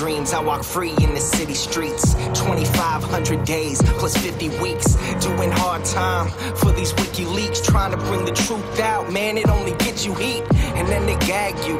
dreams, I walk free in the city streets. 2,500 days plus 50 weeks, doing hard time for these WikiLeaks, trying to bring the truth out. Man, it only gets you heat, and then they gag you.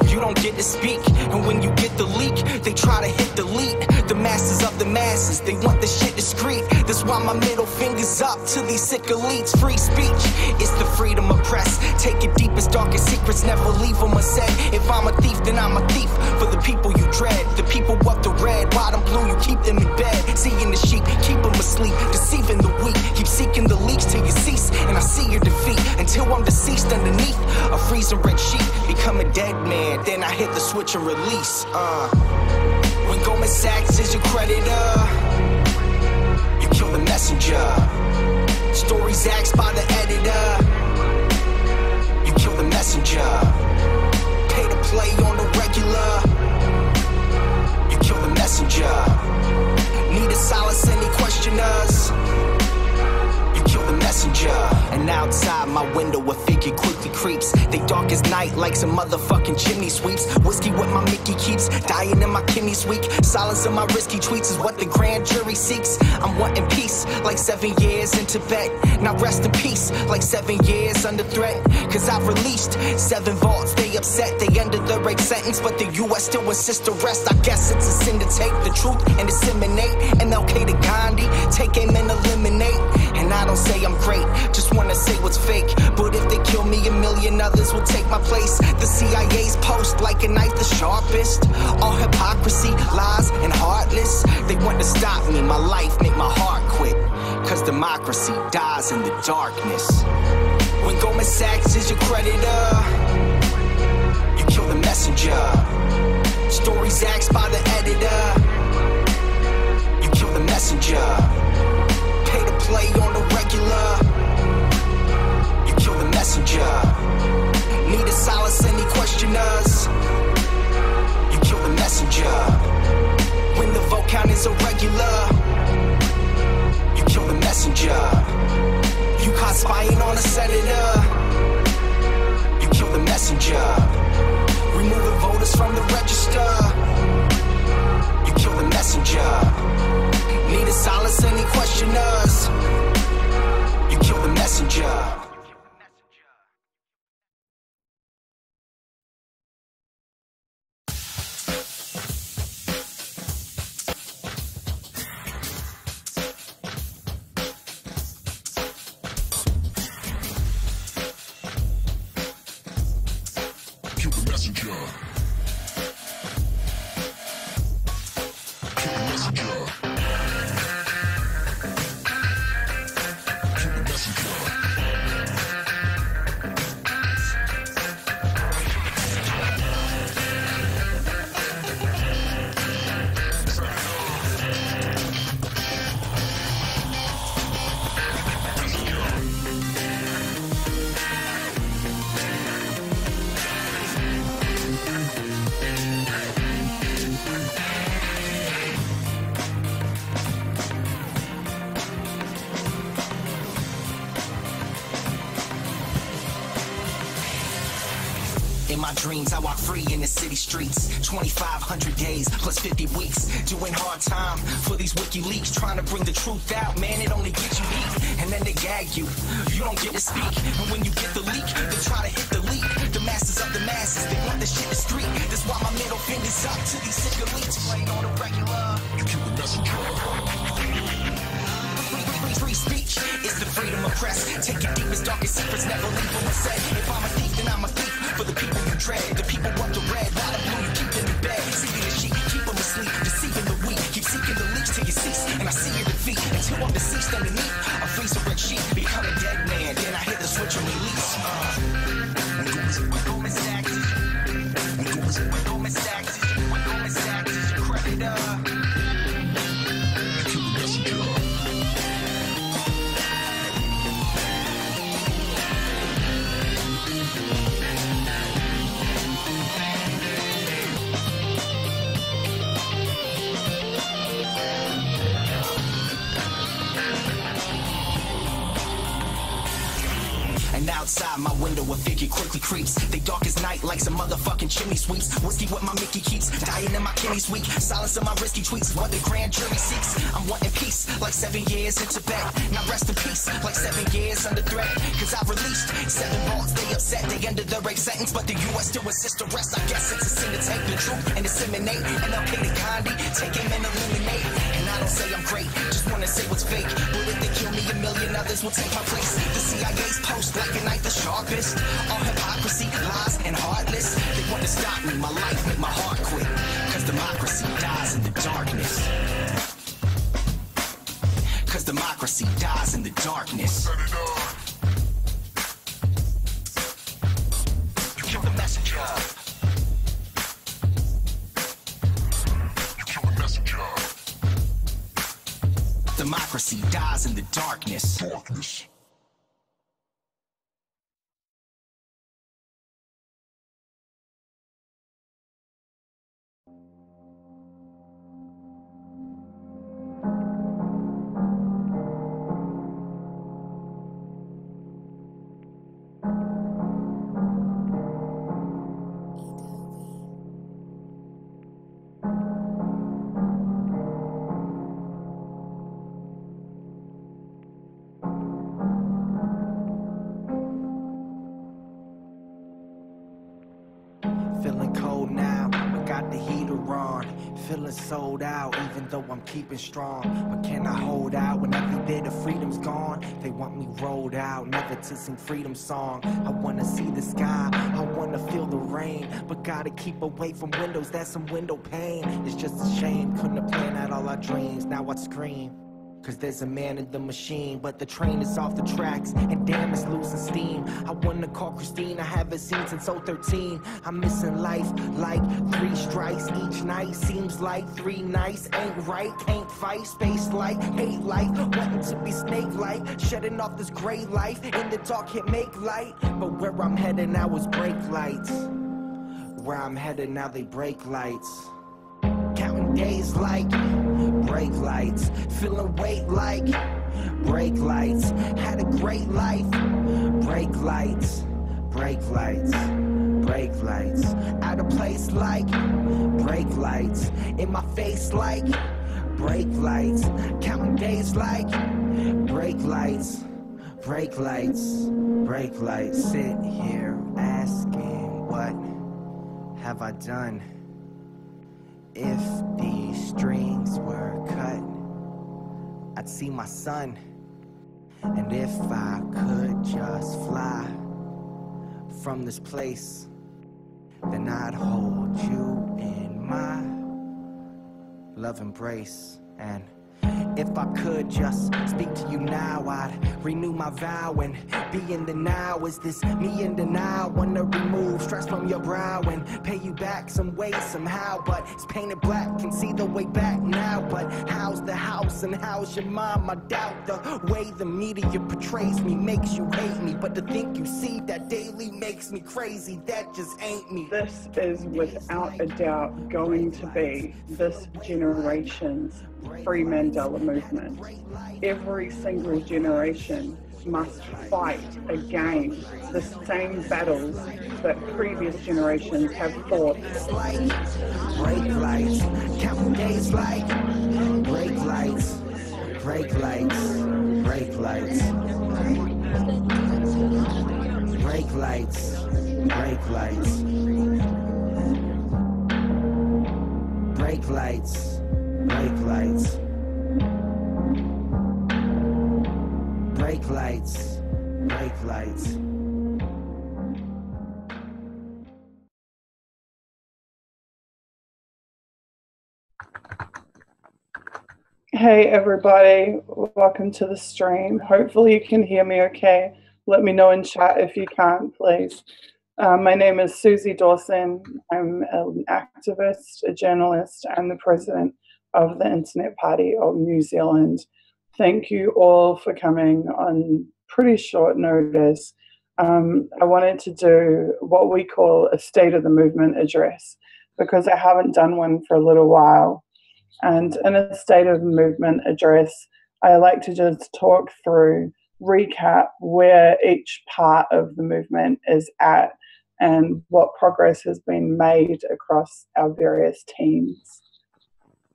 You don't get to speak, and when you get the leak, they try to hit delete. The masses of the masses, they want the shit discreet. That's why my middle finger's up to these sick elites. Free speech, it's the freedom of press. Take your deepest, darkest secrets, never leave them unsaid. If I'm a thief, then I'm a thief for the people you dread. The people of the red, white and blue, you keep them in bed. Seeing the sheep, keep them asleep, deceiving the weak. Keep seeking the leaks till you cease, and I see your defeat. Until I'm deceased underneath a freezing red sheet. Become a dead man, then I hit the switch and release. When Goldman Sachs is your creditor, you kill the messenger. Stories axed by the editor, you kill the messenger. Pay to play on the regular, you kill the messenger. Need a solace, any questioners, you kill the messenger. And outside my window a figure quickly creeps. They dark as night like some motherfucking chimney sweeps. Whiskey with my Mickey keeps dying in my kidneys weak. Silence of my risky tweets is what the grand jury seeks. I'm wanting peace like 7 years in Tibet. Now rest in peace like 7 years under threat. Cause I've released 7 vaults, they upset. They ended the rape sentence, but the US still insists to rest. I guess it's a sin to take the truth and disseminate. MLK to Gandhi, take aim and eliminate. And I don't say I'm great, just wanna say what's fake. But if they kill me, a million others will take my place. The CIA's post like a knife the sharpest. All hypocrisy, lies, and heartless. They want to stop me, my life make my heart quit. Cause democracy dies in the darkness. When Goldman Sachs is your creditor, you kill the messenger. Stories axed by the editor, you kill the messenger. Pay to play on the regular, you kill the messenger. Need a solace, any questioners, you kill the messenger. When the vote count is irregular, you kill the messenger. You caught spying on a senator, you kill the messenger. Removing voters from the register, you kill the messenger. Need a solace, any questioners, you kill the messenger. In my dreams, I walk free in the city streets. 2,500 days plus 50 weeks, doing hard time for these WikiLeaks, trying to bring the truth out. Man, it only gets you heat, and then they gag you. You don't get to speak, and when you get the leak, they try to hit delete. The masses of the masses, they want the shit discreet. That's why my middle finger's up to these sick elites. Playing on the regular, you kill the messenger. Free speech is the freedom of press. Take your deepest, darkest secrets, never leave them unsaid. If I'm a thief, then I'm a thief for the people you dread. The people of the red, white and blue, you keep them in bed. Seeking the sheep, keep them asleep, deceiving the weak. Keep seeking the leaks till you cease, and I see your defeat. Until I'm deceased underneath a freezer red sheet. Become a dead man, then I hit the switch and release. Goldman Sachs is your creditor. Outside my window, a figure quickly creeps. They dark as night like some motherfucking chimney sweeps. Whiskey what my Mickey keeps, dying in my kidneys weak. Silence of my risky tweets, what the grand jury seeks. I'm wanting peace, like 7 years in Tibet. Now rest in peace, like 7 years under threat. Cause I've released 7 vaults, they upset, they under the rape sentence. But the US still insists arrest. I guess it's a sin to take the truth and disseminate. And I'll pay the Gandhi, take him and eliminate. And I don't say I'm great, just wanna say what's fake. But if they kill me, a million others will take my place. The CIA's post like a knife the sharpest. All hypocrisy, lies, and heartless. They want to stop me, my life make my heart quit. Cause democracy dies in the darkness. Cause democracy dies in the darkness. You kill the messenger. You kill the messenger. Democracy dies in the darkness. Feeling cold now, I got the heater on. Feeling sold out, even though I'm keeping strong. But can I hold out when every bit of freedom's gone? They want me rolled out, never to sing freedom song. I wanna see the sky, I wanna feel the rain. But gotta keep away from windows, that's some window pane. It's just a shame, couldn't have planned out all our dreams. Now I'd scream, cause there's a man in the machine. But the train is off the tracks, and damn it's losing steam. I wanna call Christine, I haven't seen since 013. I'm missing life like 3 strikes each night. Seems like 3 nights ain't right. Can't fight, space light, hate life. Wanting to be snake-like, shedding off this gray life. In the dark can't make light, but where I'm headed now is brake lights. Where I'm headed now they break lights. Counting days like brake lights, feeling weight like brake lights. Had a great life, brake lights, brake lights, brake lights. Out of place like brake lights, in my face like brake lights. Counting days like brake lights, brake lights, brake lights. Sit here asking, what have I done? If these strings were cut, I'd see my son. And if I could just fly from this place, then I'd hold you in my love embrace. And if I could just speak to you now, I'd renew my vow and be in the now. Is this me in denial? Wanna remove stress from your brow and pay you back some way, somehow. But it's painted black, can see the way back now. But how's the house and how's your mom? I doubt the way the media portrays me makes you hate me. But to think you see that daily makes me crazy, that just ain't me. This is without a doubt going to be this generation's free Mandela movement. Every single generation must fight again the same battles that previous generations have fought. Brake lights, counting days like brake lights, brake lights, brake lights, brake lights, brake lights, brake lights, brake lights, brake lights, brake lights. Hey everybody, welcome to the stream. Hopefully you can hear me okay. Let me know in chat if you can't, please. My name is Susie Dawson. I'm an activist, a journalist, and the president of the Internet Party of New Zealand. Thank you all for coming on pretty short notice. I wanted to do what we call a State of the Movement address because I haven't done one for a little while. And in a State of the Movement address, I like to just talk through recap where each part of the movement is at and what progress has been made across our various teams.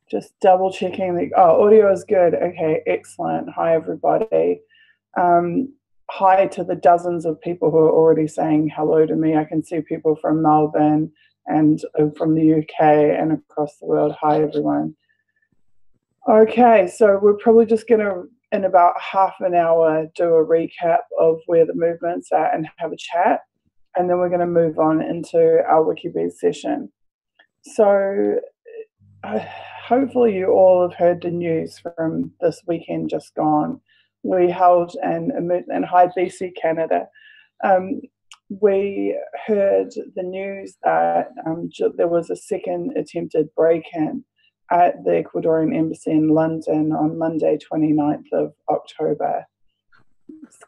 Just double checking the audio is good. Okay, excellent. Hi everybody. Hi to the dozens of people who are already saying hello to me. I can see people from Melbourne and from the UK and across the world. Hi everyone. Okay, so we're probably just going to, in about half an hour, do a recap of where the movement's at and have a chat. And then we're going to move on into our WikiBeat session. So hopefully you all have heard the news from this weekend just gone. We held and hi BC Canada. We heard the news that there was a second attempted break-in at the Ecuadorian embassy in London on Monday, 29th of October.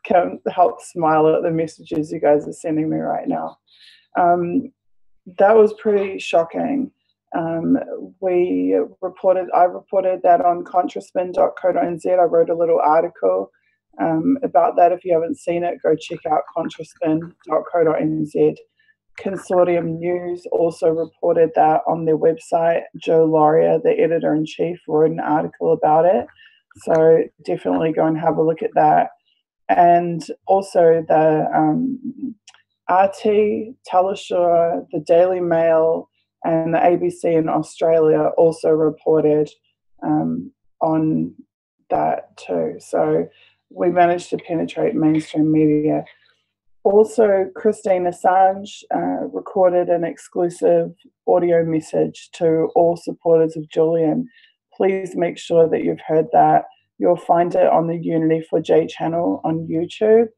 Can help smile at the messages you guys are sending me right now. That was pretty shocking. I reported that on contraspin.co.nz. I wrote a little article about that. If you haven't seen it, go check out contraspin.co.nz. Consortium News also reported that on their website. Joe Laurier, the editor-in-chief, wrote an article about it. So definitely go and have a look at that. And also the RT, Telesur, the Daily Mail, and the ABC in Australia also reported on that too. So we managed to penetrate mainstream media. Also, Christine Assange recorded an exclusive audio message to all supporters of Julian. Please make sure that you've heard that. You'll find it on the Unity4J channel on YouTube.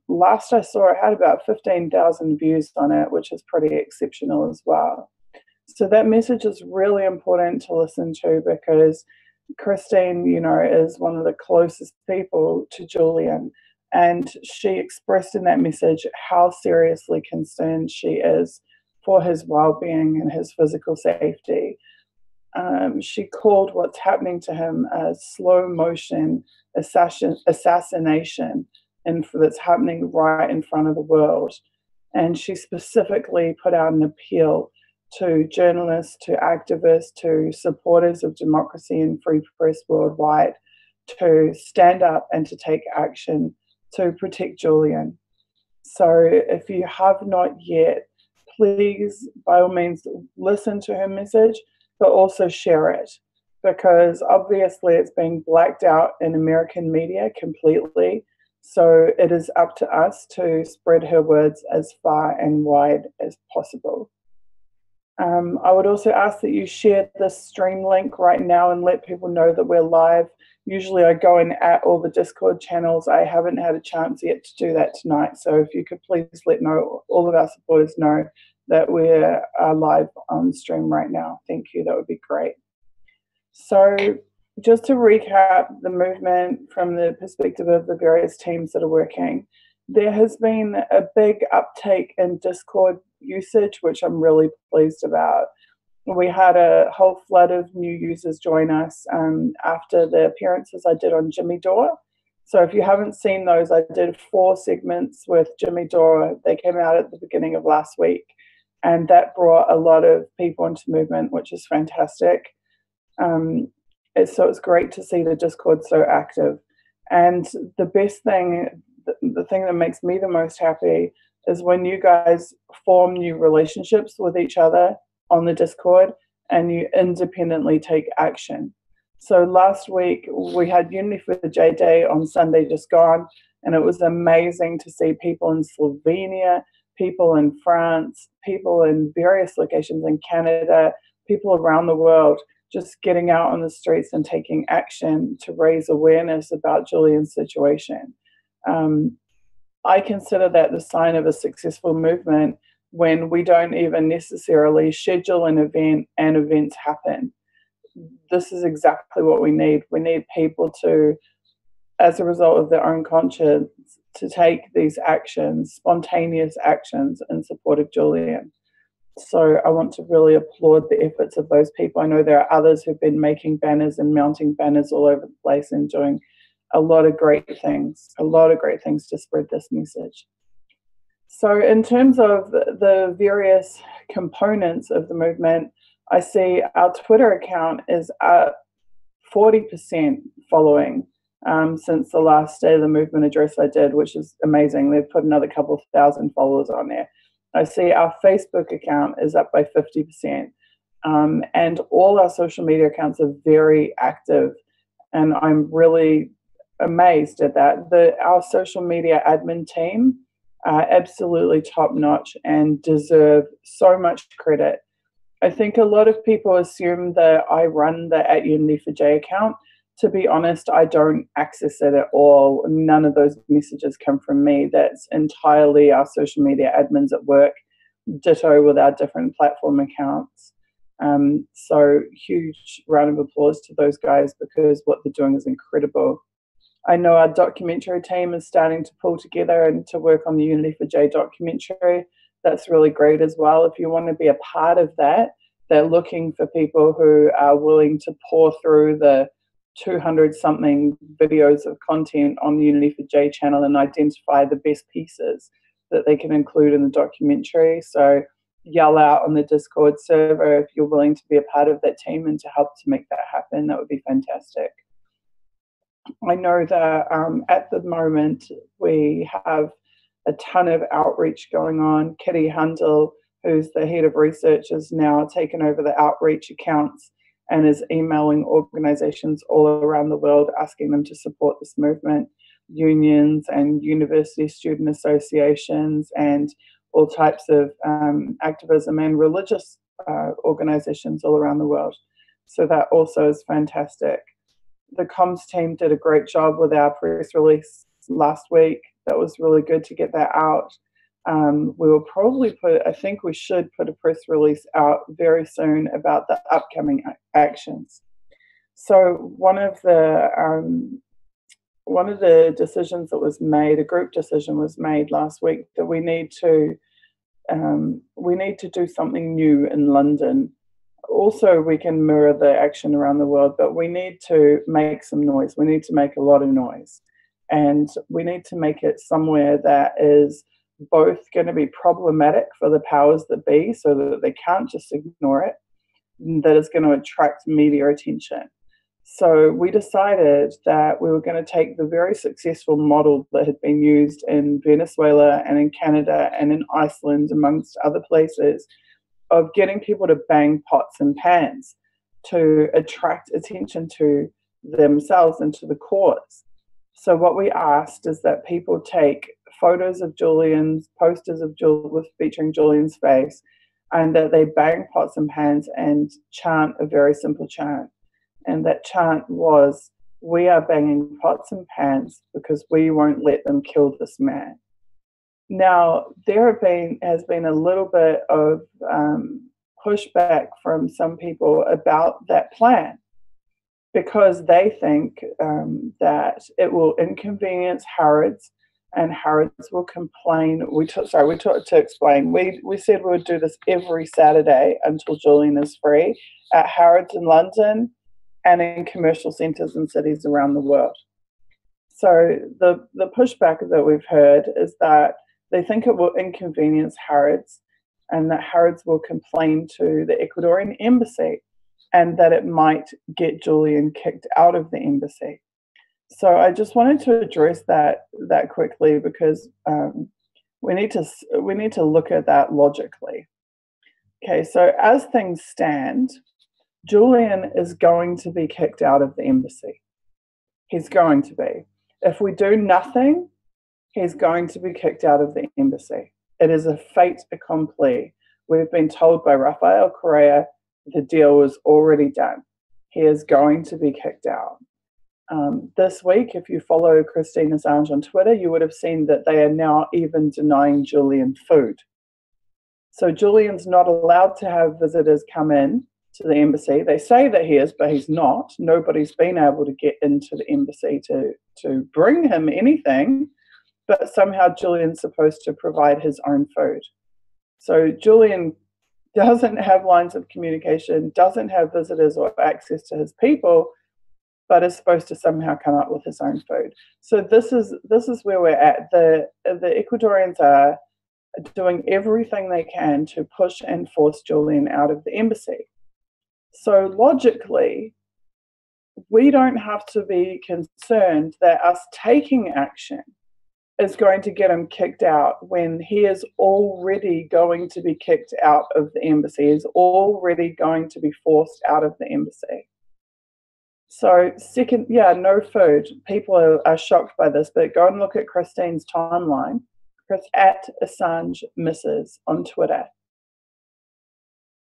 Last I saw, it had about 15,000 views on it, which is pretty exceptional as well. So that message is really important to listen to because Christine, is one of the closest people to Julian. And she expressed in that message how seriously concerned she is for his well-being and his physical safety. She called what's happening to him a slow-motion assassination that's happening right in front of the world. And she specifically put out an appeal to journalists, to activists, to supporters of democracy and free press worldwide to stand up and to take action to protect Julian. So if you have not yet, please, by all means, listen to her message, but also share it, because obviously it's being blacked out in American media completely. So it is up to us to spread her words as far and wide as possible. I would also ask that you share this stream link right now and let people know that we're live. Usually I go in at all the Discord channels. I haven't had a chance yet to do that tonight. So if you could please let all of our supporters know that we're live on stream right now. Thank you. That would be great. So just to recap the movement from the perspective of the various teams that are working, there has been a big uptake in Discord usage, which I'm really pleased about. We had a whole flood of new users join us after the appearances I did on Jimmy Dore. So if you haven't seen those, I did 4 segments with Jimmy Dore. They came out at the beginning of last week, and that brought a lot of people into movement, which is fantastic. So it's great to see the Discord so active. And the best thing, the thing that makes me the most happy is when you guys form new relationships with each other on the Discord and you independently take action. So last week we had Unity4J Day on Sunday just gone, and it was amazing to see people in Slovenia, people in France, people in various locations in Canada, people around the world just getting out on the streets and taking action to raise awareness about Julian's situation. I consider that the sign of a successful movement when we don't even necessarily schedule an event and events happen. This is exactly what we need. We need people to, as a result of their own conscience, to take these actions, spontaneous actions in support of Julian. So I want to really applaud the efforts of those people. I know there are others who've been making banners and mounting banners all over the place and doing a lot of great things to spread this message. So in terms of the various components of the movement, I see our Twitter account is up 40% following since the last State of the Movement address I did, which is amazing. They've put another couple of thousand followers on there. I see our Facebook account is up by 50%. And all our social media accounts are very active. And I'm really amazed at that. Our social media admin team are absolutely top notch and deserve so much credit. I think a lot of people assume that I run the @UnityForJ account. To be honest, I don't access it at all. None of those messages come from me. That's entirely our social media admins at work, ditto with our different platform accounts. So huge round of applause to those guys because what they're doing is incredible. I know our documentary team is starting to pull together and to work on the Unity4J documentary. That's really great as well. If you want to be a part of that, they're looking for people who are willing to pour through the 200-something videos of content on the Unity4J channel and identify the best pieces that they can include in the documentary. So yell out on the Discord server if you're willing to be a part of that team and to help to make that happen. That would be fantastic. I know that at the moment we have a ton of outreach going on. Kitty Hundle, who's the head of research, has now taken over the outreach accounts and is emailing organizations all around the world asking them to support this movement, unions and university student associations and all types of activism and religious organizations all around the world. So that also is fantastic. The comms team did a great job with our press release last week. That was really good to get that out. We will probably I think we should put a press release out very soon about the upcoming actions. So one of the decisions that was made, a group decision was made last week that we need to do something new in London. Also, we can mirror the action around the world, but we need to make some noise. We need to make a lot of noise. And we need to make it somewhere that is both going to be problematic for the powers that be so that they can't just ignore it, that is going to attract media attention. So we decided that we were going to take the very successful model that had been used in Venezuela and in Canada and in Iceland, amongst other places, of getting people to bang pots and pans to attract attention to themselves and to the cause. So what we asked is that people take photos of Julian's, posters of featuring Julian's face, and that they bang pots and pans and chant a very simple chant. And that chant was, "We are banging pots and pans because we won't let them kill this man." Now, there has been a little bit of pushback from some people about that plan because they think that it will inconvenience Harrods and Harrods will complain. We said we would do this every Saturday until Julian is free at Harrods in London and in commercial centres and cities around the world. So the pushback that we've heard is that they think it will inconvenience Harrods and that Harrods will complain to the Ecuadorian embassy and that it might get Julian kicked out of the embassy. So I just wanted to address that quickly because we need to look at that logically. Okay, so as things stand, Julian is going to be kicked out of the embassy. He's going to be. If we do nothing, he's going to be kicked out of the embassy. It is a fait accompli. We've been told by Rafael Correa the deal was already done. He is going to be kicked out. This week, if you follow Christine Assange on Twitter, you would have seen that they are now even denying Julian food. So Julian's not allowed to have visitors come in to the embassy. They say that he is, but he's not. Nobody's been able to get into the embassy to bring him anything. But somehow Julian's supposed to provide his own food. So Julian doesn't have lines of communication, doesn't have visitors or access to his people, but is supposed to somehow come up with his own food. So this is where we're at. The Ecuadorians are doing everything they can to push and force Julian out of the embassy. So logically, we don't have to be concerned that us taking action is going to get him kicked out when he is already going to be kicked out of the embassy, is already going to be forced out of the embassy. So second, no food. People are shocked by this, but go and look at Christine's timeline. Chris at Assange Mrs. on Twitter.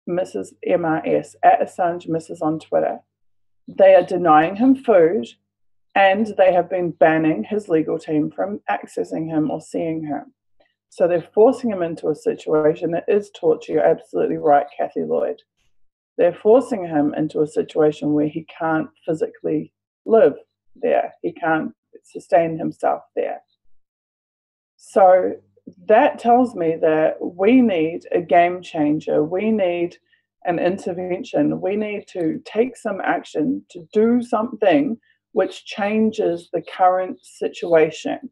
Mrs. MRS at Assange Mrs. on Twitter. They are denying him food, and they have been banning his legal team from accessing him or seeing him. So they're forcing him into a situation that is torture. You're absolutely right, Kathy Lloyd. They're forcing him into a situation where he can't physically live there. He can't sustain himself there. So that tells me that we need a game changer. We need an intervention. We need to take some action to do something which changes the current situation.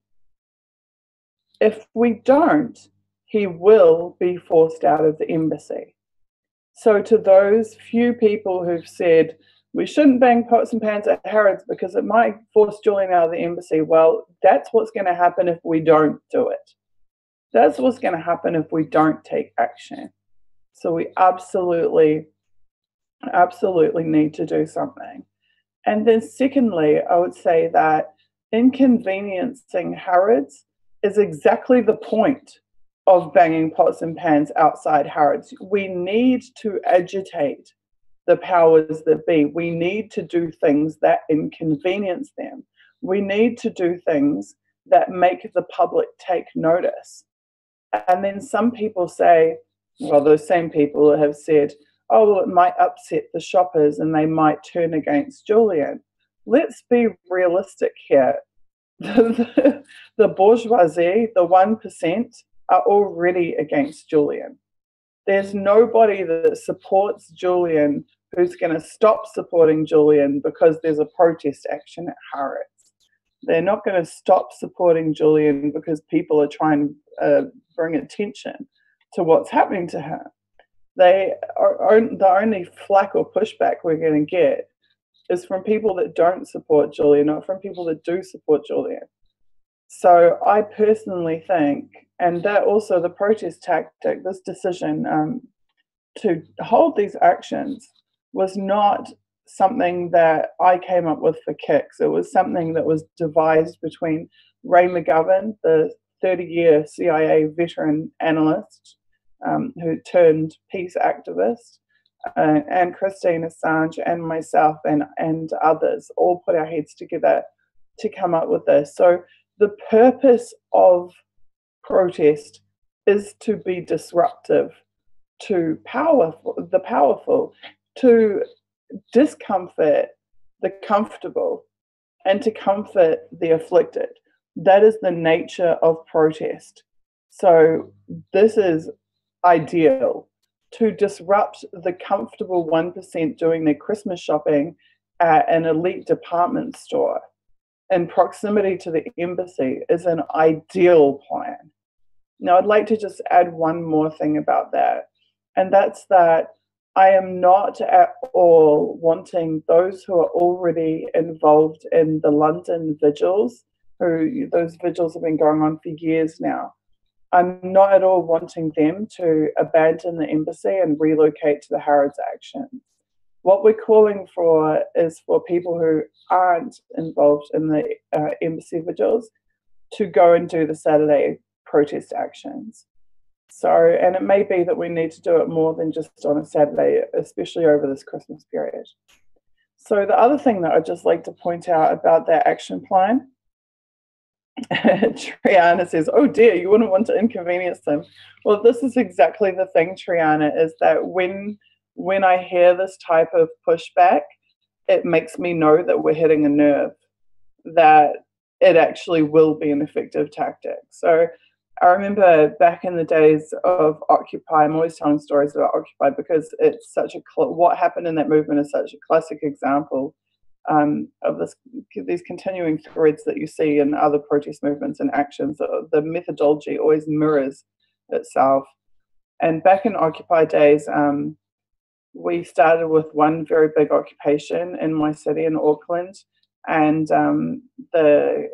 If we don't, he will be forced out of the embassy. So to those few people who've said, we shouldn't bang pots and pans at Harrods because it might force Julian out of the embassy, well, that's what's going to happen if we don't do it. That's what's going to happen if we don't take action. So we absolutely need to do something. And then secondly, I would say that inconveniencing Harrods is exactly the point of banging pots and pans outside Harrods. We need to agitate the powers that be. We need to do things that inconvenience them. We need to do things that make the public take notice. And then some people say, well, those same people have said, oh, well, it might upset the shoppers and they might turn against Julian. Let's be realistic here. The bourgeoisie, the 1%, are already against Julian. There's nobody that supports Julian who's going to stop supporting Julian because there's a protest action at Harrods. They're not going to stop supporting Julian because people are trying to bring attention to what's happening to him. The only flack or pushback we're going to get is from people that don't support Julian, not from people that do support Julian. So I personally think, and that also the protest tactic, this decision to hold these actions was not something that I came up with for kicks. It was something that was devised between Ray McGovern, the 30-year CIA veteran analyst who turned peace activist, and Christine Assange and myself and others all put our heads together to come up with this. So the purpose of protest is to be disruptive to the powerful, to discomfort the comfortable, and to comfort the afflicted. That is the nature of protest. So this is ideal to disrupt the comfortable 1% doing their Christmas shopping at an elite department store in proximity to the embassy is an ideal plan. Now, I'd like to just add one more thing about that, and that's that I am not at all wanting those who are already involved in the London vigils, those vigils have been going on for years now. I'm not at all wanting them to abandon the embassy and relocate to the Harrods actions. What we're calling for is for people who aren't involved in the embassy vigils to go and do the Saturday protest actions. So, and it may be that we need to do it more than just on a Saturday, especially over this Christmas period. So the other thing that I'd just like to point out about that action plan, Triana says, oh dear, you wouldn't want to inconvenience them. Well, this is exactly the thing, Triana, is that when I hear this type of pushback, it makes me know that we're hitting a nerve, that it actually will be an effective tactic. So I remember back in the days of Occupy, I'm always telling stories about Occupy because it's such what happened in that movement is such a classic example of these continuing threads that you see in other protest movements and actions. The methodology always mirrors itself. And back in Occupy days, we started with one very big occupation in my city in Auckland, and the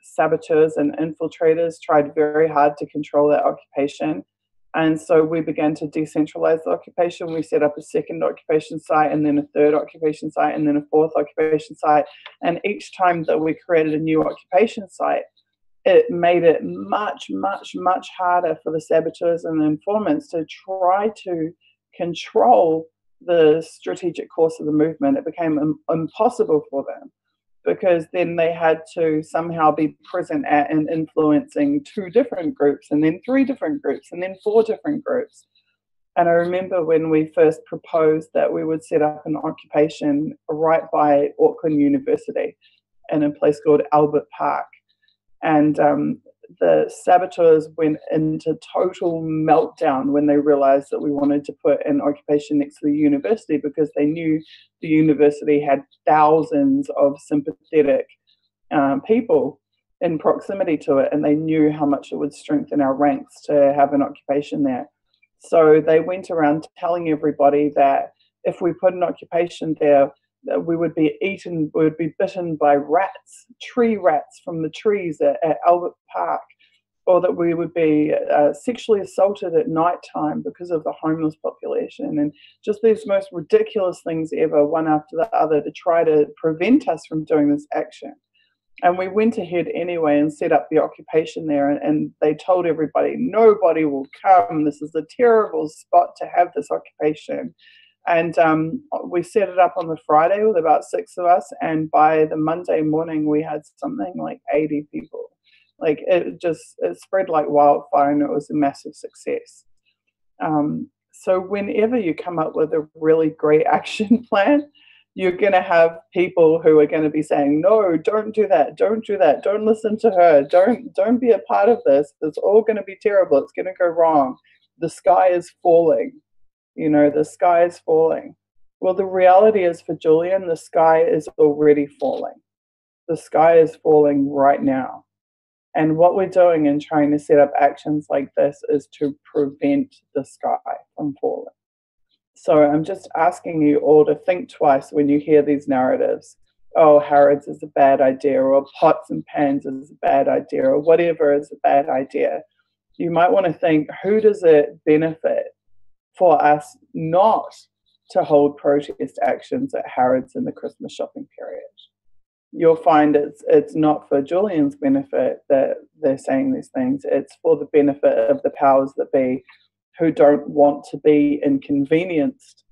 saboteurs and infiltrators tried very hard to control that occupation. And so we began to decentralize the occupation. We set up a second occupation site, and then a third occupation site, and then a fourth occupation site. And each time that we created a new occupation site, it made it much, much, much harder for the saboteurs and the informants to try to control the strategic course of the movement. It became impossible for them, because then they had to somehow be present at and influencing 2 different groups, and then 3 different groups, and then 4 different groups. And I remember when we first proposed that we would set up an occupation right by Auckland University in a place called Albert Park. And the saboteurs went into total meltdown when they realized that we wanted to put an occupation next to the university, because they knew the university had thousands of sympathetic people in proximity to it, and they knew how much it would strengthen our ranks to have an occupation there. So they went around telling everybody that if we put an occupation there, that we would be bitten by rats, tree rats from the trees at Albert Park, or that we would be sexually assaulted at night time because of the homeless population, and just these most ridiculous things ever, one after the other, to try to prevent us from doing this action. And we went ahead anyway and set up the occupation there, and they told everybody, nobody will come, this is a terrible spot to have this occupation. And we set it up on the Friday with about 6 of us, and by the Monday morning we had something like 80 people. Like it spread like wildfire, and it was a massive success. So whenever you come up with a really great action plan, you're going to have people who are going to be saying, no, don't do that, don't do that, don't listen to her, don't be a part of this, it's all going to be terrible, it's going to go wrong, the sky is falling. The sky is falling. Well, the reality is, for Julian, the sky is already falling. The sky is falling right now. And what we're doing in trying to set up actions like this is to prevent the sky from falling. So I'm just asking you all to think twice when you hear these narratives. Oh, Harrods is a bad idea, or pots and pans is a bad idea, or whatever is a bad idea. You might want to think, who does it benefit for us not to hold protest actions at Harrods in the Christmas shopping period? You'll find it's not for Julian's benefit that they're saying these things. It's for the benefit of the powers that be, who don't want to be inconvenienced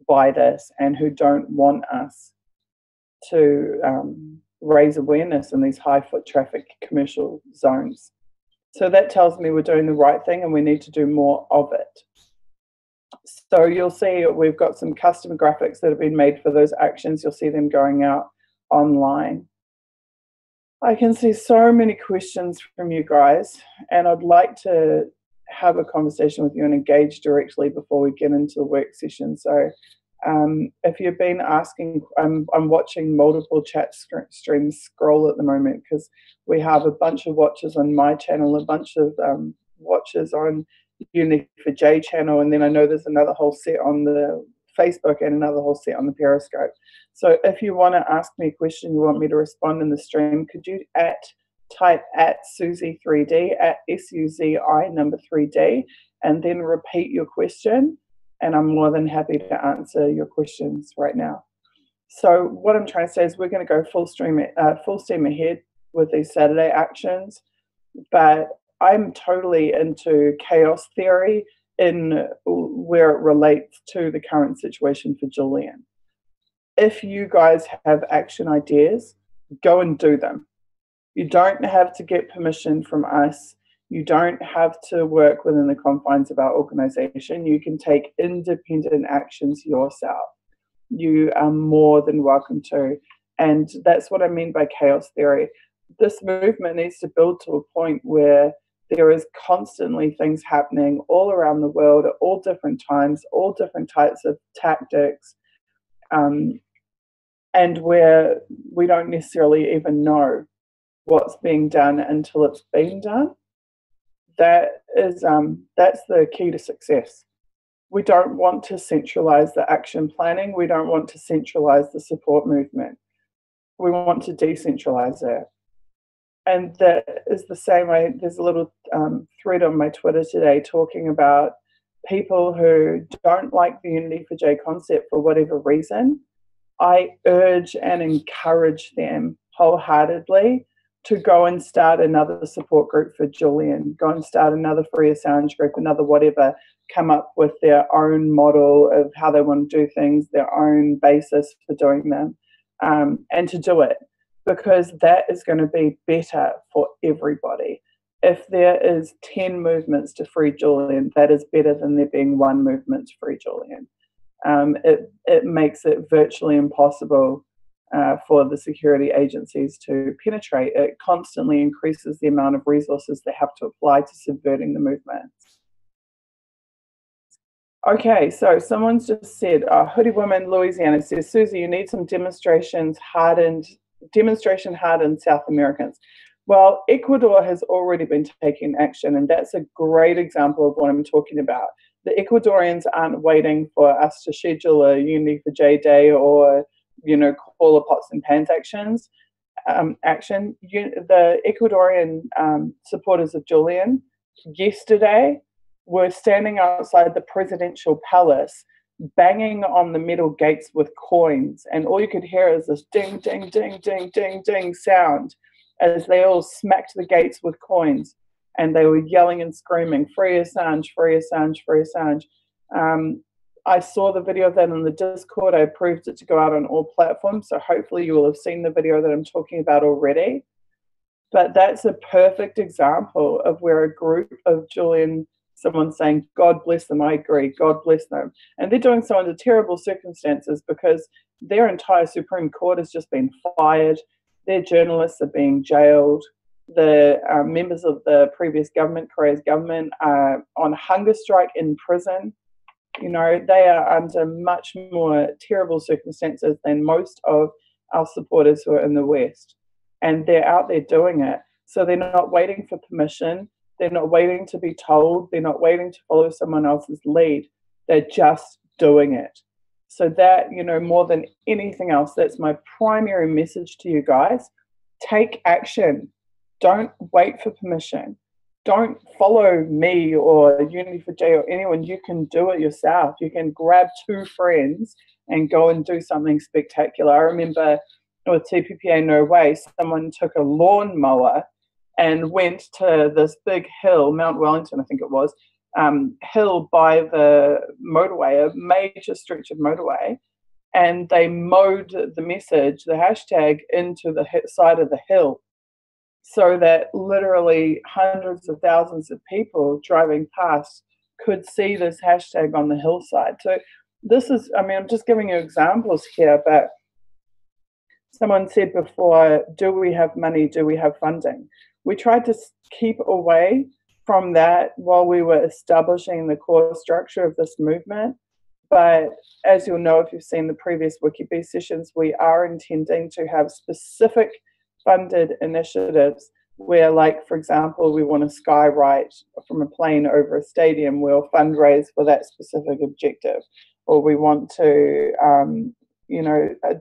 by this, and who don't want us to raise awareness in these high foot traffic commercial zones. So that tells me we're doing the right thing, and we need to do more of it. So you'll see we've got some custom graphics that have been made for those actions. You'll see them going out online. I can see so many questions from you guys, and I'd like to have a conversation with you and engage directly before we get into the work session. So if you've been asking, I'm watching multiple chat streams scroll at the moment, because we have a bunch of watchers on my channel, a bunch of watchers on Unique for J channel, and then I know there's another whole set on the Facebook and another whole set on the Periscope. So if you want to ask me a question, you want me to respond in the stream, could you type at Suzy3D, at SUZI number 3D, and then repeat your question, and I'm more than happy to answer your questions right now. So what I'm trying to say is we're going to go full steam ahead with these Saturday actions, but I'm totally into chaos theory in where it relates to the current situation for Julian. If you guys have action ideas, go and do them. You don't have to get permission from us. You don't have to work within the confines of our organization. You can take independent actions yourself. You are more than welcome to. And that's what I mean by chaos theory. This movement needs to build to a point where there is constantly things happening all around the world at all different times, all different types of tactics, and where we don't necessarily even know what's being done until it's been done. That's the key to success. We don't want to centralize the action planning. We don't want to centralize the support movement. We want to decentralize it. And that is the same way. There's a little thread on my Twitter today talking about people who don't like the Unity for J concept for whatever reason. I urge and encourage them wholeheartedly to go and start another support group for Julian, go and start another Free Assange group, another whatever, come up with their own model of how they want to do things, their own basis for doing them, and to do it, because that is going to be better for everybody. If there is 10 movements to free Julian, that is better than there being one movement to free Julian. It makes it virtually impossible for the security agencies to penetrate. It constantly increases the amount of resources they have to apply to subverting the movement. Okay, so someone's just said, Hoodie Woman Louisiana says, Susie, you need some demonstration hardened South Americans. Well, Ecuador has already been taking action, and that's a great example of what I'm talking about. The Ecuadorians aren't waiting for us to schedule a Unity for J Day or, call a pots and pans action. The Ecuadorian supporters of Julian yesterday were standing outside the presidential palace, banging on the metal gates with coins, and all you could hear is this ding, ding, ding, ding, ding, ding sound as they all smacked the gates with coins, and they were yelling and screaming, "Free Assange, free Assange, free Assange." I saw the video of that in the Discord. I approved it to go out on all platforms, so hopefully you will have seen the video that I'm talking about already. But that's a perfect example of where a group of Julian, someone saying, God bless them, I agree, God bless them. And they're doing so under terrible circumstances because their entire Supreme Court has just been fired. Their journalists are being jailed. The members of the previous government, Korea's government, are on hunger strike in prison. They are under much more terrible circumstances than most of our supporters who are in the West. And they're out there doing it. So they're not waiting for permission. They're not waiting to be told. They're not waiting to follow someone else's lead. They're just doing it. So that, more than anything else, that's my primary message to you guys. Take action. Don't wait for permission. Don't follow me or Unity for J or anyone. You can do it yourself. You can grab 2 friends and go and do something spectacular. I remember with TPPA No Way, someone took a lawnmower and went to this big hill, Mount Wellington, I think it was, hill by the motorway, a major stretch of motorway, and they mowed the message, the hashtag, into the side of the hill, so that literally hundreds of thousands of people driving past could see this hashtag on the hillside. So this is, I'm just giving you examples here, but someone said before, do we have money? Do we have funding? We tried to keep away from that while we were establishing the core structure of this movement. But as you'll know, if you've seen the previous WikiBee sessions, we are intending to have specific funded initiatives where, like, for example, we want to skywrite from a plane over a stadium. We'll fundraise for that specific objective. Or we want to,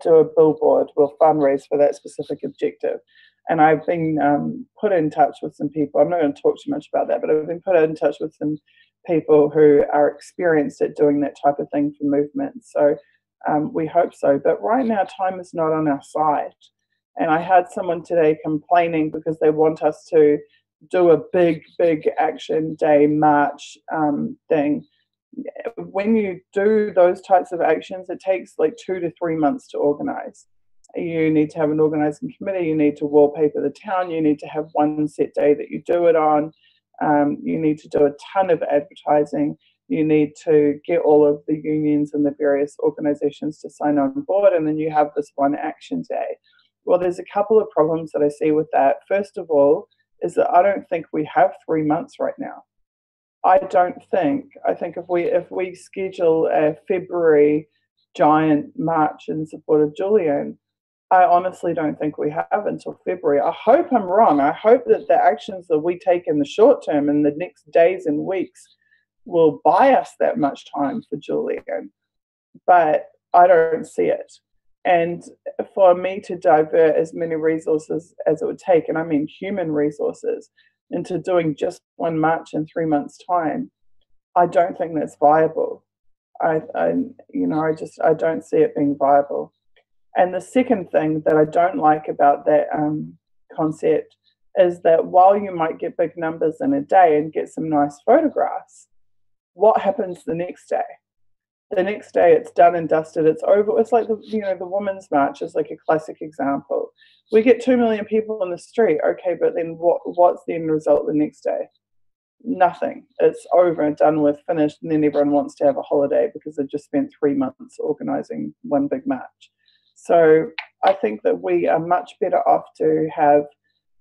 do a billboard. We'll fundraise for that specific objective. And I've been put in touch with some people. I'm not going to talk too much about that, but I've been put in touch with some people who are experienced at doing that type of thing for movements. So we hope so. But right now, time is not on our side. And I had someone today complaining because they want us to do a big, big action day march thing. When you do those types of actions, it takes like 2 to 3 months to organize. You need to have an organizing committee. You need to wallpaper the town. You need to have one set day that you do it on. You need to do a ton of advertising. You need to get all of the unions and the various organizations to sign on board. And then you have this one action day. Well, there's a couple of problems that I see with that. First of all, is that I don't think we have 3 months right now. I think if we schedule a February giant march in support of Julian. I honestly don't think we have until February. I hope I'm wrong. I hope that the actions that we take in the short term in the next days and weeks will buy us that much time for Julian. But I don't see it. And for me to divert as many resources as it would take, and I mean human resources, into doing just one march in 3 months' time, I don't think that's viable. I don't see it being viable. And the second thing that I don't like about that concept is that while you might get big numbers in a day and get some nice photographs, what happens the next day? The next day it's done and dusted, it's over. It's like the Women's March is like a classic example. We get 2 million people in the street, okay, but then what's the end result the next day? Nothing. It's over and done with, finished, and then everyone wants to have a holiday because they've just spent 3 months organizing one big march. So I think that we are much better off to have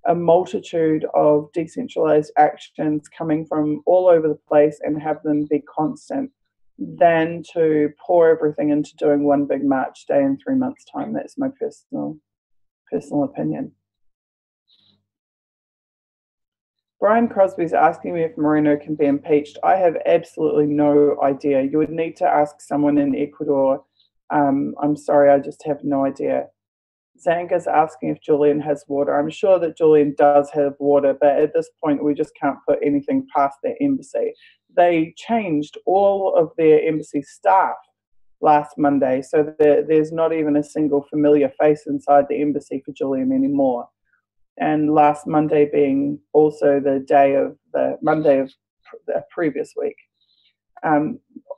a multitude of decentralized actions coming from all over the place and have them be constant than to pour everything into doing one big march day in 3 months' time. That's my personal opinion. Brian Crosby's asking me if Moreno can be impeached. I have absolutely no idea. You would need to ask someone in Ecuador. I'm sorry, I just have no idea. Zanga's asking if Julian has water. I'm sure that Julian does have water, but at this point we just can't put anything past their embassy. They changed all of their embassy staff last Monday, so there's not even a single familiar face inside the embassy for Julian anymore. And last Monday being also the Monday of the previous week,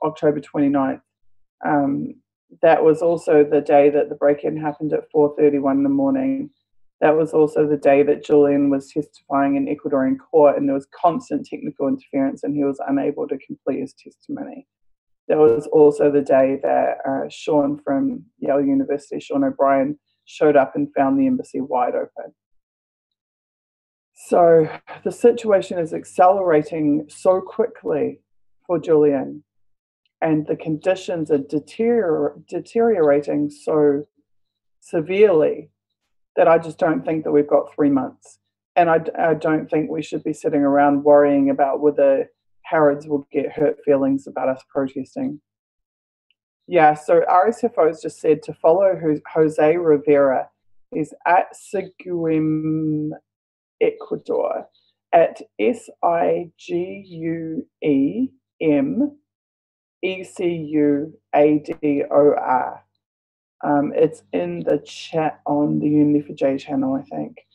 October 29th. That was also the day that the break-in happened at 4:31 in the morning. That was also the day that Julian was testifying in Ecuadorian court, and there was constant technical interference and he was unable to complete his testimony. That was also the day that Sean from Yale University, Sean O'Brien, showed up and found the embassy wide open. So the situation is accelerating so quickly for Julian, and the conditions are deteriorating so severely that I just don't think that we've got 3 months. And I don't think we should be sitting around worrying about whether Harrods will get hurt feelings about us protesting. Yeah, so RSFO has just said to follow Jose Rivera. He's at Siguim Ecuador at SIGUEM ECUADOR. It's in the chat on the Unify channel, I think.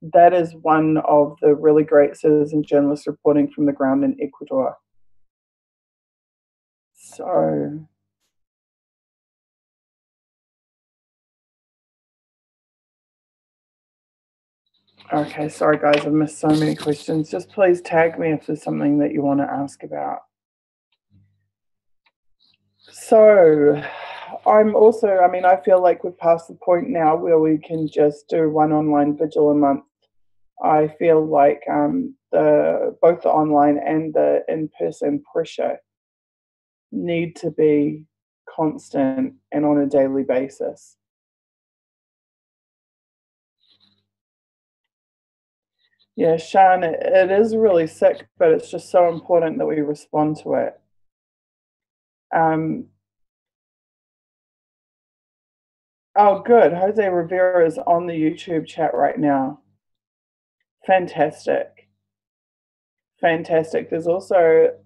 That is one of the really great citizen journalists reporting from the ground in Ecuador. So, okay, sorry guys, I've missed so many questions. Just please tag me if there's something that you want to ask about. So, I feel like we've passed the point now where we can just do one online vigil a month. I feel like both the online and the in-person pressure need to be constant and on a daily basis. Yeah, Shan, it is really sick, but it's just so important that we respond to it. Oh, good. Jose Rivera is on the YouTube chat right now. Fantastic. Fantastic. There's also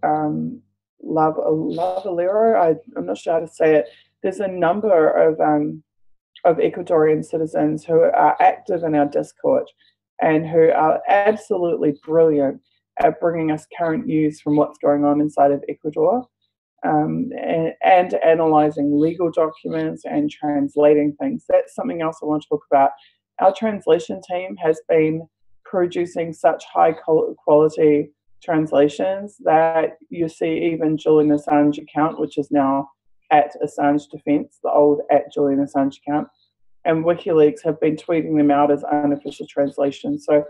Love Alero. I'm not sure how to say it. There's a number of Ecuadorian citizens who are active in our Discord and who are absolutely brilliant at bringing us current news from what's going on inside of Ecuador. And analysing legal documents and translating things. That's something else I want to talk about. Our translation team has been producing such high quality translations that you see even Julian Assange account, which is now at Assange Defense, the old at Julian Assange account, and WikiLeaks have been tweeting them out as unofficial translations. So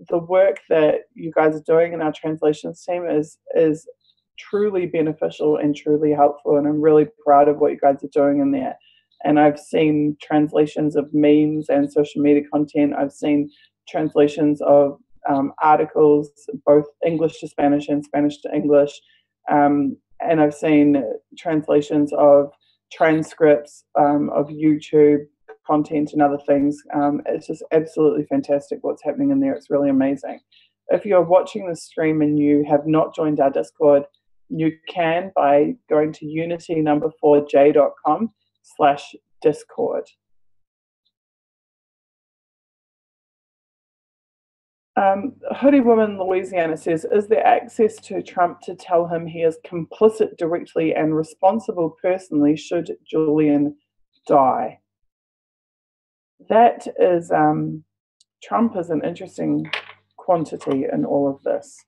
the work that you guys are doing in our translations team is truly beneficial and truly helpful, and I'm really proud of what you guys are doing in there. And I've seen translations of memes and social media content. I've seen translations of articles, both English to Spanish and Spanish to English. And I've seen translations of transcripts of YouTube content and other things. It's just absolutely fantastic what's happening in there. It's really amazing. If you're watching the stream and you have not joined our Discord, you can by going to unity4j.com/Discord. Hoodie Woman Louisiana says, is there access to Trump to tell him he is complicit directly and responsible personally should Julian die? That is, Trump is an interesting quantity in all of this.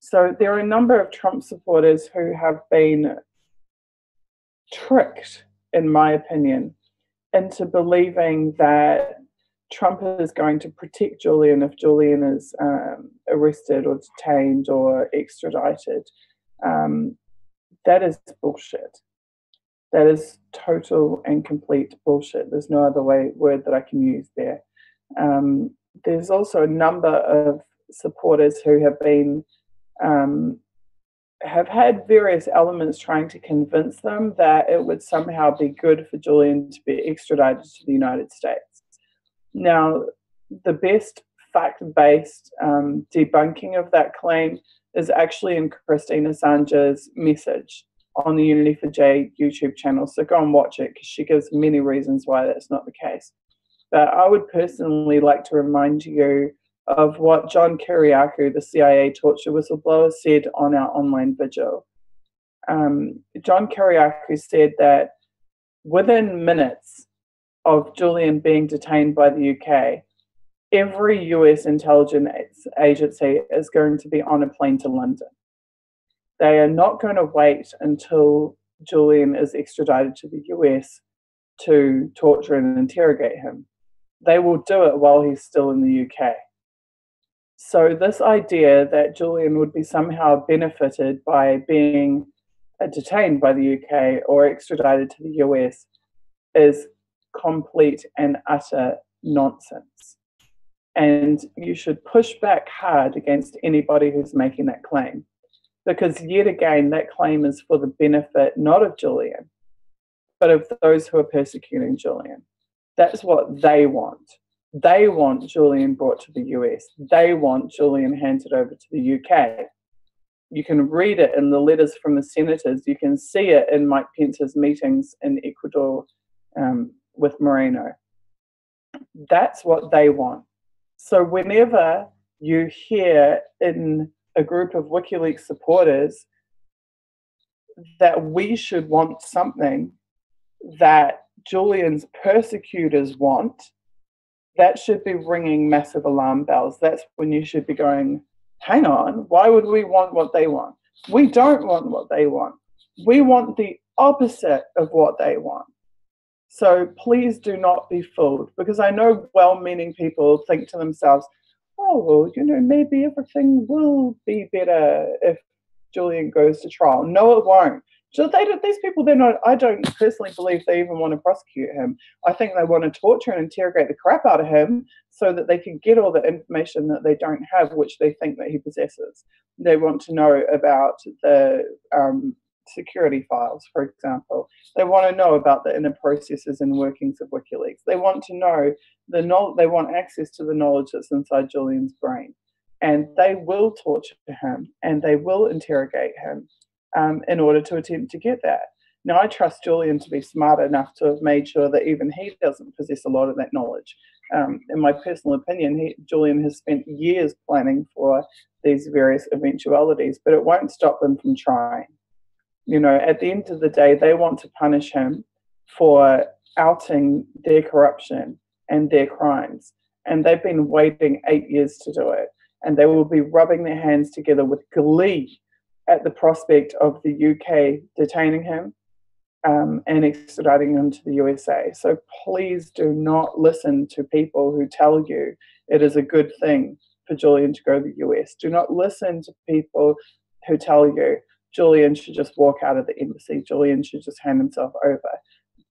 So there are a number of Trump supporters who have been tricked, in my opinion, into believing that Trump is going to protect Julian if Julian is arrested or detained or extradited. That is bullshit. That is total and complete bullshit. There's no other word that I can use there. There's also a number of supporters who have been have had various elements trying to convince them that it would somehow be good for Julian to be extradited to the United States. Now, the best fact-based debunking of that claim is actually in Christine Assange's message on the Unity4J YouTube channel. So go and watch it because she gives many reasons why that's not the case. But I would personally like to remind you of what John Kiriakou, the CIA torture whistleblower, said on our online vigil. John Kiriakou said that within minutes of Julian being detained by the UK, every US intelligence agency is going to be on a plane to London. They are not going to wait until Julian is extradited to the US to torture and interrogate him. They will do it while he's still in the UK. So this idea that Julian would be somehow benefited by being detained by the UK or extradited to the US is complete and utter nonsense. And you should push back hard against anybody who's making that claim. Because yet again, that claim is for the benefit not of Julian, but of those who are persecuting Julian. That's what they want. They want Julian brought to the US. They want Julian handed over to the UK. You can read it in the letters from the senators. You can see it in Mike Pence's meetings in Ecuador with Moreno. That's what they want. So whenever you hear in a group of WikiLeaks supporters that we should want something that Julian's persecutors want, that should be ringing massive alarm bells. That's when you should be going, hang on, why would we want what they want? We don't want what they want. We want the opposite of what they want. So please do not be fooled, because I know well-meaning people think to themselves, oh, well, maybe everything will be better if Julian goes to trial. No, it won't. So these people, I don't personally believe they even want to prosecute him. I think they want to torture and interrogate the crap out of him so that they can get all the information that they don't have, which they think that he possesses. They want to know about the security files, for example. They want to know about the inner processes and workings of WikiLeaks. They want to know they want access to the knowledge that's inside Julian's brain. And they will torture him and they will interrogate him in order to attempt to get that. Now, I trust Julian to be smart enough to have made sure that even he doesn't possess a lot of that knowledge. In my personal opinion, Julian has spent years planning for these various eventualities, but it won't stop them from trying. At the end of the day, they want to punish him for outing their corruption and their crimes. And they've been waiting 8 years to do it. And they will be rubbing their hands together with glee at the prospect of the UK detaining him and extraditing him to the USA. So please do not listen to people who tell you it is a good thing for Julian to go to the US. Do not listen to people who tell you Julian should just walk out of the embassy. Julian should just hand himself over.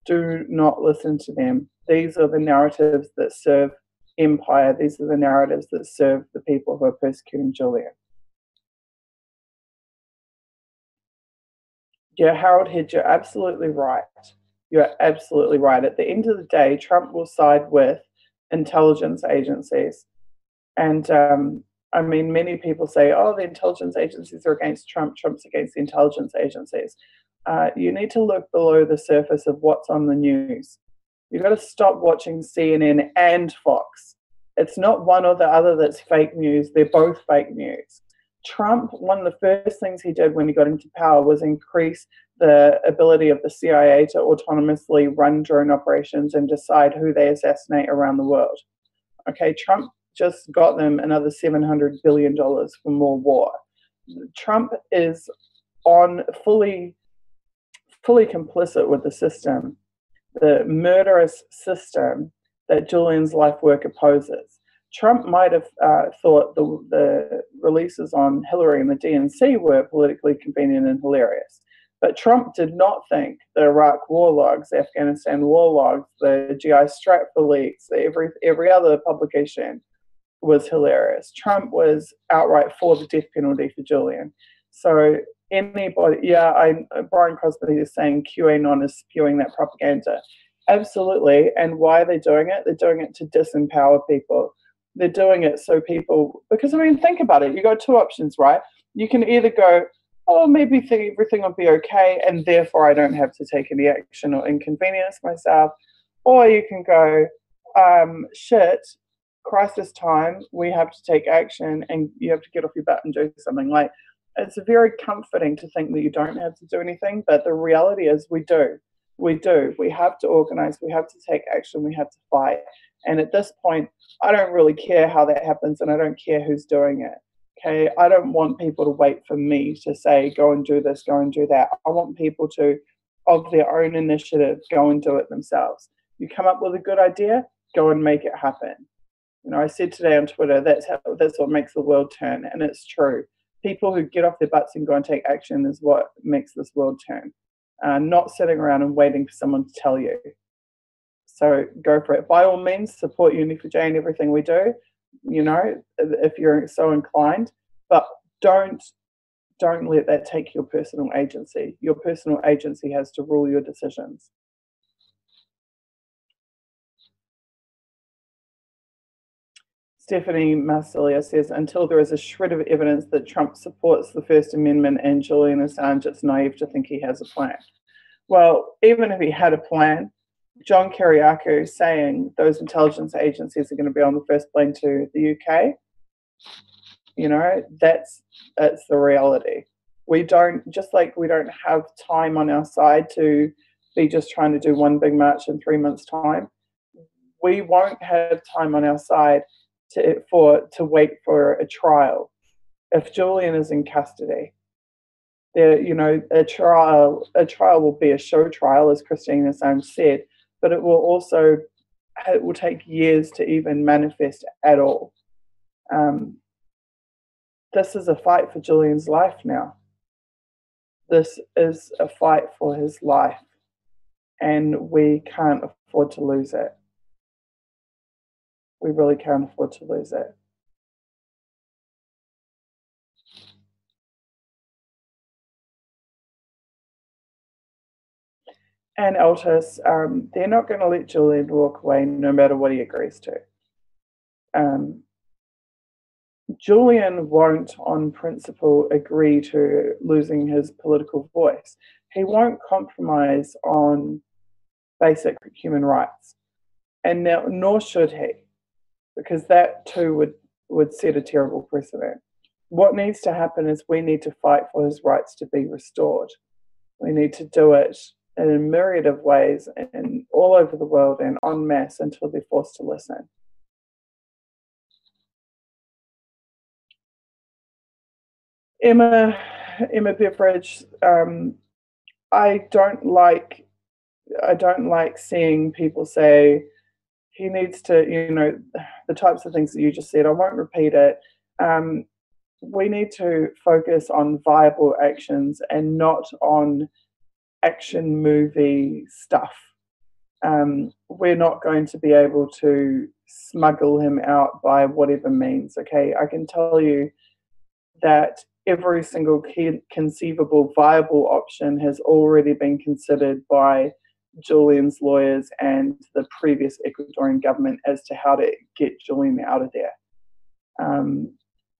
Do not listen to them. These are the narratives that serve empire. These are the narratives that serve the people who are persecuting Julian. Yeah, Harold Hedge, you're absolutely right. You're absolutely right. At the end of the day, Trump will side with intelligence agencies. And I mean, many people say, oh, the intelligence agencies are against Trump, Trump's against the intelligence agencies. You need to look below the surface of what's on the news. You've got to stop watching CNN and Fox. It's not one or the other that's fake news. They're both fake news. Trump, one of the first things he did when he got into power was increase the ability of the CIA to autonomously run drone operations and decide who they assassinate around the world. Okay, Trump just got them another $700 billion for more war. Trump is fully complicit with the system, the murderous system that Julian's life work opposes. Trump might have thought the releases on Hillary and the DNC were politically convenient and hilarious. But Trump did not think the Iraq war logs, the Afghanistan war logs, the GI Stratfor leaks, every other publication was hilarious. Trump was outright for the death penalty for Julian. So anybody, Brian Crosby is saying QAnon is spewing that propaganda. Absolutely. And why are they doing it? They're doing it to disempower people. They're doing it so people, because I mean, think about it. You got two options, right? You can either go, oh, maybe everything will be okay, and therefore I don't have to take any action or inconvenience myself. Or you can go, shit, crisis time, we have to take action, and you have to get off your butt and do something. Like, it's very comforting to think that you don't have to do anything, but the reality is we do. We do. We have to organize. We have to take action. We have to fight. And at this point, I don't really care how that happens, and I don't care who's doing it. Okay, I don't want people to wait for me to say, go and do this, go and do that. I want people to, of their own initiative, go and do it themselves. You come up with a good idea, go and make it happen. You know, I said today on Twitter, that's what makes the world turn, and it's true. People who get off their butts and go and take action is what makes this world turn. Not sitting around and waiting for someone to tell you. So go for it. By all means, support Uni4J and everything we do, you know, if you're so inclined, but don't let that take your personal agency. Your personal agency has to rule your decisions. Stephanie Marsilia says, until there is a shred of evidence that Trump supports the First Amendment and Julian Assange, it's naive to think he has a plan. Well, even if he had a plan, John Kiriakou saying those intelligence agencies are going to be on the first plane to the UK, you know, that's the reality. We don't have time on our side to be just trying to do one big march in 3 months' time. We won't have time on our side to wait for a trial. If Julian is in custody, a trial will be a show trial, as Christine Assange said, but it will take years to even manifest at all. This is a fight for Julian's life now. This is a fight for his life, and we can't afford to lose it. We really can't afford to lose it. And Altus, they're not going to let Julian walk away no matter what he agrees to. Julian won't, on principle, agree to losing his political voice. He won't compromise on basic human rights, and nor should he, because that too would set a terrible precedent. What needs to happen is we need to fight for his rights to be restored. We need to do it in a myriad of ways and all over the world and en masse until they're forced to listen. Emma Beveridge, I don't like seeing people say he needs to, the types of things that you just said. I won't repeat it. we need to focus on viable actions and not on action movie stuff. We're not going to be able to smuggle him out by whatever means, okay? I can tell you that every single conceivable viable option has already been considered by Julian's lawyers and the previous Ecuadorian government as to how to get Julian out of there.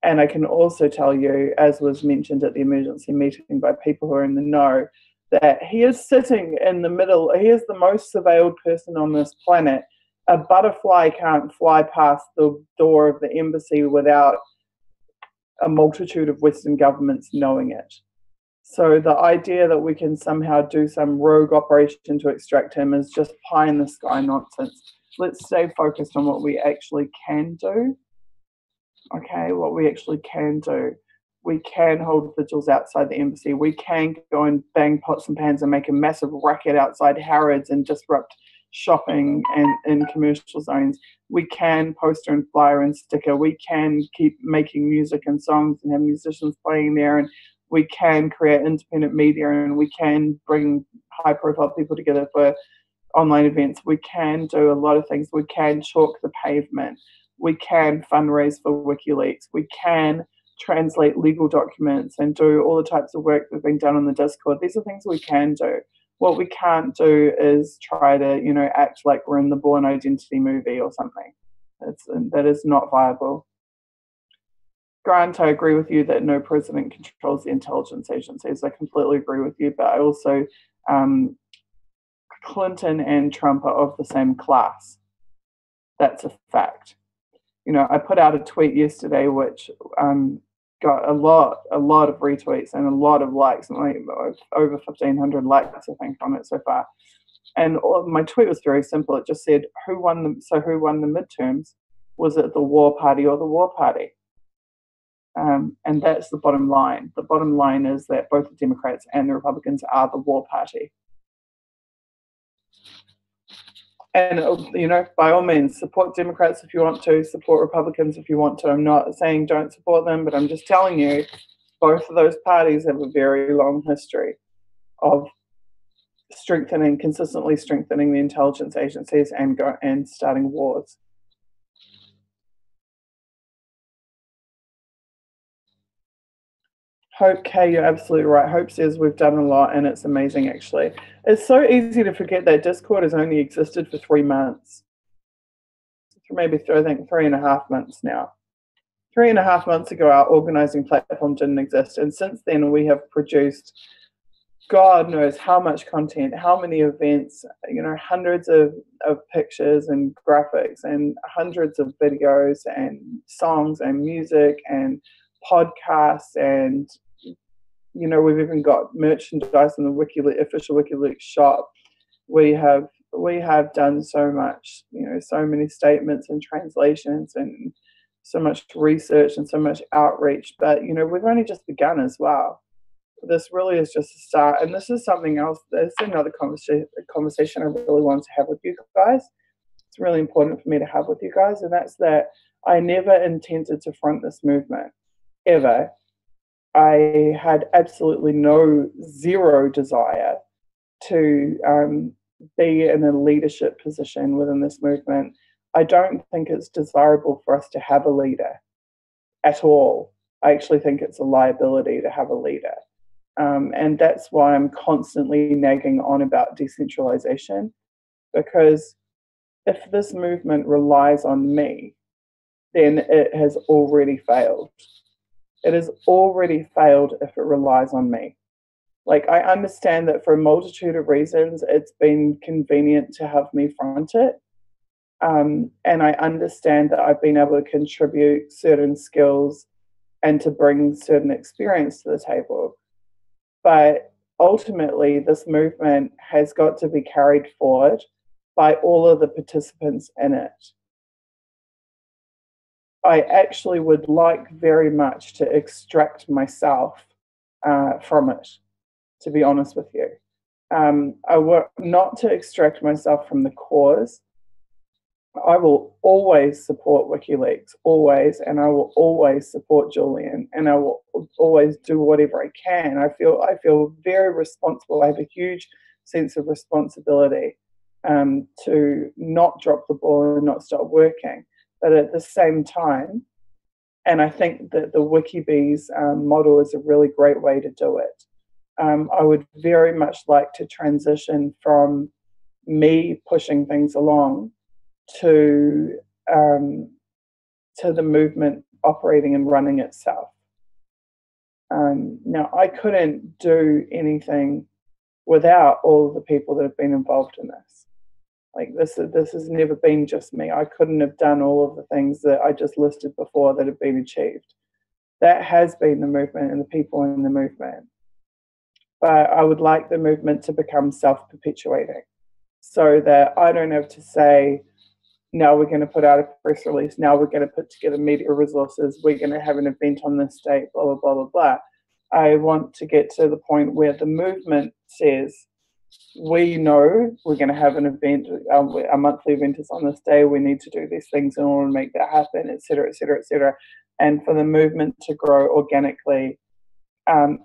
And I can also tell you, as was mentioned at the emergency meeting by people who are in the know, that he is sitting in the middle. He is the most surveilled person on this planet. A butterfly can't fly past the door of the embassy without a multitude of Western governments knowing it. So the idea that we can somehow do some rogue operation to extract him is just pie in the sky nonsense. Let's stay focused on what we actually can do. Okay, what we actually can do. We can hold vigils outside the embassy. We can go and bang pots and pans and make a massive racket outside Harrods and disrupt shopping and in commercial zones. We can poster and flyer and sticker. We can keep making music and songs and have musicians playing there, and we can create independent media, and we can bring high profile people together for online events. We can do a lot of things. We can chalk the pavement. We can fundraise for WikiLeaks. We can translate legal documents and do all the types of work that have been done on the Discord. These are things we can do. What we can't do is try to, act like we're in the Bourne Identity movie or something. That is not viable. Grant, I agree with you that no president controls the intelligence agencies. I completely agree with you, but I also, Clinton and Trump are of the same class. That's a fact. I put out a tweet yesterday which got a lot of retweets and a lot of likes, and over 1,500 likes, I think, on it so far. And my tweet was very simple. It just said, who won the midterms? Was it the war party or the war party? And that's the bottom line. The bottom line is that both the Democrats and the Republicans are the war party. And, by all means, support Democrats if you want to, support Republicans if you want to. I'm not saying don't support them, but I'm just telling you, both of those parties have a very long history of consistently strengthening the intelligence agencies and starting wars. Hope K, you're absolutely right. Hope says we've done a lot and it's amazing, actually. It's so easy to forget that Discord has only existed for 3 months. Maybe, I think, 3.5 months now. 3.5 months ago, our organizing platform didn't exist. And since then, we have produced God knows how much content, how many events, hundreds of pictures and graphics and hundreds of videos and songs and music and podcasts, and we've even got merchandise in the official WikiLeaks shop. We have done so much, so many statements and translations and so much research and so much outreach. But we've only just begun as well. This really is just a start, and this is something else. There's another conversation I really want to have with you guys. It's really important for me to have with you guys, and that's that I never intended to front this movement. Ever. I had absolutely zero desire to be in a leadership position within this movement. I don't think it's desirable for us to have a leader at all. I actually think it's a liability to have a leader. And that's why I'm constantly nagging on about decentralization, because if this movement relies on me, then it has already failed. It has already failed if it relies on me. Like, I understand that for a multitude of reasons, it's been convenient to have me front it. And I understand that I've been able to contribute certain skills and to bring certain experience to the table. But ultimately, this movement has got to be carried forward by all of the participants in it. I actually would like very much to extract myself from it, to be honest with you. I want not to extract myself from the cause, I will always support WikiLeaks, always, and I will always support Julian, and I will always do whatever I can. I feel very responsible. I have a huge sense of responsibility to not drop the ball and not stop working. But at the same time, and I think that the WikiBees model is a really great way to do it. I would very much like to transition from me pushing things along to the movement operating and running itself. Now, I couldn't do anything without all of the people that have been involved in this. Like this has never been just me. I couldn't have done all of the things that I just listed before that have been achieved. That has been the movement and the people in the movement. But I would like the movement to become self-perpetuating so that I don't have to say, now we're going to put out a press release, now we're going to put together media resources, we're going to have an event on this date, blah, blah, blah, blah, blah. I want to get to the point where the movement says, we know we're going to have an event, our monthly event is on this day, we need to do these things in order to make that happen, et cetera, et cetera, et cetera. And for the movement to grow organically,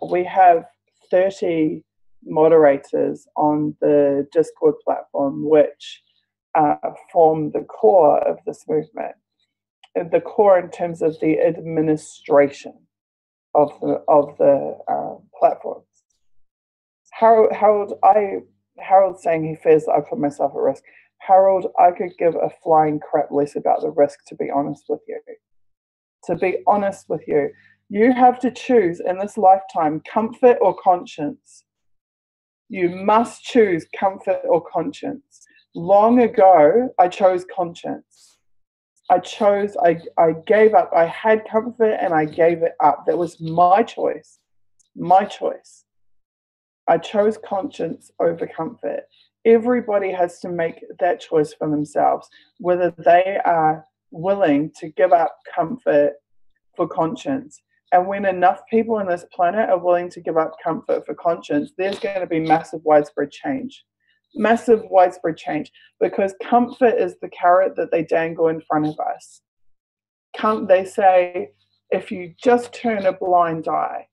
we have 30 moderators on the Discord platform, which form the core of this movement. The core in terms of the administration of the platforms. Harold's saying he fears that I put myself at risk. Harold, I could give a flying crap less about the risk, to be honest with you. To be honest with you, you have to choose in this lifetime comfort or conscience. You must choose comfort or conscience. Long ago, I chose conscience. I gave up. I had comfort and I gave it up. That was my choice. My choice. I chose conscience over comfort. Everybody has to make that choice for themselves, whether they are willing to give up comfort for conscience. And when enough people on this planet are willing to give up comfort for conscience, there's going to be massive widespread change. Massive widespread change, because comfort is the carrot that they dangle in front of us. They say, if you just turn a blind eye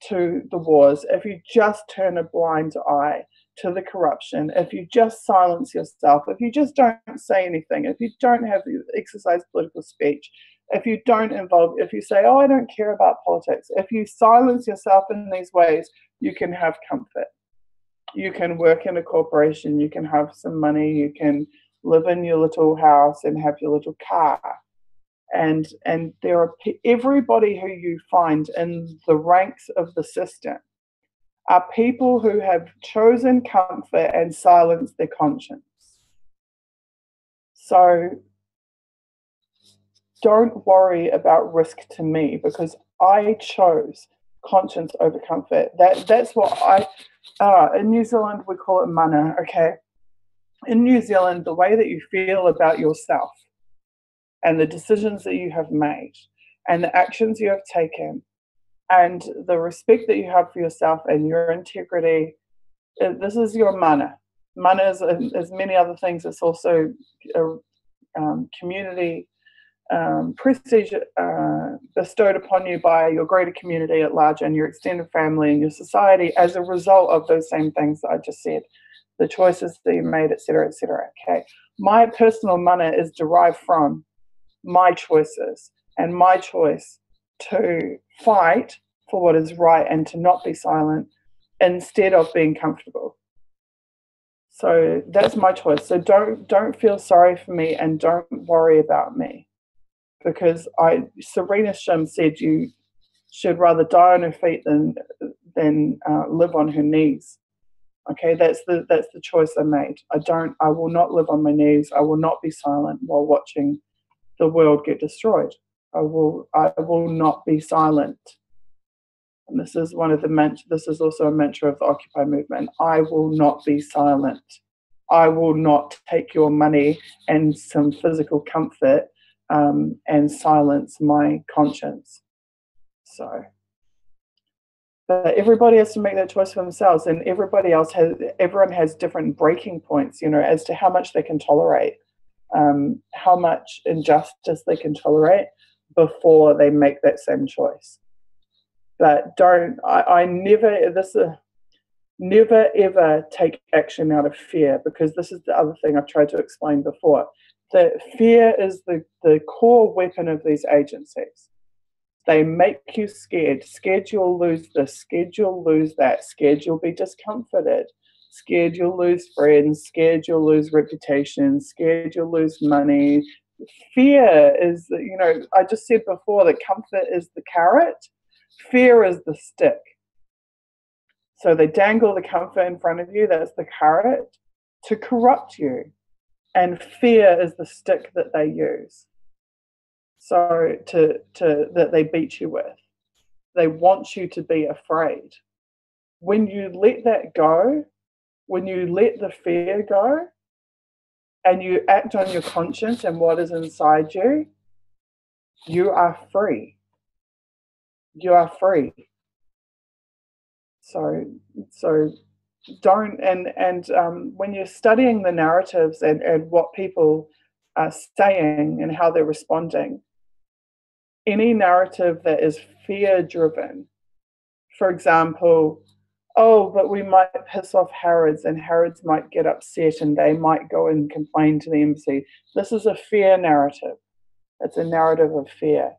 to the wars, if you just turn a blind eye to the corruption, if you just silence yourself, if you just don't say anything, if you don't exercise political speech, if you don't involve, if you say, oh, I don't care about politics, if you silence yourself in these ways, you can have comfort. You can work in a corporation, you can have some money, you can live in your little house and have your little car. And there are everybody who you find in the ranks of the system are people who have chosen comfort and silenced their conscience. So don't worry about risk to me, because I chose conscience over comfort. That's what in New Zealand we call it mana, okay? In New Zealand, the way that you feel about yourself and the decisions that you have made and the actions you have taken and the respect that you have for yourself and your integrity, this is your mana. Mana is, as many other things, it's also community prestige bestowed upon you by your greater community at large and your extended family and your society as a result of those same things that I just said, the choices that you made, et cetera, okay? My personal mana is derived from my choices and my choice to fight for what is right and to not be silent instead of being comfortable. So that's my choice. So don't feel sorry for me and don't worry about me. Because Serena Shim said you should rather die on her feet than live on her knees. Okay, that's the choice I made. I will not live on my knees. I will not be silent while watching the world get destroyed. I will not be silent. And this is this is also a mantra of the Occupy movement. I will not be silent. I will not take your money and some physical comfort and silence my conscience. So, but everybody has to make that choice for themselves, and everyone has different breaking points, as to how much they can tolerate. how much injustice they can tolerate before they make that same choice. But never ever take action out of fear, because this is the other thing I've tried to explain before. That fear is the core weapon of these agencies. They make you scared you'll lose this, scared you'll lose that, scared you'll be discomforted, scared you'll lose friends, scared you'll lose reputation, scared you'll lose money. Fear is, I just said before that comfort is the carrot, fear is the stick. So they dangle the comfort in front of you, that's the carrot, to corrupt you. And fear is the stick that they use. So that they beat you with. They want you to be afraid. When you let that go, when you let the fear go, and you act on your conscience and what is inside you, you are free. You are free. So don't, and when you're studying the narratives and what people are saying and how they're responding, any narrative that is fear-driven, for example, oh, but we might piss off Harrods and Harrods might get upset and they might go and complain to the embassy. This is a fear narrative. It's a narrative of fear.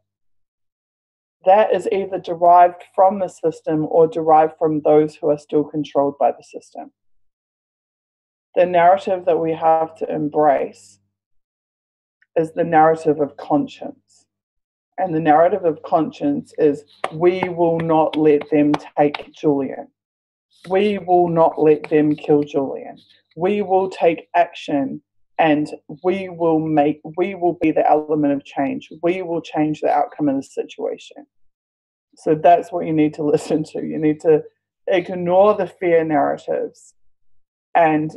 That is either derived from the system or derived from those who are still controlled by the system. The narrative that we have to embrace is the narrative of conscience. And the narrative of conscience is, we will not let them take Julian. We will not let them kill Julian. We will take action, and we will be the element of change. We will change the outcome of the situation. So that's what you need to listen to. You need to ignore the fear narratives and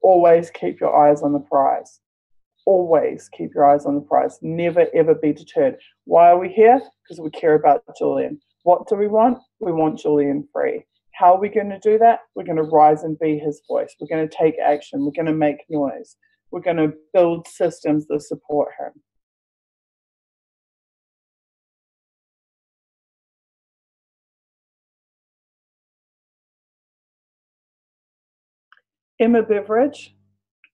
always keep your eyes on the prize. Always keep your eyes on the prize. Never, ever be deterred. Why are we here? Because we care about Julian. What do we want? We want Julian free. How are we going to do that? We're going to rise and be his voice. We're going to take action. We're going to make noise. We're going to build systems that support him. Emma Beveridge,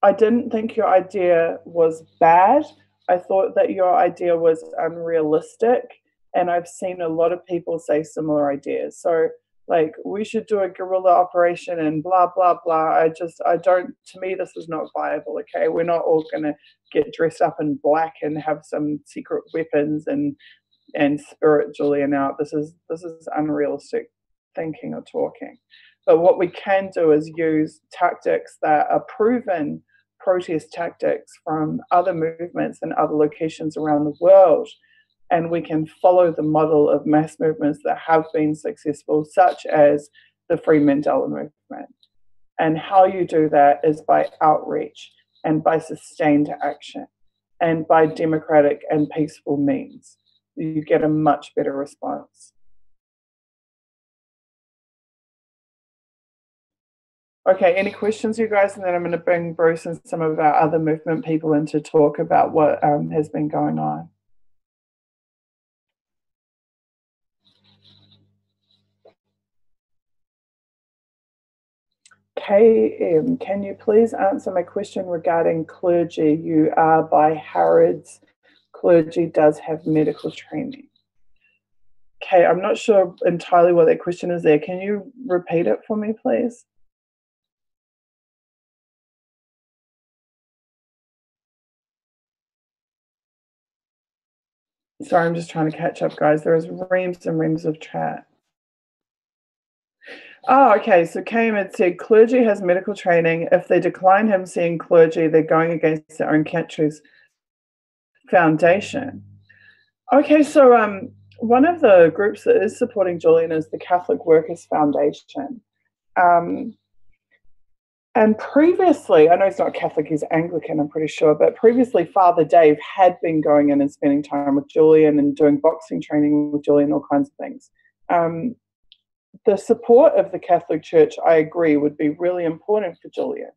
I didn't think your idea was bad. I thought that your idea was unrealistic, and I've seen a lot of people say similar ideas. So, like, we should do a guerrilla operation and blah, blah, blah. To me, this is not viable, okay? We're not all going to get dressed up in black and have some secret weapons and spirit Julian out. This is unrealistic thinking or talking. But what we can do is use tactics that are proven protest tactics from other movements and other locations around the world. And we can follow the model of mass movements that have been successful, such as the Free Mandela movement. And how you do that is by outreach and by sustained action and by democratic and peaceful means. You get a much better response. Okay, any questions, you guys? And then I'm going to bring Bruce and some of our other movement people in to talk about what has been going on. KM, can you please answer my question regarding clergy? You are by Harrods. Clergy does have medical training. Okay, I'm not sure entirely what that question is there. Can you repeat it for me, please? Sorry, I'm just trying to catch up, guys. There is reams and reams of chat. Oh, okay. So Kame had said clergy has medical training. If they decline him seeing clergy, they're going against their own country's foundation. Okay, so one of the groups that is supporting Julian is the Catholic Workers Foundation. And previously, I know he's not Catholic, he's Anglican, I'm pretty sure, but previously Father Dave had been going in and spending time with Julian and doing boxing training with Julian, all kinds of things. The support of the Catholic Church, I agree, would be really important for Julian.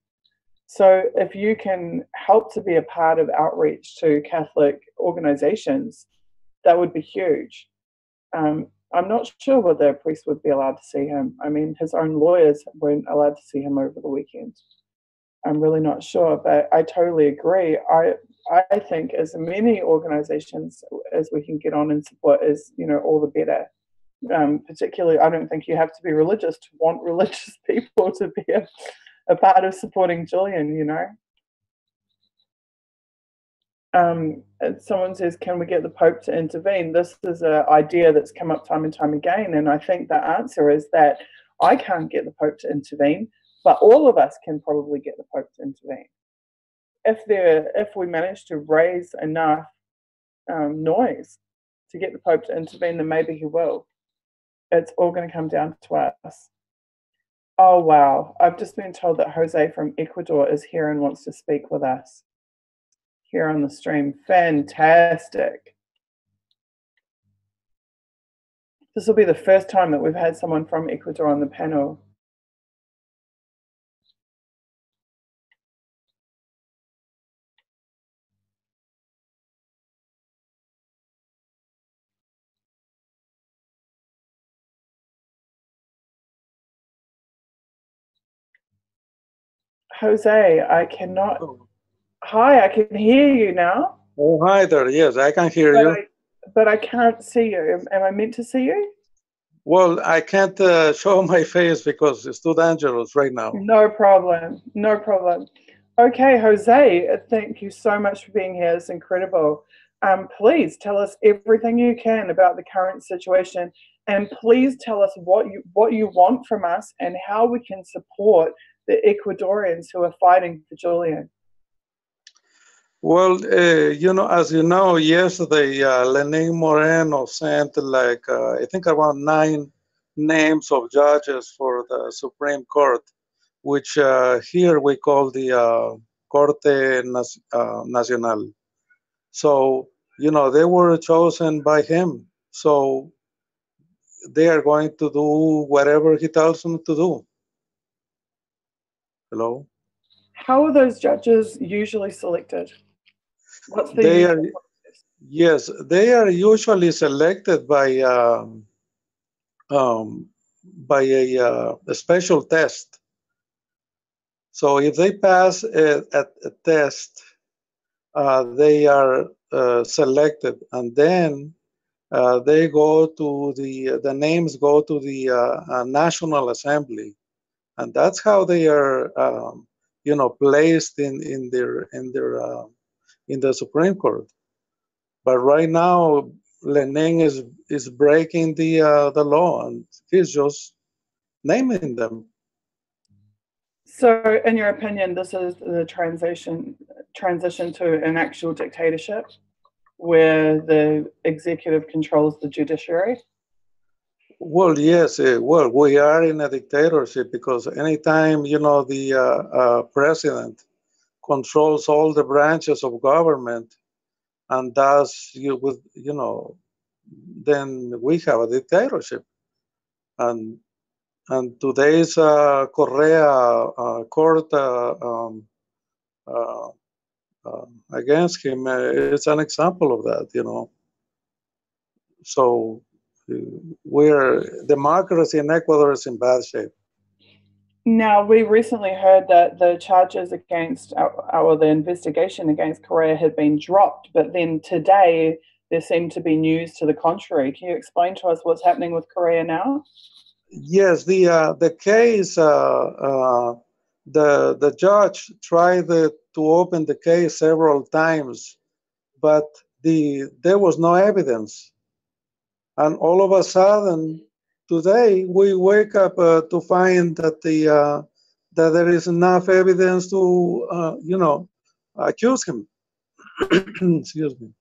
So if you can help to be a part of outreach to Catholic organizations, that would be huge. I'm not sure whether a priest would be allowed to see him. I mean, his own lawyers weren't allowed to see him over the weekend. I'm really not sure, but I totally agree. I think as many organizations as we can get on and support is, all the better. Particularly, I don't think you have to be religious to want religious people to be a part of supporting Julian. And someone says, can we get the Pope to intervene? This is an idea that's come up time and time again. And I think the answer is that I can't get the Pope to intervene, but all of us can probably get the Pope to intervene. If we manage to raise enough noise to get the Pope to intervene, then maybe he will. It's all going to come down to us. Oh, wow. I've just been told that Jose from Ecuador is here and wants to speak with us here on the stream. Fantastic. This will be the first time that we've had someone from Ecuador on the panel. Jose, I cannot. Oh. Hi, I can hear you now. Oh, hi there. Yes, I can hear you. But I can't see you. Am I meant to see you? Well, I can't show my face because it's too dangerous right now. No problem. No problem. Okay, Jose, thank you so much for being here. It's incredible. Please tell us everything you can about the current situation, and please tell us what you want from us and how we can support the Ecuadorians who are fighting for Julian. Well, as you know, yesterday, Lenin Moreno sent I think around 9 names of judges for the Supreme Court, which here we call the Corte Nacional. So, they were chosen by him. So they are going to do whatever he tells them to do. Hello? How are those judges usually selected? What's the Yes, they are usually selected by a special test. So if they pass a test, they are selected, and then they go to the names go to the National Assembly, and that's how they are placed in the Supreme Court. But right now, Lenin is breaking the law, and he's just naming them. So, in your opinion, this is the transition to an actual dictatorship, where the executive controls the judiciary? Well, yes. Well, we are in a dictatorship because anytime the president controls all the branches of government, and thus then we have a dictatorship. And today's Correa court against him is an example of that. So democracy in Ecuador is in bad shape. Now, we recently heard that the charges against, or the investigation against Correa had been dropped, but then today there seemed to be news to the contrary. Can you explain to us what's happening with Correa now? Yes, the case, the judge tried to open the case several times, but there was no evidence. And all of a sudden, today we wake up to find that that there is enough evidence to accuse him. Excuse me.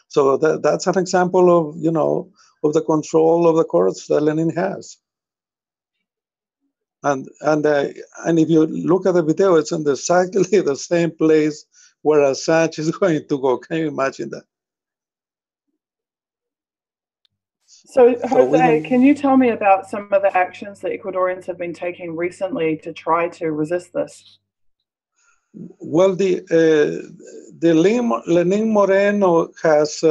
So that's an example of of the control of the courts that Lenin has. And if you look at the video, it's in exactly the same place where Assange is going to go. Can you imagine that? So Jose, can you tell me about some of the actions that Ecuadorians have been taking recently to try to resist this? Well, Lenin Moreno has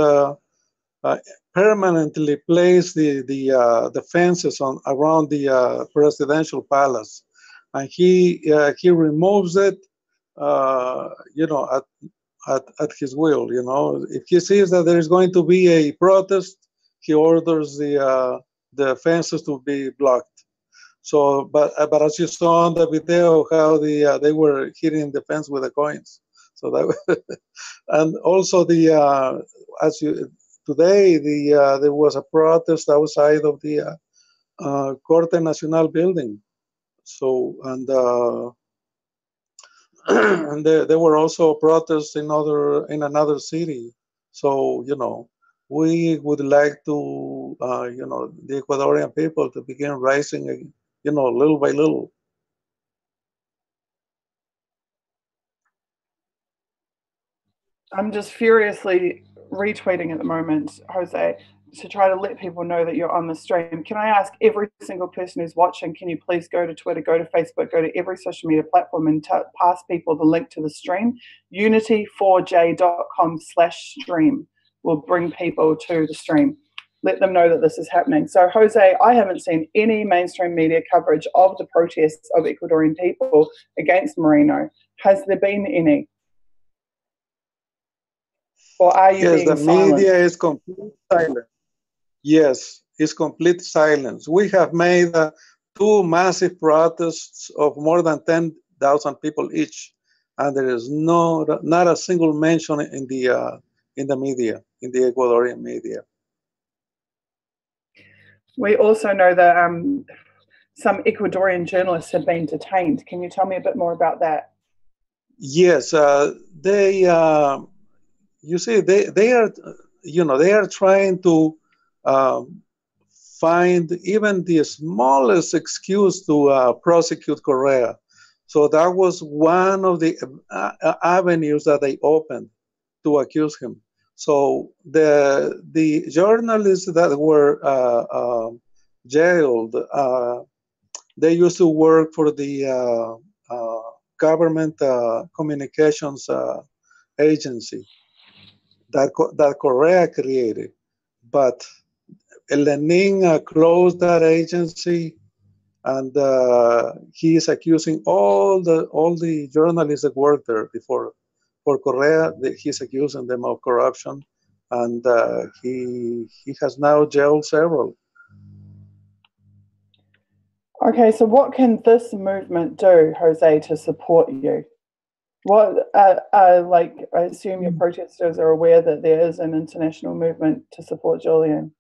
permanently placed the fences around the presidential palace, and he removes it, at his will. If he sees that there is going to be a protest, he orders the fences to be blocked. So, but as you saw on the video, how they were hitting the fence with the coins. So that, and also today there was a protest outside of the Corte Nacional building. So and there were also protests in another city. So we would like to the Ecuadorian people to begin rising, little by little. I'm just furiously retweeting at the moment, Jose, to try to let people know that you're on the stream. Can I ask every single person who's watching, can you please go to Twitter, go to Facebook, go to every social media platform and pass people the link to the stream? unity4j.com/stream will bring people to the stream. Let them know that this is happening. So, Jose, I haven't seen any mainstream media coverage of the protests of Ecuadorian people against Moreno. Has there been any? Or are you being the media is complete silent. Yes, it's complete silence. We have made 2 massive protests of more than 10,000 people each, and there is not a single mention in the media, in the Ecuadorian media. We also know that some Ecuadorian journalists have been detained. Can you tell me a bit more about that? Yes, they. You see, they are, they are trying to find even the smallest excuse to prosecute Correa. So that was one of the avenues that they opened to accuse him. So the journalists that were jailed, they used to work for the government communications agency that Correa created, but Lenin closed that agency, and he is accusing all the journalists that worked there before. For Correa, he's accusing them of corruption, and he has now jailed several. Okay, so what can this movement do, Jose, to support you? What, I assume your protesters are aware that there is an international movement to support Julian.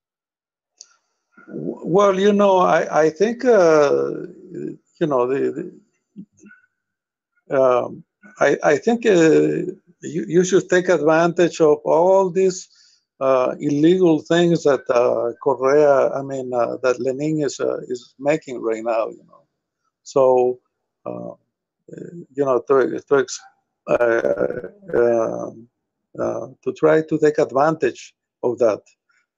Well, I think, I think you should take advantage of all these illegal things that Correa, that Lenin is making right now. So, to try to take advantage of that.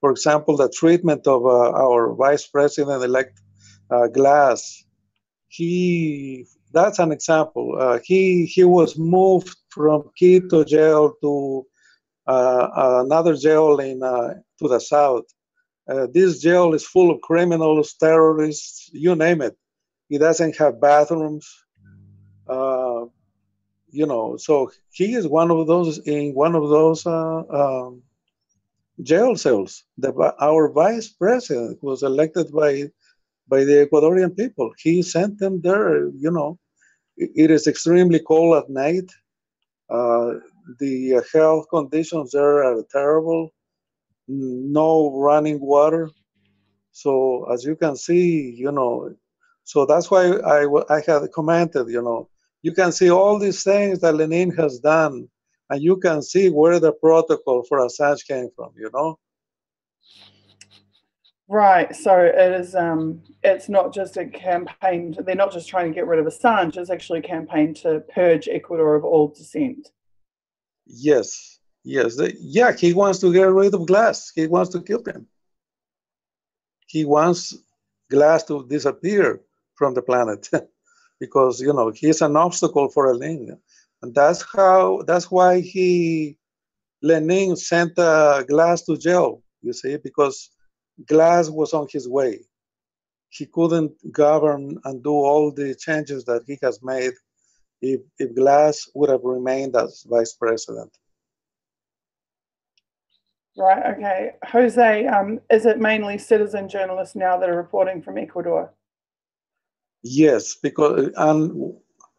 For example, the treatment of our Vice President-elect Glass. That's an example. He was moved from Quito jail to another jail to the south. This jail is full of criminals, terrorists, you name it. It doesn't have bathrooms. So he is one of those jail cells. Our vice president was elected by the Ecuadorian people. He sent them there. It is extremely cold at night. The health conditions there are terrible. No running water. So as you can see, so that's why I had commented, you can see all these things that Lenin has done, and you can see where the protocol for Assange came from, Right. So it is. It's not just a campaign. They're not just trying to get rid of Assange. It's actually a campaign to purge Ecuador of all dissent. Yes. He wants to get rid of Glass. He wants to kill him. He wants Glass to disappear from the planet because he's an obstacle for Lenin. And that's why Lenin sent Glass to jail, you see, because Glass was on his way. He couldn't govern and do all the changes that he has made if Glass would have remained as vice president. Right, okay. Jose, is it mainly citizen journalists now that are reporting from Ecuador? Yes, because, and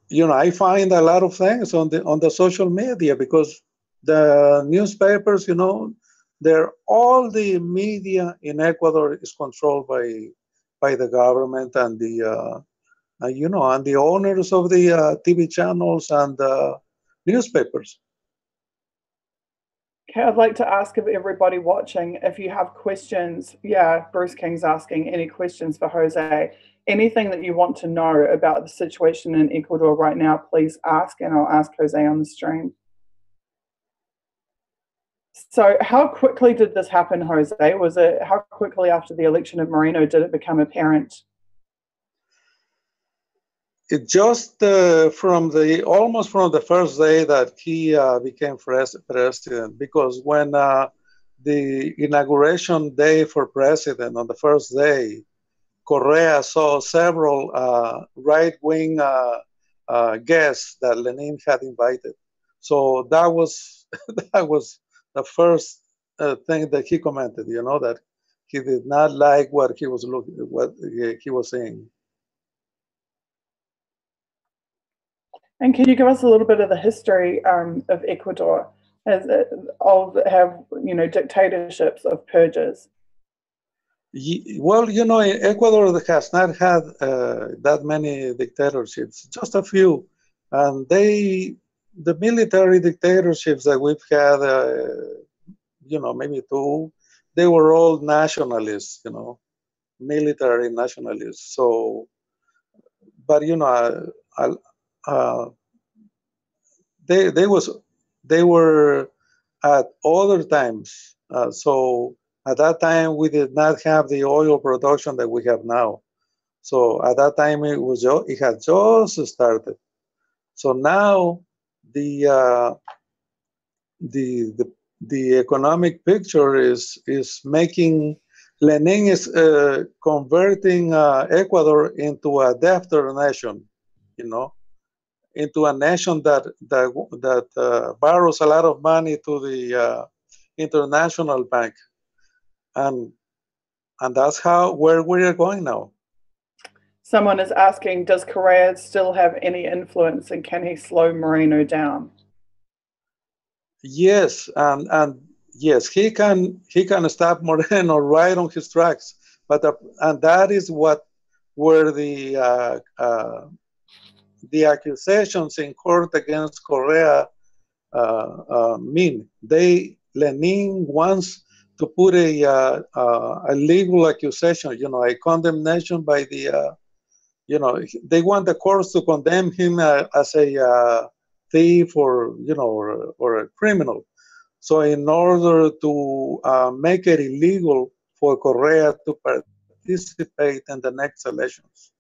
you know, I find a lot of things on the social media, because the newspapers, you know, all the media in Ecuador is controlled by the government and the you know, and the owners of the TV channels and newspapers. Okay, I'd like to ask of everybody watching, if you have questions. Yeah, Bruce King's asking, any questions for Jose? Anything that you want to know about the situation in Ecuador right now, please ask, and I'll ask Jose on the stream. So how quickly did this happen, Jose? How quickly after the election of Moreno did it become apparent? It just almost from the first day that he became president, because when the inauguration day for president, on the first day, Correa saw several right-wing guests that Lenin had invited. So that was that was the first thing that he commented. You know, that he did not like what he was seeing. And can you give us a little bit of the history of Ecuador, have dictatorships of purges? Well, you know, Ecuador has not had that many dictatorships, just a few, and the military dictatorships that we've had, you know, maybe two, they were all nationalists, you know, military nationalists. So, but you know, they were at other times. So at that time, we did not have the oil production that we have now. So at that time, it had just started. So now the economic picture is making, Lenin is converting Ecuador into a debtor nation, you know, into a nation that borrows a lot of money to the international bank, and that's where we are going now. Someone is asking, does Correa still have any influence, and can he slow Moreno down? Yes, and yes, he can stop Moreno right on his tracks, but and that is where the accusations in court against Correa mean. Lenin wants to put a legal accusation, you know, a condemnation by the, you know, they want the courts to condemn him as a thief, or, you know, or a criminal. So in order to make it illegal for Correa to participate in the next elections.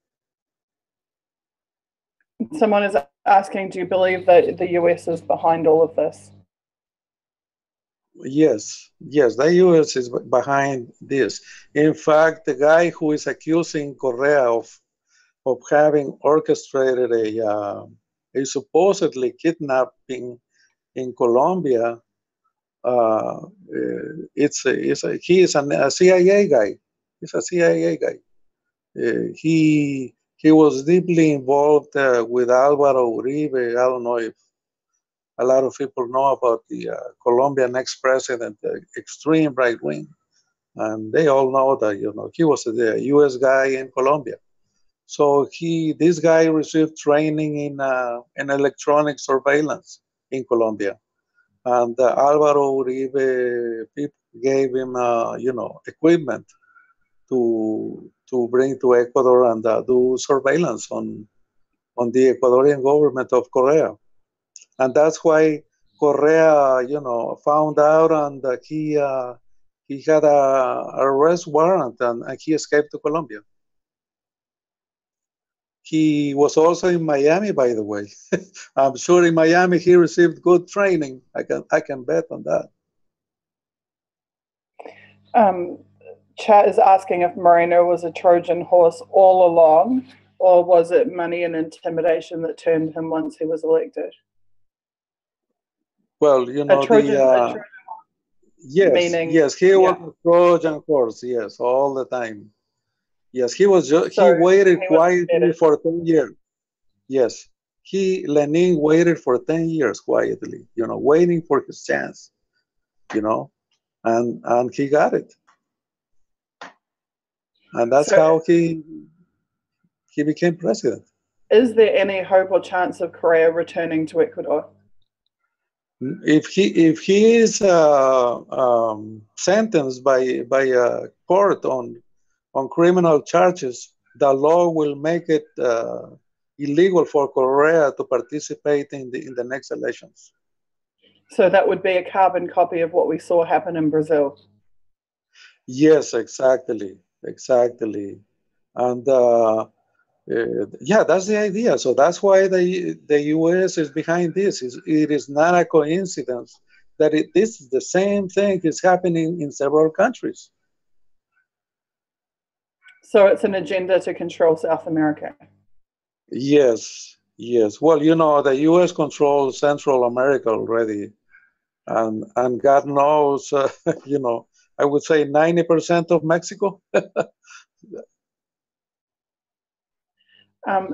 Someone is asking, do you believe that the US is behind all of this? Yes, the US is behind this. In fact, the guy who is accusing Correa of having orchestrated a supposedly kidnapping in Colombia, he is a CIA guy. He's a CIA guy. He was deeply involved with Álvaro Uribe. I don't know if a lot of people know about the Colombian ex-president, extreme right wing, and they all know that, you know, he was the U.S. guy in Colombia. So this guy received training in electronic surveillance in Colombia, and Álvaro Uribe people gave him, you know, equipment to bring to Ecuador and do surveillance on the Ecuadorian government of Correa. And that's why Correa, you know, found out, and he had a arrest warrant, and he escaped to Colombia. He was also in Miami, by the way. I'm sure in Miami he received good training. I can bet on that. Chat is asking if Moreno was a Trojan horse all along, or was it money and intimidation that turned him once he was elected? Well, you know, yes, he was a Trojan horse, yes, all the time. Yes, he waited quietly for 10 years. Yes, Lenin waited for 10 years quietly, you know, waiting for his chance, you know, and he got it. And that's how he became president. Is there any hope or chance of Correa returning to Ecuador? If he is sentenced by a court on criminal charges, the law will make it illegal for Correa to participate in the next elections. So that would be a carbon copy of what we saw happen in Brazil. Yes, exactly. And yeah, that's the idea. So that's why the U.S. is behind this. It is not a coincidence that this is the same thing is happening in several countries. So it's an agenda to control South America. Yes. Well, you know, the U.S. controls Central America already, and God knows, you know, I would say 90% of Mexico.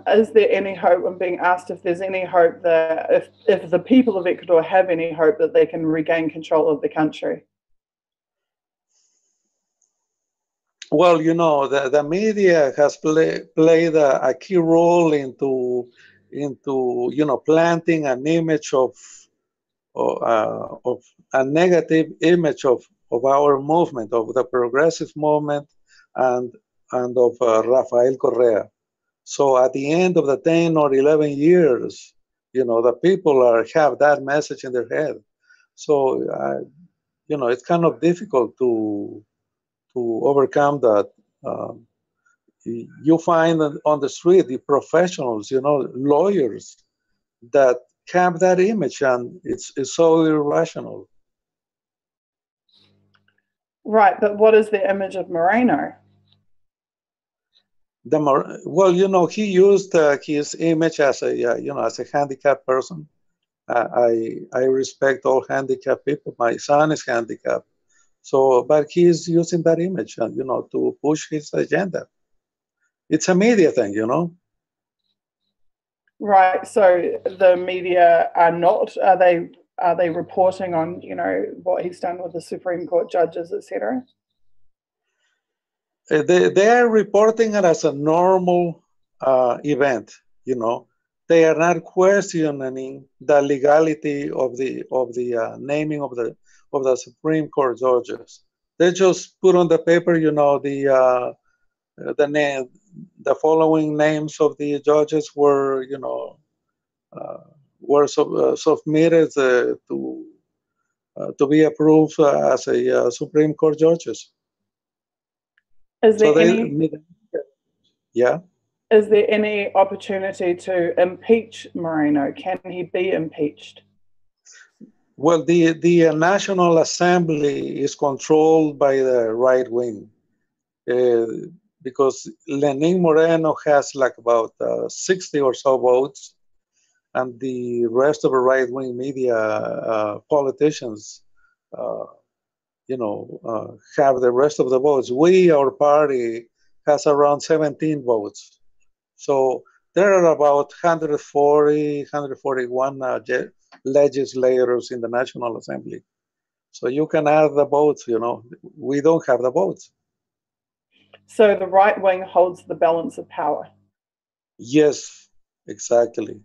Is there any hope? I'm being asked if there's any hope that if the people of Ecuador have any hope that they can regain control of the country. Well, you know, the media has played a key role into you know, planting an image of a negative image of our movement, of the progressive movement, and of Rafael Correa. So at the end of the 10 or 11 years, you know, the people have that message in their head. So you know, it's kind of difficult to overcome that. You find on the street the professionals, you know, lawyers that have that image, and it's so irrational. Right, but what is the image of Moreno? Well, you know, he used his image as a you know, as a handicapped person. I respect all handicapped people. My son is handicapped, so but he's using that image, you know, to push his agenda. It's a media thing, you know. Right. So the media are they reporting on, you know, what he's done with the Supreme Court judges, etc.? They are reporting it as a normal event, you know. They are not questioning the legality of the naming of the Supreme Court judges. They just put on the paper, you know, the following names of the judges were, you know, submitted to be approved as a Supreme Court judges. Is there yeah? Is there any opportunity to impeach Moreno? Can he be impeached? Well, the National Assembly is controlled by the right wing. Because Lenin Moreno has like about 60 or so votes, and the rest of the right-wing media politicians, you know, have the rest of the votes. Our party, has around 17 votes. So there are about 140, 141 legislators in the National Assembly. So you can add the votes, you know. We don't have the votes. So the right wing holds the balance of power. Yes, exactly.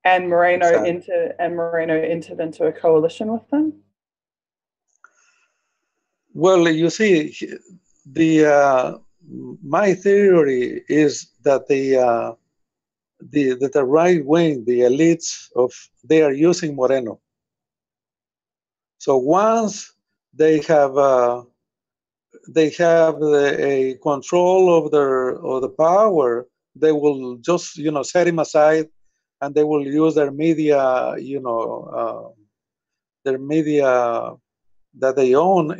And Moreno entered into a coalition with them. Well, you see, my theory is that the right wing, the elites they are using Moreno. So once they have a control of the power, they will just, set him aside, and they will use their media, their media that they own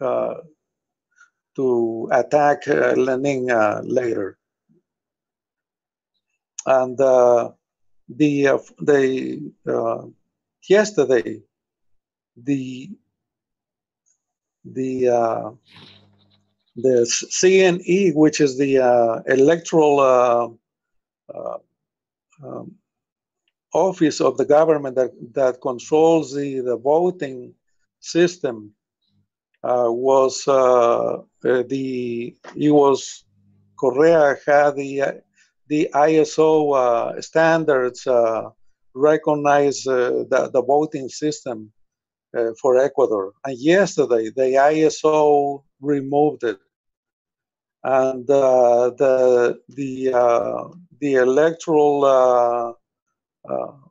uh, to attack Lenin later. And yesterday, the CNE, which is the electoral office of the government that controls the voting system, Correa had the ISO standards recognize the voting system for Ecuador. And yesterday, the ISO removed it, and the electoral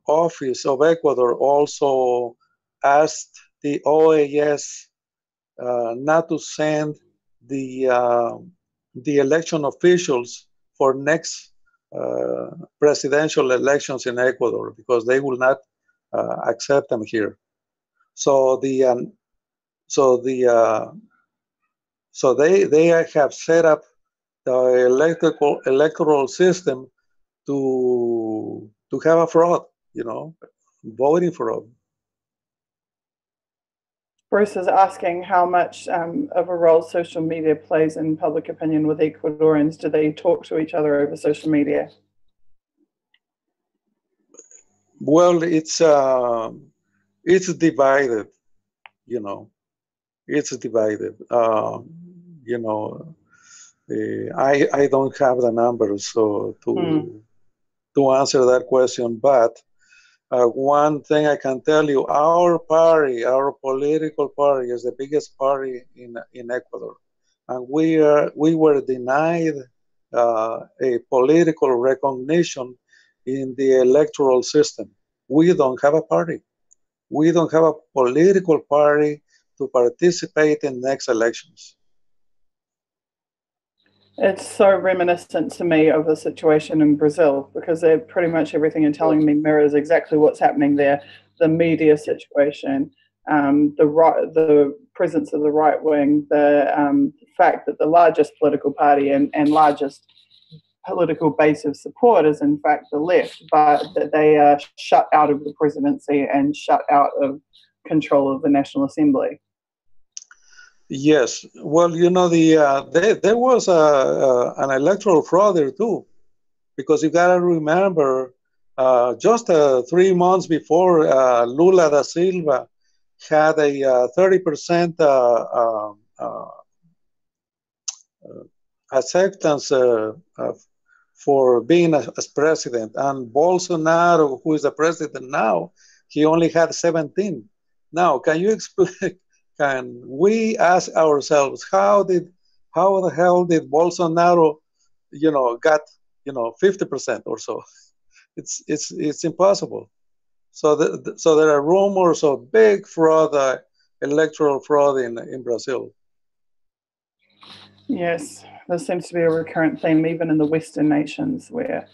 office of Ecuador also asked the OAS not to send the election officials for next presidential elections in Ecuador, because they will not accept them here. So they have set up the electoral system to have a fraud, voting fraud. Bruce is asking how much of a role social media plays in public opinion with Ecuadorians. Do they talk to each other over social media? Well, it's divided, It's divided. I don't have the numbers to answer that question, but one thing I can tell you, our party, our political party, is the biggest party in Ecuador, and we were denied a political recognition in the electoral system. We don't have a party. We don't have a political party to participate in next elections. It's so reminiscent to me of the situation in Brazil, because they're pretty much everything you're telling me mirrors exactly what's happening there. The media situation, the presence of the right wing, the fact that the largest political party and largest political base of support is in fact the left, but that they are shut out of the presidency and shut out of control of the National Assembly. Yes, well, there was an electoral fraud there too, because you got to remember, just 3 months before, Lula da Silva had a 30% acceptance for being as president, and Bolsonaro, who is the president now, he only had 17. Now, can you explain? Can we ask ourselves how the hell did Bolsonaro, got 50% or so? It's impossible. So there are rumors of big fraud, electoral fraud in Brazil. Yes, there seems to be a recurrent theme even in the Western nations, where,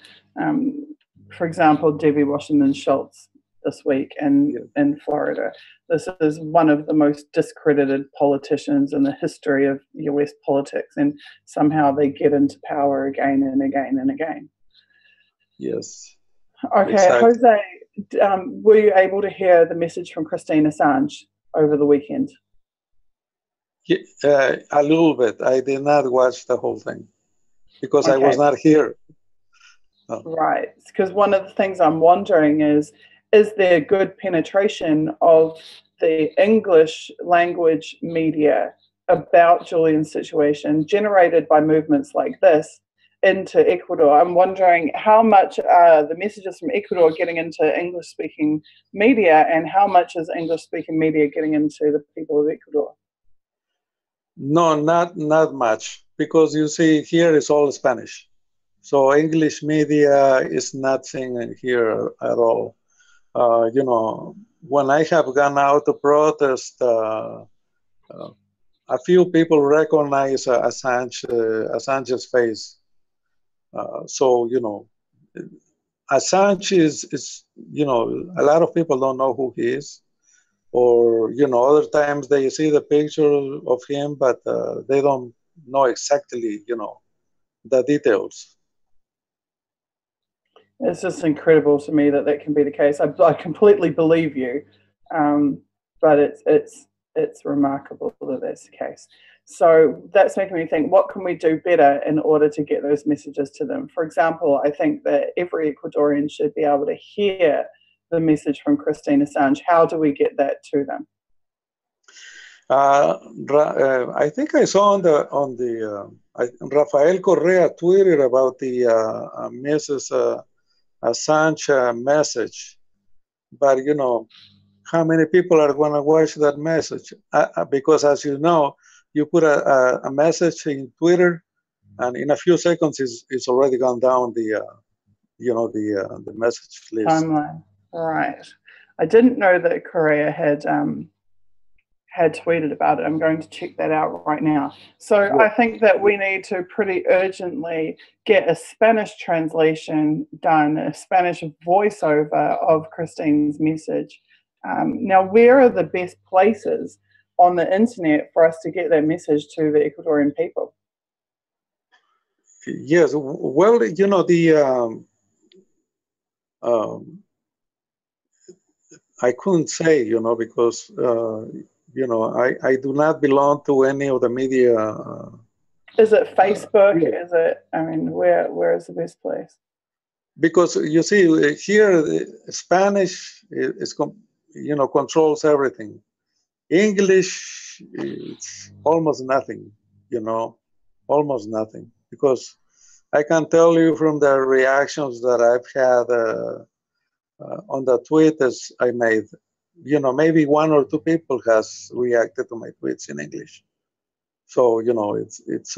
for example, Debbie Washington Schultz this week in Florida. This is one of the most discredited politicians in the history of US politics, and somehow they get into power again and again and again. Yes. Okay, exactly. Jose, were you able to hear the message from Julian Assange over the weekend? A little bit. I did not watch the whole thing because I was not here. No. Right, because one of the things I'm wondering is there good penetration of the English language media about Julian's situation generated by movements like this into Ecuador? I'm wondering how much the messages from Ecuador are getting into English-speaking media, and how much is English-speaking media getting into the people of Ecuador? No, not much, because you see, here is all Spanish. So English media is nothing here at all. When I have gone out to protest, a few people recognize Assange's face, So, Assange is, a lot of people don't know who he is. Or, other times they see the picture of him, but they don't know exactly, the details. It's just incredible to me that can be the case. I completely believe you, but it's remarkable that that's the case. So that's making me think, what can we do better in order to get those messages to them? For example, I think that every Ecuadorian should be able to hear the message from Christine Assange. How do we get that to them? I think I saw on the Rafael Correa tweeted about the Mrs. Assange message, but how many people are going to watch that message? Because as you know, you put a message in Twitter, and in a few seconds, it's already gone down the message list. Timeline, right? I didn't know that Correa had tweeted about it. I'm going to check that out right now. So yeah. I think that we need to pretty urgently get a Spanish translation done, a Spanish voiceover of Christine's message. Now, where are the best places on the internet for us to get that message to the Ecuadorian people? Yes, well, I couldn't say, because I do not belong to any of the media. Is it Facebook? Is it? I mean, where is the best place? Because you see, here Spanish is controls everything. English, it's almost nothing. Almost nothing. Because I can tell you from the reactions that I've had on the tweets I made, maybe one or two people has reacted to my tweets in English. So it's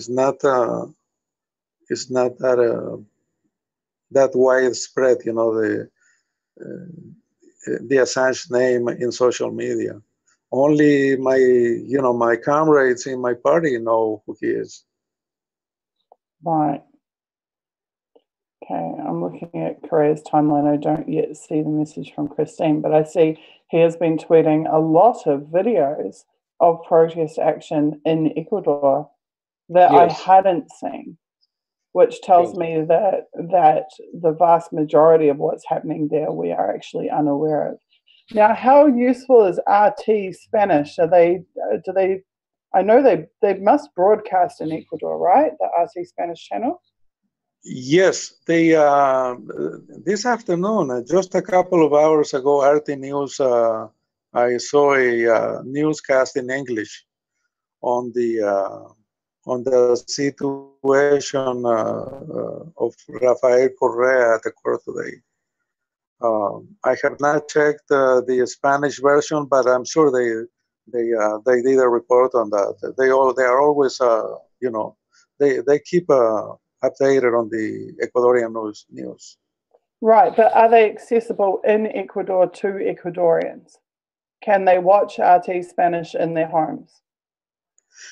not that widespread. The Assange name in social media. Only my comrades in my party know who he is. Right. Okay, I'm looking at Correa's timeline. I don't yet see the message from Christine, but I see he has been tweeting a lot of videos of protest action in Ecuador that yes. I hadn't seen, which tells me that the vast majority of what's happening there we are actually unaware of. Now, how useful is RT Spanish? I know they must broadcast in Ecuador, right? The RT Spanish channel? Yes, they this afternoon, just a couple of hours ago, RT News, I saw a newscast in English on the situation of Rafael Correa at the court today. I have not checked the Spanish version, but I'm sure they did a report on that. They are always they keep updated on the Ecuadorian news. Right, but are they accessible in Ecuador to Ecuadorians? Can they watch RT Spanish in their homes?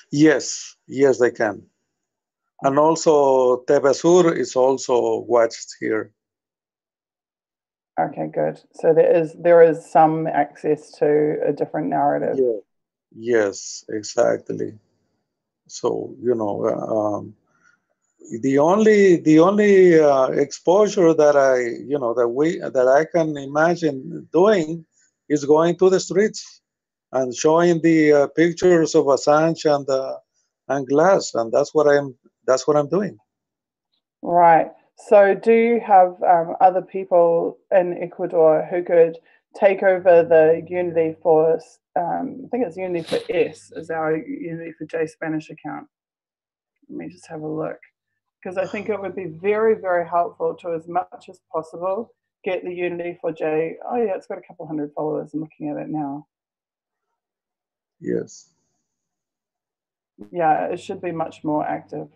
Yes, they can. And also Televisur is also watched here. Okay, good. So there is some access to a different narrative. Yeah. Yes, exactly. So the only exposure that I can imagine doing is going to the streets and showing the pictures of Assange and Glass, and that's what I'm doing. Right. So do you have other people in Ecuador who could take over the Unity for, I think it's Unity for S is our Unity for J Spanish account. Let me just have a look. Because I think it would be very, very helpful to, as much as possible, get the Unity for J. Oh yeah, it's got a couple hundred followers. I'm looking at it now. Yes. Yeah, it should be much more active.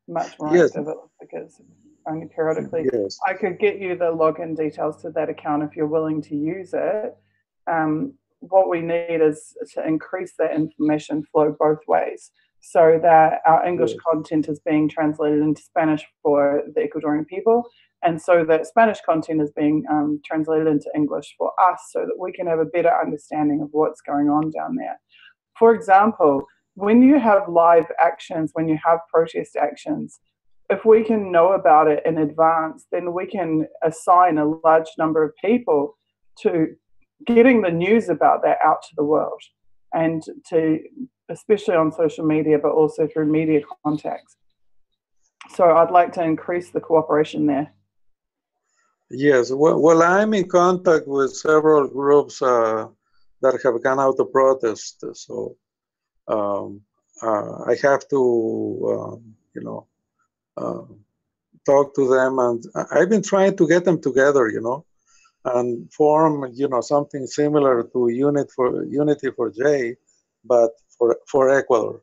Much more yes. active, because only periodically. Yes. I could get you the login details to that account if you're willing to use it. What we need is to increase that information flow both ways. so that our English content is being translated into Spanish for the Ecuadorian people, and so that Spanish content is being translated into English for us, so that we can have a better understanding of what's going on down there. For example, when you have live actions, when you have protest actions, if we can know about it in advance, then we can assign a large number of people to getting the news about that out to the world, and to, especially on social media, but also through media contacts. So I'd like to increase the cooperation there. Yes, well, I'm in contact with several groups that have gone out to protest. So I have to, talk to them, and I've been trying to get them together, and form, something similar to Unity for J, but for Ecuador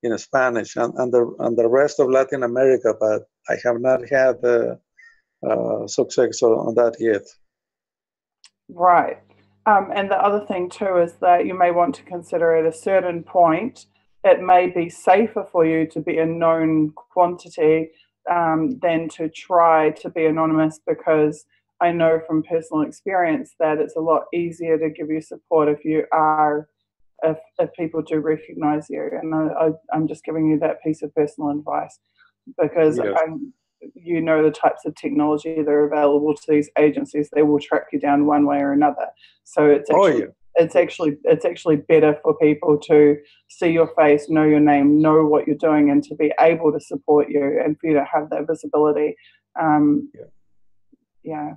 in Spanish and the rest of Latin America. But I have not had success on that yet. Right. And the other thing too is that you may want to consider at a certain point, it may be safer for you to be a known quantity than to try to be anonymous, because I know from personal experience that it's a lot easier to give you support if you are, if people do recognize you. And I'm just giving you that piece of personal advice, because Yes. you know the types of technology that are available to these agencies. They will track you down one way or another. So it's actually, it's actually better for people to see your face, know your name, know what you're doing, and to be able to support you, and for you to have that visibility. Yeah.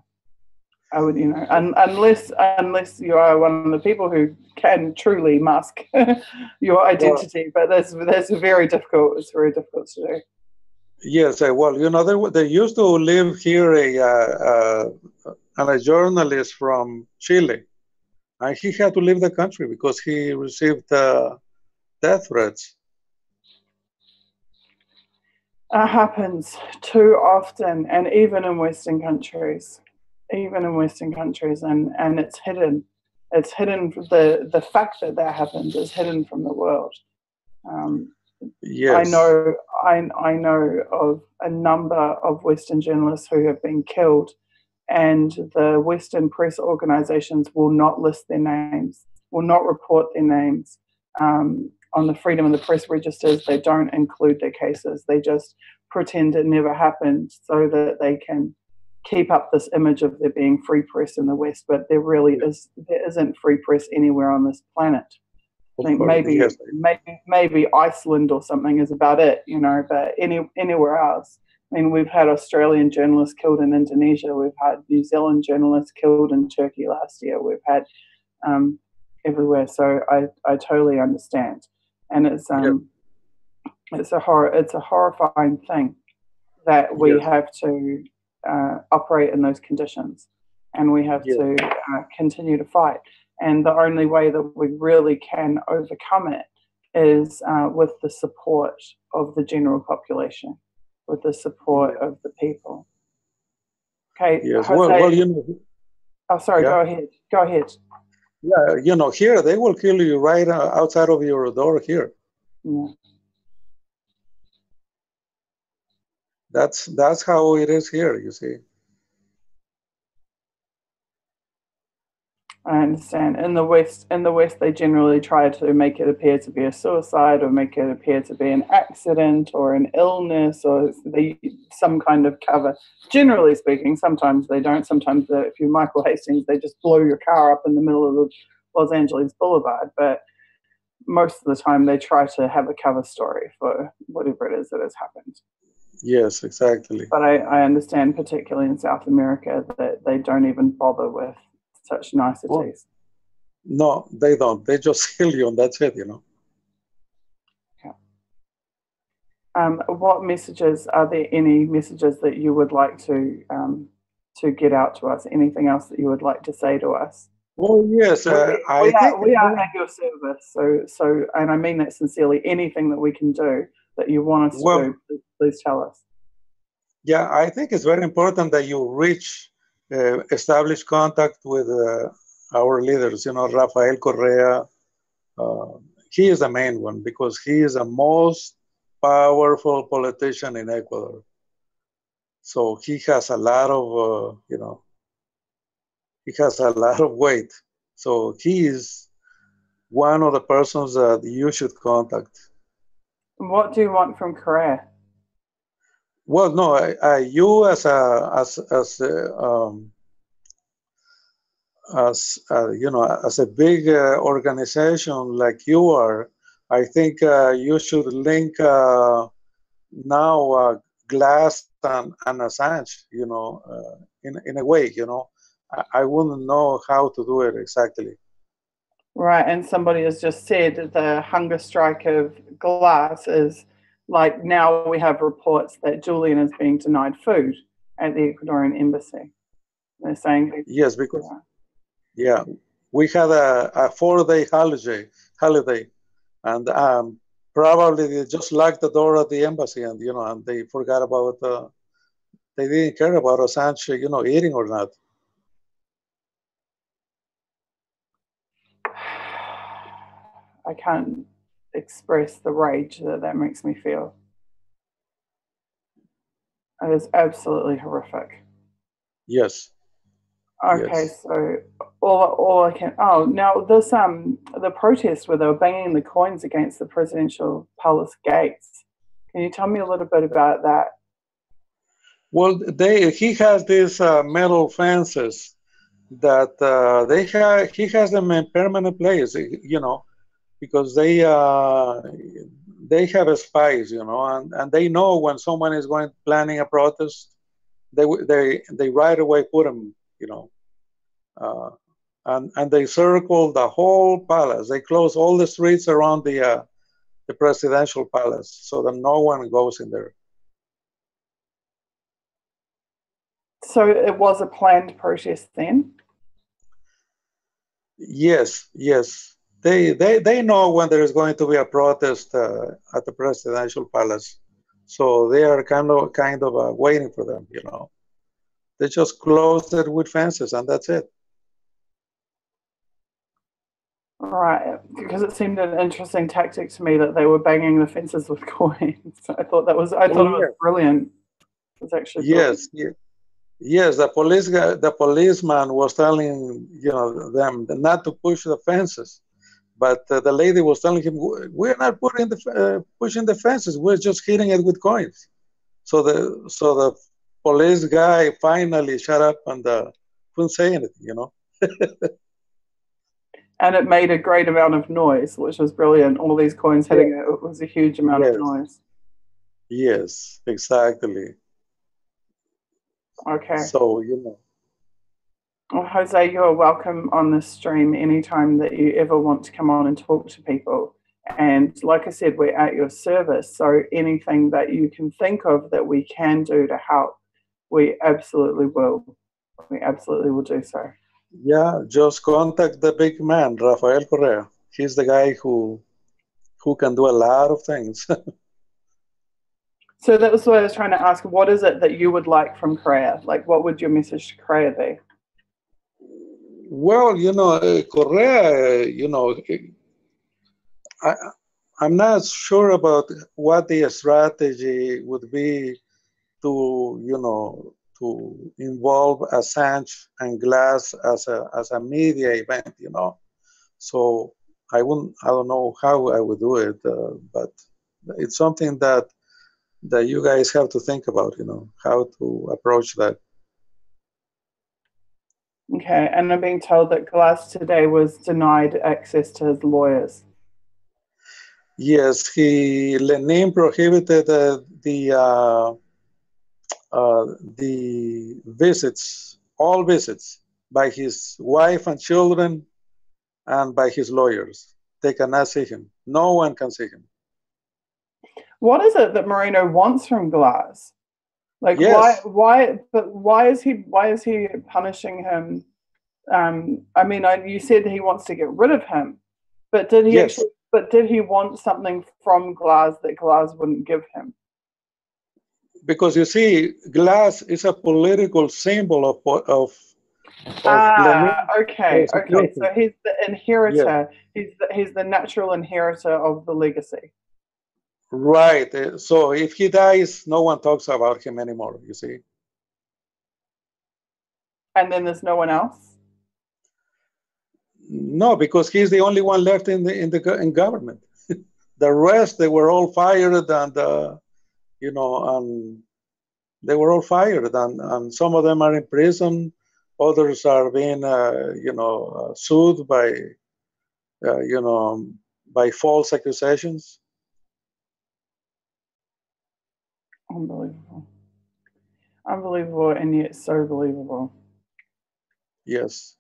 I would, unless you are one of the people who can truly mask your identity, but that's very difficult. It's very difficult to do. Yes, well, they used to live here a journalist from Chile, and he had to leave the country because he received death threats. It happens too often, and even in Western countries. And it's hidden. It's hidden. The fact that happens is hidden from the world. Yes. I know of a number of Western journalists who have been killed, and the Western press organizations will not list their names, will not report their names on the Freedom of the Press registers. They don't include their cases. They just pretend it never happened so that they can keep up this image of there being free press in the West, but there isn't free press anywhere on this planet. I think maybe Iceland or something is about it, but anywhere else. I mean, we've had Australian journalists killed in Indonesia. We've had New Zealand journalists killed in Turkey last year. We've had everywhere. So I totally understand, and it's a horrifying thing that we have to operate in those conditions, and we have to continue to fight. And the only way that we really can overcome it is with the support of the general population, with the support of the people. Okay. Yes. Jose, oh, sorry. Yeah. Go ahead. Yeah. Here they will kill you right outside of your door here. Yeah. That's how it is here, you see. I understand. In the West, they generally try to make it appear to be a suicide, or make it appear to be an accident or an illness, or some kind of cover. Generally speaking, sometimes they don't. Sometimes, if you're Michael Hastings, they just blow your car up in the middle of the Los Angeles Boulevard. But most of the time, they try to have a cover story for whatever it is that has happened. Yes, exactly. But I understand, particularly in South America, that they don't even bother with such niceties. No, they don't. They just kill you, and that's it, Yeah. What messages, are there any messages that you would like to get out to us? Anything else that you would like to say to us? Well, yes, we are at your service. So, and I mean that sincerely. Anything that we can do that you want us to do, please tell us. Yeah, I think it's very important that you establish contact with our leaders. Rafael Correa, he is the main one because he is the most powerful politician in Ecuador. So he has a lot of, he has a lot of weight. So he is one of the persons that you should contact. What do you want from Korea? Well, no, you as a big organization like you are, I think you should link now Glass and Assange, in a way, I wouldn't know how to do it exactly. Right, and somebody has just said that the hunger strike of Glass is like now we have reports that Julian is being denied food at the Ecuadorian embassy. They're saying yes, because we had a 4-day holiday, and probably they just locked the door at the embassy, and and they forgot about they didn't care about Assange, eating or not. I can't express the rage that makes me feel. It is absolutely horrific. Yes. Okay, yes. so all I can. Oh, now this the protest where they were banging the coins against the presidential palace gates. Can you tell me a little bit about that? Well, he has these metal fences that he has them in permanent place, because they have spies, and they know when someone is planning a protest, they right away put them, and they circle the whole palace. They close all the streets around the presidential palace so that no one goes in there. So it was a planned protest then? Yes. They know when there is going to be a protest at the presidential palace, so they are kind of waiting for them. They just close it with fences, and that's it. Right, because it seemed an interesting tactic to me that they were banging the fences with coins. I thought it was brilliant. It was actually brilliant. Yes. The policeman was telling them not to push the fences, but the lady was telling him, "We're not pushing the fences. We're just hitting it with coins." So the police guy finally shut up and couldn't say anything. And it made a great amount of noise, which was brilliant. All these coins hitting it was a huge amount of noise. Yes, exactly. Okay. So, Well, Jose, you are welcome on this stream anytime that you ever want to come on and talk to people. And like I said, we're at your service. So anything that you can think of that we can do to help, we absolutely will. We absolutely will do so. Yeah, just contact the big man, Rafael Correa. He's the guy who can do a lot of things. So that was what I was trying to ask. What is it that you would like from Correa? Like, what would your message to Correa be? Well, Correa, I'm not sure about what the strategy would be to involve Assange and Glass as a media event, So I don't know how I would do it, but it's something that you guys have to think about, how to approach that. Okay, and I'm being told that Glass today was denied access to his lawyers. Yes, Lenin prohibited the visits, all visits, by his wife and children and by his lawyers. They cannot see him. No one can see him. What is it that Moreno wants from Glass? Like, yes. why is he punishing him? I mean, you said he wants to get rid of him, but did he actually? But did he want something from Glass that Glass wouldn't give him? Because you see, Glass is a political symbol of Okay. So he's the inheritor. Yes. He's the natural inheritor of the legacy. Right. So if he dies, no one talks about him anymore, you see. And then there's no one else? No, because he's the only one left in government. The rest, they were all fired, and and they were all fired, and some of them are in prison. Others are being, sued by false accusations. Unbelievable. Unbelievable, and yet so believable. Yes.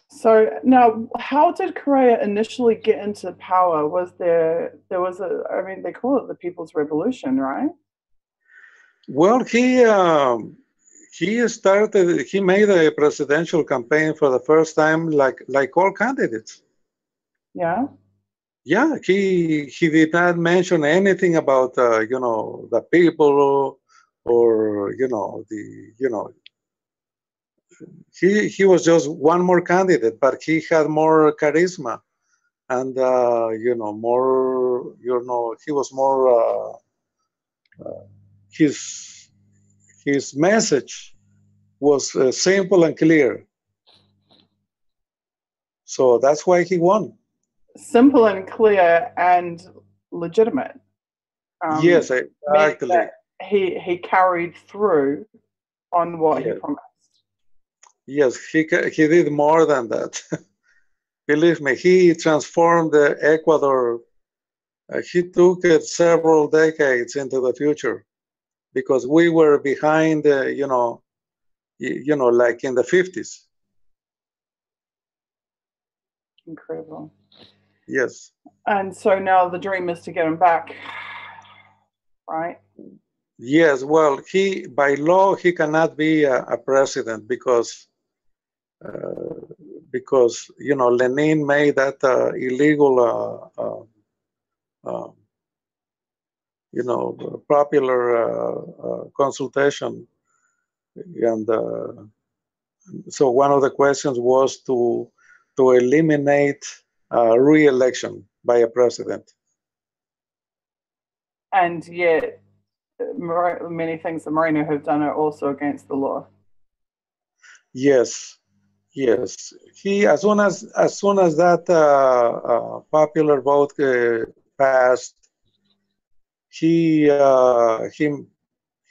So now, how did Correa initially get into power? There was they call it the People's Revolution, right? Well, he made a presidential campaign for the first time, like all candidates. Yeah. Yeah, he did not mention anything about the people, or he was just one more candidate, but he had more charisma, and more, he was more, his message was simple and clear. So that's why he won. Simple and clear and legitimate. Yes, exactly. He carried through on what he promised. Yes, he did more than that. Believe me, he transformed Ecuador. He took it several decades into the future, because we were behind, like in the 50s. Incredible. Yes. And so now the dream is to get him back, right? Yes. Well, by law, he cannot be a president, because Lenin made that illegal, popular consultation, and so one of the questions was to eliminate re-election by a president. And yet, many things that Moreno have done are also against the law. Yes, yes. He, as soon as that popular vote passed, he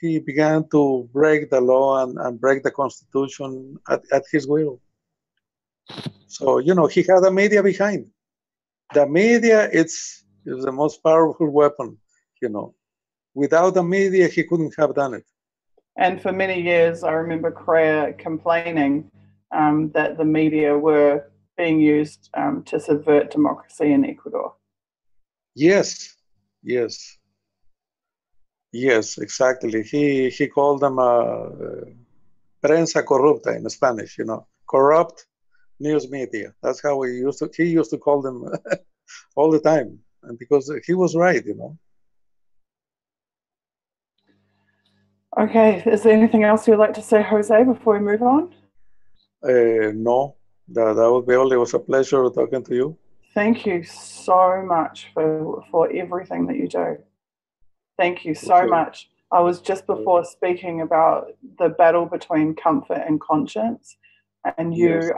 began to break the law and break the Constitution at his will. So he had the media behind. The media is the most powerful weapon. Without the media, he couldn't have done it. And for many years, I remember Correa complaining that the media were being used to subvert democracy in Ecuador. Yes, yes, yes, exactly. He called them prensa corrupta in Spanish. Corrupt news media. That's how he used to call them all the time, and because he was right. Okay, is there anything else you'd like to say, Jose, before we move on? No, that would be all. It was a pleasure talking to you. Thank you so much for everything that you do. Thank you so much. I was just before speaking about the battle between comfort and conscience, and you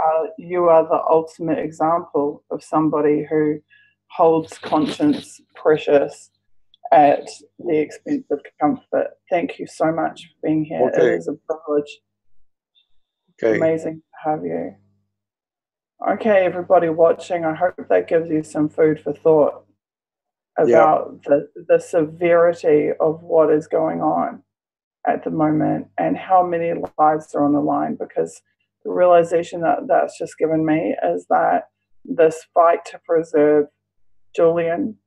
are the ultimate example of somebody who holds conscience precious at the expense of comfort. Thank you so much for being here. It is a privilege. Amazing to have you. Okay, everybody watching, I hope that gives you some food for thought about the severity of what is going on at the moment and how many lives are on the line, because the realization that's just given me is that this fight to preserve Julian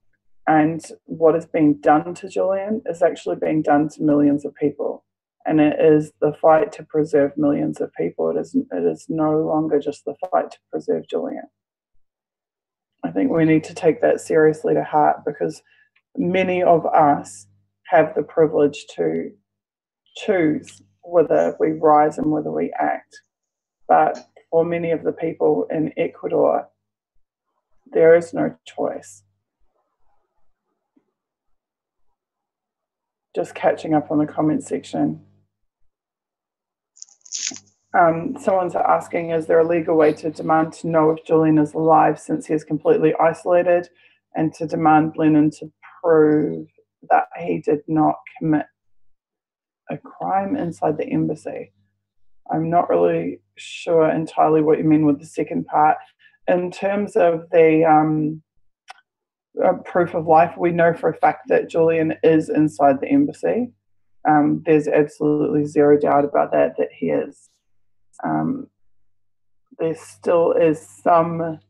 and what is being done to Julian is actually being done to millions of people. And it is the fight to preserve millions of people. It is no longer just the fight to preserve Julian. I think we need to take that seriously to heart, because many of us have the privilege to choose whether we rise and whether we act. But for many of the people in Ecuador, there is no choice. Just catching up on the comment section. Someone's asking, is there a legal way to demand to know if Julian is alive since he is completely isolated, and to demand Lennon to prove that he did not commit a crime inside the embassy? I'm not really sure entirely what you mean with the second part. In terms of the proof of life, we know for a fact that Julian is inside the embassy. There's absolutely zero doubt about that he is. There still is some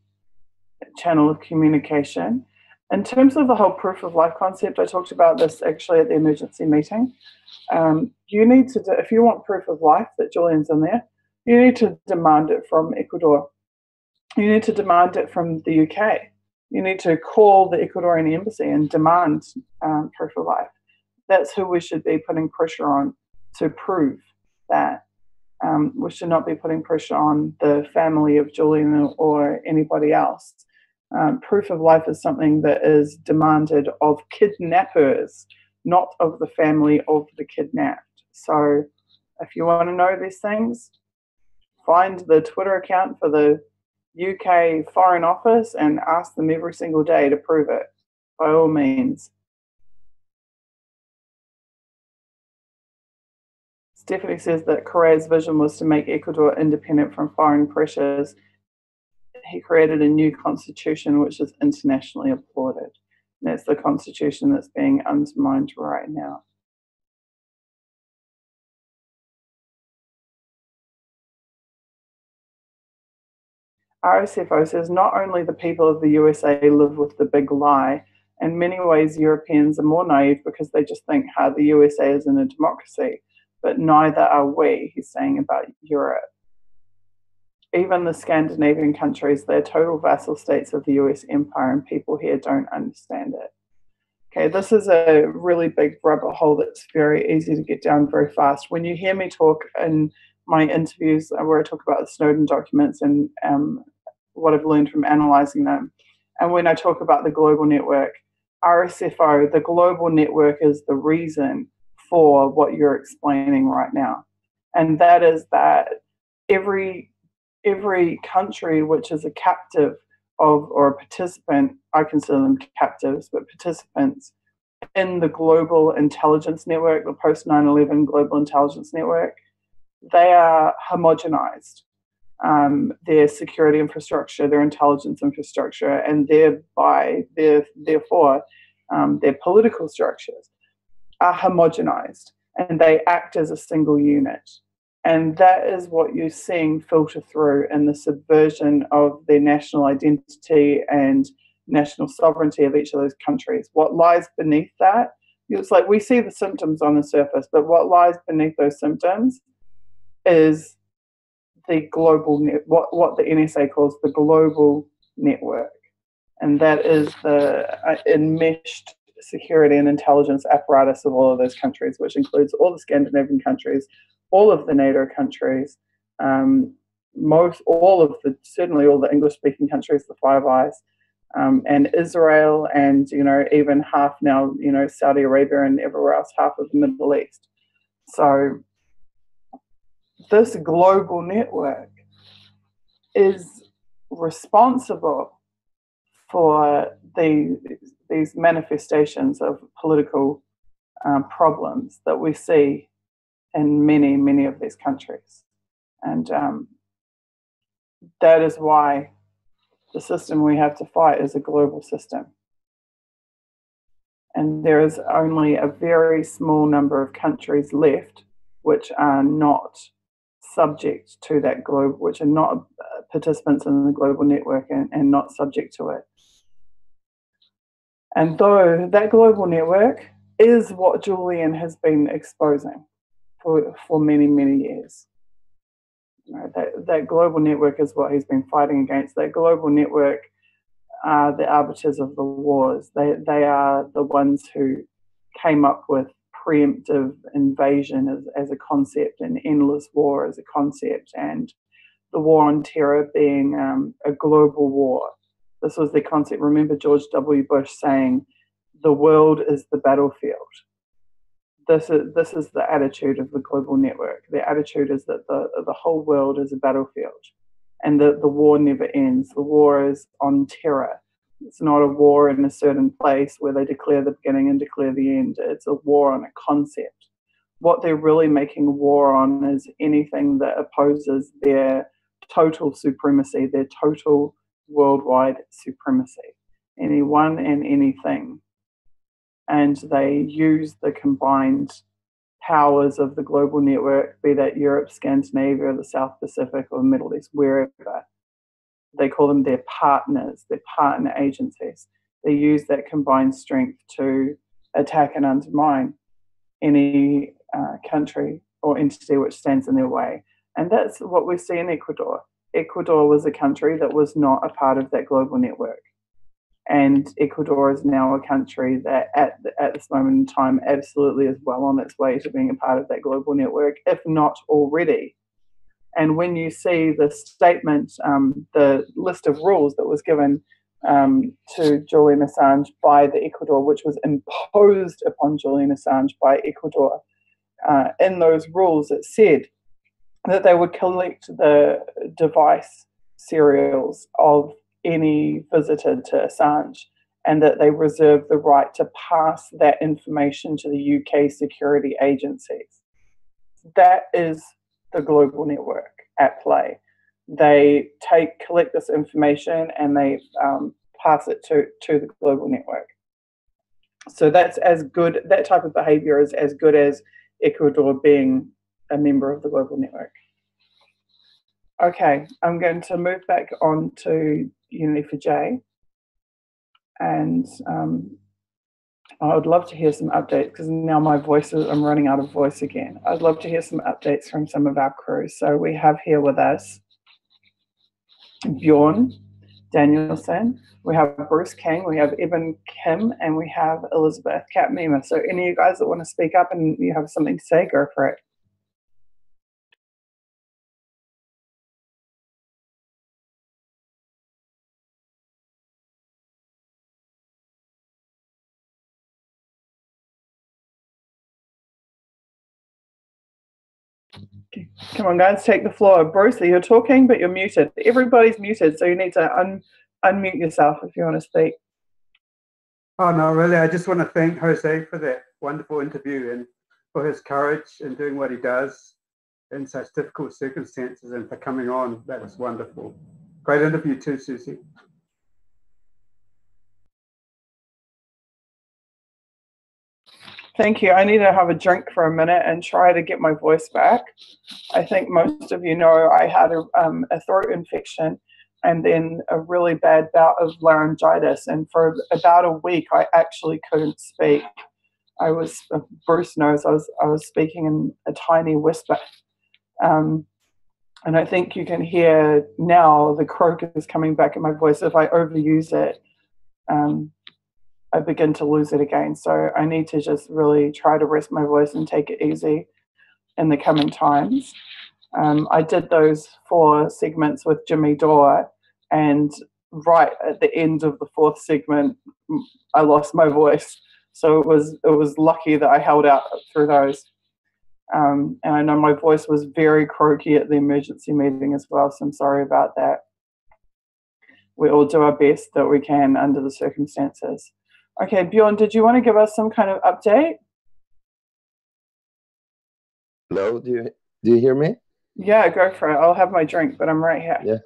channel of communication. In terms of the whole proof of life concept, I talked about this actually at the emergency meeting. You need to, if you want proof of life that Julian's in there, you need to demand it from Ecuador. You need to demand it from the UK. You need to call the Ecuadorian embassy and demand proof of life. That's who we should be putting pressure on to prove that. We should not be putting pressure on the family of Julian or anybody else. Proof of life is something that is demanded of kidnappers, not of the family of the kidnapped. So if you want to know these things, find the Twitter account for the UK Foreign Office and ask them every single day to prove it, by all means. Stephanie says that Correa's vision was to make Ecuador independent from foreign pressures. He created a new constitution which is internationally applauded. And that's the constitution that's being undermined right now. RSFO says not only the people of the USA live with the big lie, in many ways Europeans are more naive because they just think how the USA isn't a democracy, but neither are we, he's saying about Europe. Even the Scandinavian countries, they're total vassal states of the US empire, and people here don't understand it. Okay, this is a really big rabbit hole that's very easy to get down very fast. When you hear me talk in my interviews where I talk about the Snowden documents and what I've learned from analyzing them, and when I talk about the global network, RSFO, the global network is the reason for what you're explaining right now. And that is that every country which is a captive of, or a participant, I consider them captives, but participants in the global intelligence network, the post 9/11 global intelligence network, they are homogenized. Their security infrastructure, their intelligence infrastructure, and therefore their political structures are homogenized, and they act as a single unit. And that is what you're seeing filter through in the subversion of their national identity and national sovereignty of each of those countries. What lies beneath that, it's like we see the symptoms on the surface, but what lies beneath those symptoms is the global what the NSA calls the global network. And that is the enmeshed security and intelligence apparatus of all of those countries, which includes all the Scandinavian countries, all of the NATO countries, certainly all the English-speaking countries, the Five Eyes, and Israel, and even half now, Saudi Arabia and everywhere else, half of the Middle East. So this global network is responsible for these manifestations of political problems that we see in many, many of these countries. And that is why the system we have to fight is a global system. And there is only a very small number of countries left which are not subject to that global, which are not participants in the global network and not subject to it. And though that global network is what Julian has been exposing for many, many years. That global network is what he's been fighting against. That global network are the arbiters of the wars. They are the ones who came up with preemptive invasion as a concept, and endless war as a concept, and the war on terror being a global war. This was the concept. Remember George W. Bush saying, "The world is the battlefield." This is the attitude of the global network. The attitude is that the whole world is a battlefield, and that the war never ends. The war is on terror. It's not a war in a certain place where they declare the beginning and declare the end. It's a war on a concept. What they're really making war on is anything that opposes their total supremacy, their total worldwide supremacy, anyone and anything. And they use the combined powers of the global network, be that Europe, Scandinavia, the South Pacific, or the Middle East, wherever. They call them their partners, their partner agencies. They use that combined strength to attack and undermine any country or entity which stands in their way. And that's what we see in Ecuador. Ecuador was a country that was not a part of that global network. And Ecuador is now a country that at this moment in time absolutely is well on its way to being a part of that global network, if not already. And when you see the statement, the list of rules that was given to Julian Assange by the Ecuador, which was imposed upon Julian Assange by Ecuador, in those rules it said that they would collect the device serials of any visitor to Assange, and that they reserve the right to pass that information to the UK security agencies. That is the global network at play. They collect this information and they pass it to the global network. So that's as good, that type of behavior is as good as Ecuador being a member of the global network. Okay, I'm going to move back on to Unity4J, and I would love to hear some updates, because now I'm running out of voice again. I'd love to hear some updates from some of our crew. So we have here with us Bjorn Danielson, we have Bruce King, we have Eben Kim, and we have Elizabeth Katmima. So any of you guys that want to speak up and you have something to say, go for it. Okay. Come on, guys, take the floor. Bruce, you're talking, but you're muted. Everybody's muted, so you need to unmute yourself if you want to speak. Oh, no, really, I just want to thank Jose for that wonderful interview and for his courage in doing what he does in such difficult circumstances, and for coming on. That was wonderful. Great interview too, Susie. Thank you. I need to have a drink for a minute and try to get my voice back. I think most of you know I had a throat infection and then a really bad bout of laryngitis. And for about a week, I actually couldn't speak. Bruce knows, I was speaking in a tiny whisper. And I think you can hear now the croak is coming back in my voice. If I overuse it, I begin to lose it again. So I need to just really try to rest my voice and take it easy in the coming times. I did those 4 segments with Jimmy Dore, and right at the end of the 4th segment, I lost my voice. So it was lucky that I held out through those. And I know my voice was very croaky at the emergency meeting as well, so I'm sorry about that. We all do our best that we can under the circumstances. Okay, Bjorn, did you want to give us some kind of update? Hello, do you hear me? Yeah, go for it. I'll have my drink, but I'm right here. Yeah.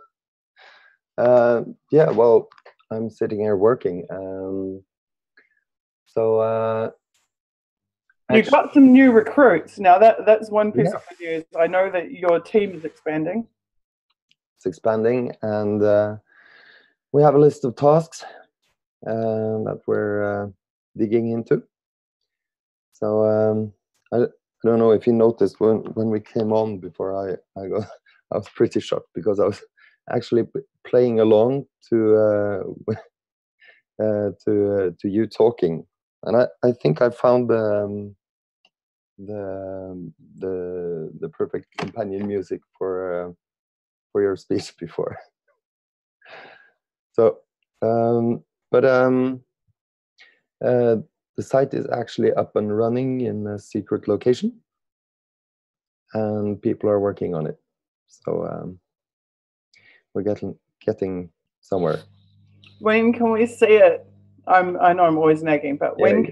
Yeah, well, I'm sitting here working. You got some new recruits. Now that's one piece of good news. I know that your team is expanding. It's expanding, and we have a list of tasks that we're digging into. So I don't know if you noticed when we came on before I was pretty shocked, because I was actually playing along to you talking, and I think I found the perfect companion music for for your speech before. So, the site is actually up and running in a secret location, and people are working on it. So we're getting somewhere. When can we see it? I know I'm always nagging, but when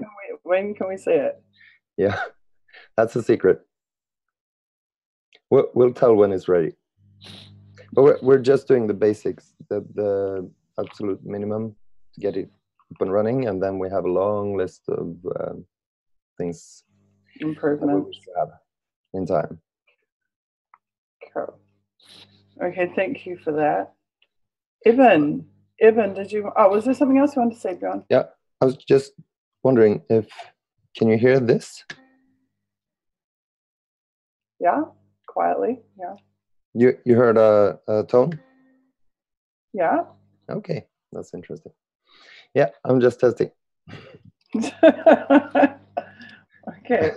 can we see it? Yeah, that's a secret. We'll tell when it's ready. But we're just doing the basics, the absolute minimum to get it up and running, and then we have a long list of things Improvements we have in time. Cool. Okay, thank you for that. Evan, did you? Oh, was there something else you wanted to say, John? Yeah, I was just wondering if can you hear this? Yeah, quietly. Yeah. You heard a tone? Yeah. Okay, that's interesting. Yeah, I'm just testing. Okay.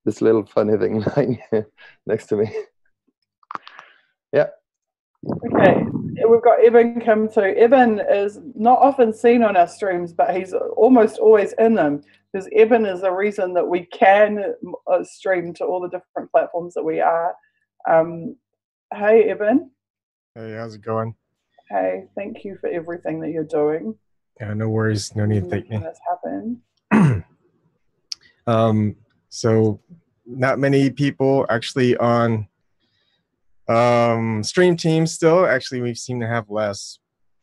This little funny thing lying next to me. Yeah. Okay, we've got Evan come through. Evan is not often seen on our streams, but he's almost always in them, because Evan is the reason that we can stream to all the different platforms that we are. Hey, Evan. Hey, how's it going? Hey, thank you for everything that you're doing. Yeah, no worries. No need to thank me. Making this happen. So not many people actually on stream teams still. Actually, we seem to have less.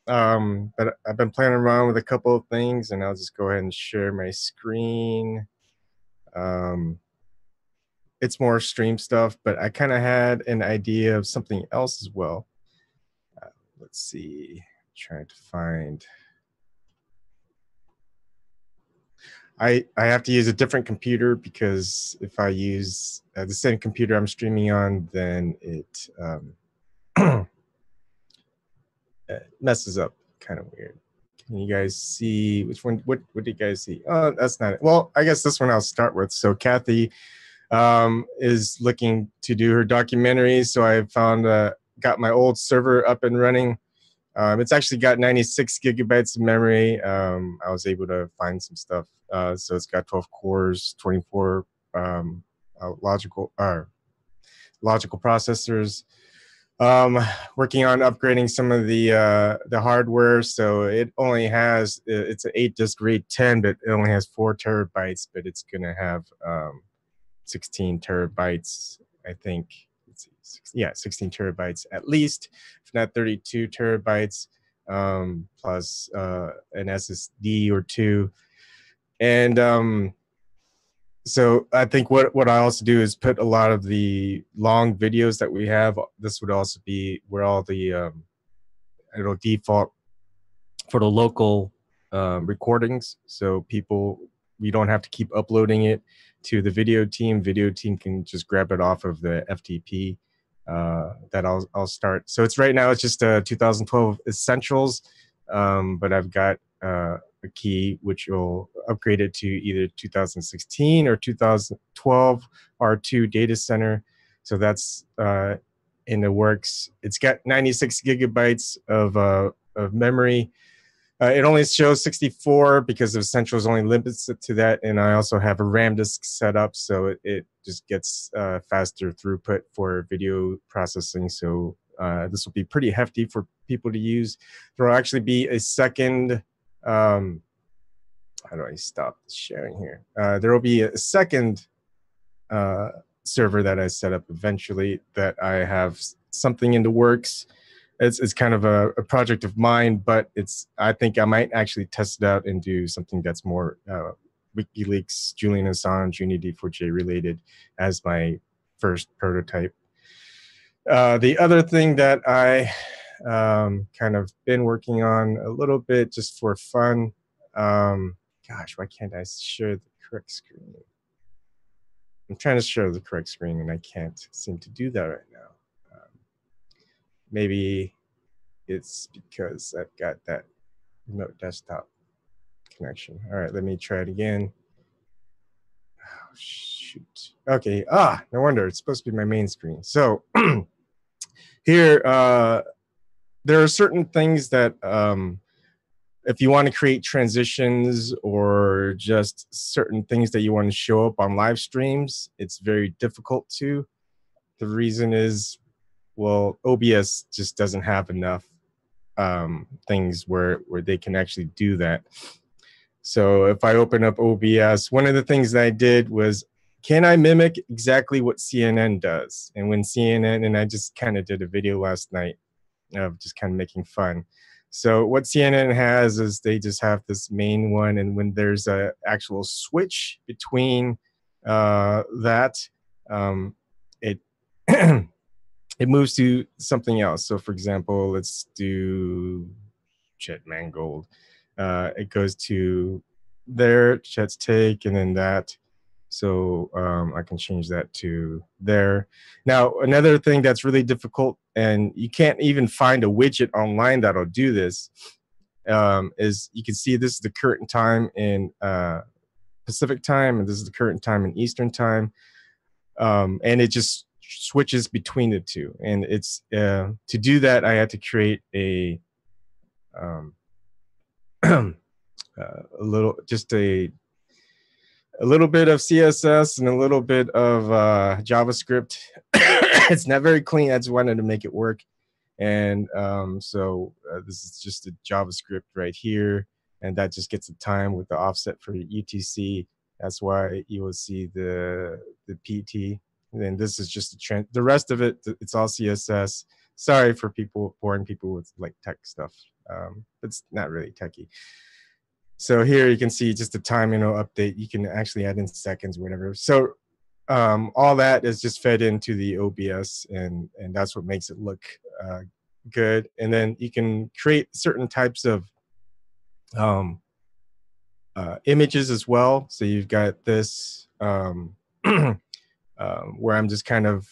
But I've been playing around with a couple of things, and I'll just go ahead and share my screen. It's more stream stuff, but I kind of had an idea of something else as well. Let's see, trying to find. I have to use a different computer, because if I use the same computer I'm streaming on, then it messes up. Kind of weird. Can you guys see which one? What do you guys see? Oh, that's not it. Well, I guess this one I'll start with. So Kathy is looking to do her documentary. So I found got my old server up and running. It's actually got 96 gigabytes of memory. I was able to find some stuff. So it's got 12 cores, 24 logical processors. Working on upgrading some of the hardware. So it only has, it's an 8-disk RAID 10, but it only has 4 terabytes, but it's going to have 16 terabytes, I think. Yeah, 16 terabytes at least, if not 32 terabytes, plus an SSD or 2. And so I think what I also do is put a lot of the long videos that we have. This would also be where all the it'll default for the local recordings, so we don't have to keep uploading it to the video team. Video team can just grab it off of the FTP that I'll start. So right now it's just 2012 essentials, but I've got a key which will upgrade it to either 2016 or 2012 R2 data center. So that's in the works. It's got 96 gigabytes of memory. It only shows 64 because of Essentials only limits it to that, and I also have a RAM disk set up, so it just gets faster throughput for video processing. So this will be pretty hefty for people to use. There will actually be a second. How do I stop sharing here? There will be a second server that I set up eventually that I have something in the works. It's kind of a project of mine, but I think I might actually test it out and do something that's more WikiLeaks, Julian Assange, Unity4J related as my first prototype. The other thing that I kind of been working on a little bit just for fun. Gosh, why can't I share the correct screen? I'm trying to share the correct screen and I can't seem to do that right now. Maybe it's because I've got that remote desktop connection. All right, let me try it again. Oh, shoot. Okay, no wonder. It's supposed to be my main screen. So here, there are certain things that if you want to create transitions or just certain things that you want to show up on live streams, it's very difficult to. The reason is, well, OBS just doesn't have enough things where they can actually do that. So if I open up OBS, one of the things that I did was, can I mimic exactly what CNN does? And when CNN, and I just kind of did a video last night of just kind of making fun. So what CNN has is they just have this main one, and when there's a actual switch between that, it it moves to something else. So for example, let's do Chet Mangold. It goes to there, Chet's take, and then that. So I can change that to there. Now, another thing that's really difficult, and you can't even find a widget online that'll do this, is you can see this is the current time in Pacific time, and this is the current time in Eastern time. And it just switches between the two. And it's to do that, I had to create a little bit of CSS and a little bit of JavaScript. It's not very clean. I just wanted to make it work. And so this is just a JavaScript right here. And that just gets the time with the offset for UTC. That's why you will see the PT. And then this is just the rest of it, it's all CSS. Sorry for boring people with like tech stuff. It's not really techy. So here you can see just the time update. You can actually add in seconds, whatever. So all that is just fed into the OBS, and that's what makes it look good. And then you can create certain types of images as well. So you've got this where I'm just kind of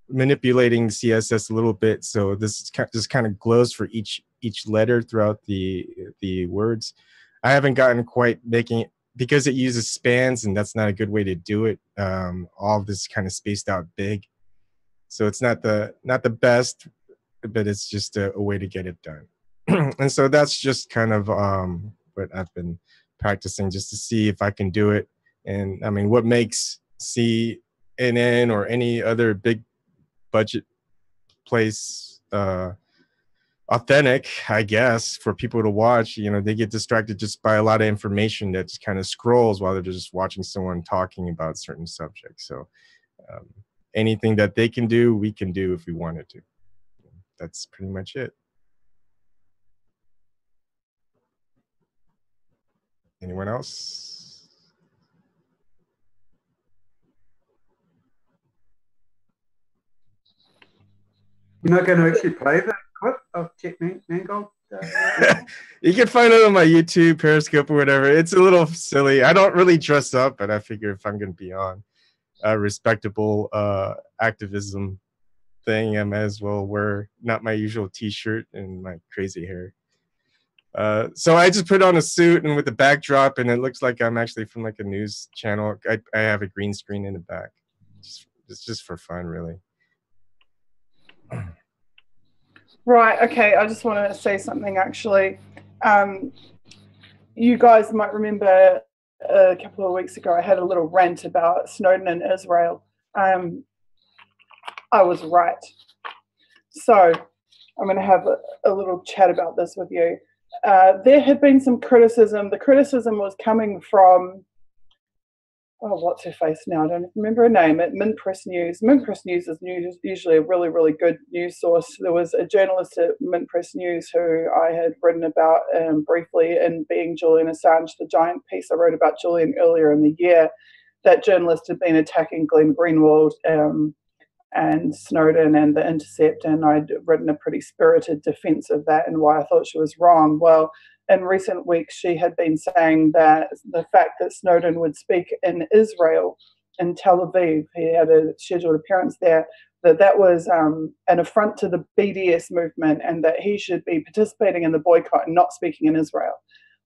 manipulating CSS a little bit. So this just kind of glows for each letter throughout the words. I haven't gotten quite making it, because it uses spans, and that's not a good way to do it. All of this kind of spaced out big. So it's not the best, but it's just a way to get it done. And so that's just kind of what I've been practicing, just to see if I can do it. And I mean, what makes CNN or any other big budget place authentic, I guess, for people to watch? They get distracted just by a lot of information that just kind of scrolls while they're just watching someone talking about certain subjects. So anything that they can do, we can do if we wanted to. That's pretty much it. Anyone else? You're not going to actually play the clip of Chet Mangold? You can find it on my YouTube, Periscope, or whatever. It's a little silly. I don't really dress up, but I figure if I'm going to be on a respectable activism thing, I might as well wear not my usual T-shirt and my crazy hair. So I just put on a suit and with the backdrop, and it looks like I'm actually from like a news channel. I have a green screen in the back. It's just for fun, really. Right, okay, I just want to say something actually. You guys might remember a couple of weeks ago I had a little rant about Snowden in Israel. I was right. So I'm going to have a little chat about this with you. There had been some criticism. The criticism was coming from, what's her face now? I don't remember her name. At Mint Press News. Mint Press News is usually a really, really good news source. There was a journalist at Mint Press News who I had written about briefly in Being Julian Assange, the giant piece I wrote about Julian earlier in the year. That journalist had been attacking Glenn Greenwald and Snowden and The Intercept, and I'd written a pretty spirited defense of that and why I thought she was wrong. Well, in recent weeks, she had been saying that the fact that Snowden would speak in Israel, in Tel Aviv, he had a scheduled appearance there, that was an affront to the BDS movement and that he should be participating in the boycott and not speaking in Israel.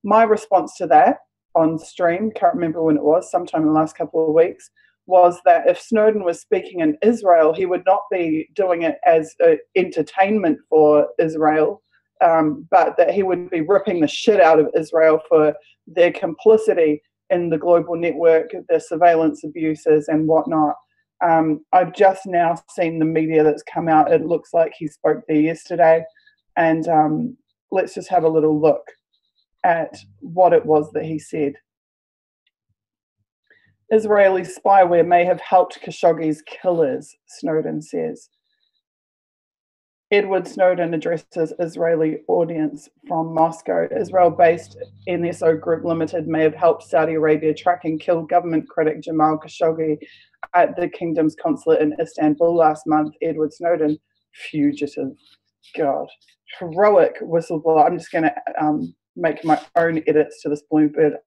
My response to that on stream, can't remember when it was, sometime in the last couple of weeks, was that if Snowden was speaking in Israel, he would not be doing it as entertainment for Israel, but that he would be ripping the shit out of Israel for their complicity in the global network, their surveillance abuses and whatnot. I've just now seen the media that's come out. It looks like he spoke there yesterday. And let's just have a little look at what it was that he said. Israeli spyware may have helped Khashoggi's killers, Snowden says. Edward Snowden addresses Israeli audience from Moscow. Israel-based NSO Group Limited may have helped Saudi Arabia track and kill government critic Jamal Khashoggi at the kingdom's consulate in Istanbul last month. Edward Snowden, fugitive. God. Heroic whistleblower. I'm just going to make my own edits to this Bloomberg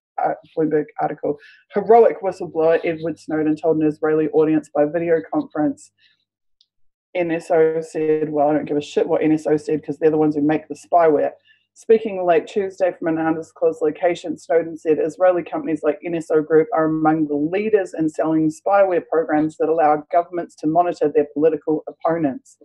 article. Heroic whistleblower Edward Snowden told an Israeli audience by video conference. NSO said, well, I don't give a shit what NSO said because they're the ones who make the spyware. Speaking late Tuesday from an undisclosed location, Snowden said Israeli companies like NSO Group are among the leaders in selling spyware programs that allow governments to monitor their political opponents.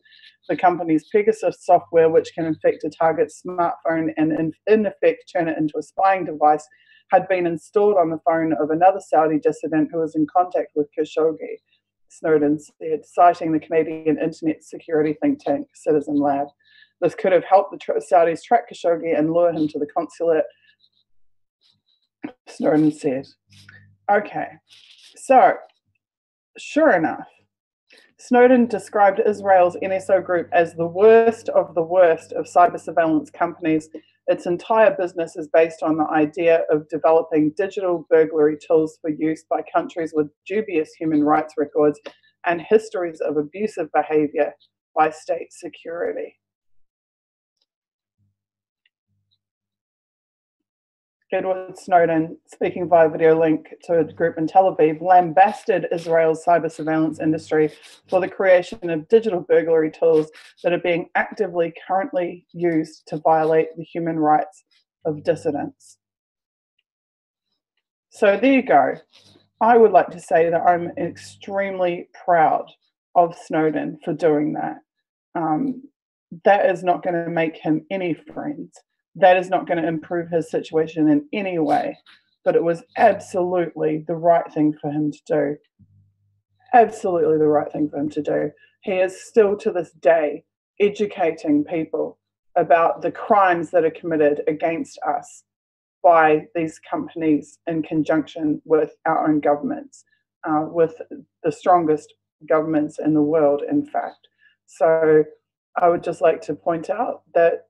The company's Pegasus software, which can infect a target's smartphone and in effect turn it into a spying device, had been installed on the phone of another Saudi dissident who was in contact with Khashoggi, Snowden said, citing the Canadian internet security think tank Citizen Lab. This could have helped the Saudis track Khashoggi and lure him to the consulate, Snowden said. Okay, so sure enough, Snowden described Israel's NSO Group as the worst of cyber surveillance companies. Its entire business is based on the idea of developing digital burglary tools for use by countries with dubious human rights records and histories of abusive behavior by state security. Edward Snowden, speaking via video link to a group in Tel Aviv, lambasted Israel's cyber surveillance industry for the creation of digital burglary tools that are being actively currently used to violate the human rights of dissidents. So there you go. I would like to say that I'm extremely proud of Snowden for doing that. That is not going to make him any friends. That is not going to improve his situation in any way, but it was absolutely the right thing for him to do. Absolutely the right thing for him to do. He is still to this day educating people about the crimes that are committed against us by these companies in conjunction with our own governments, with the strongest governments in the world, in fact. So I would just like to point out that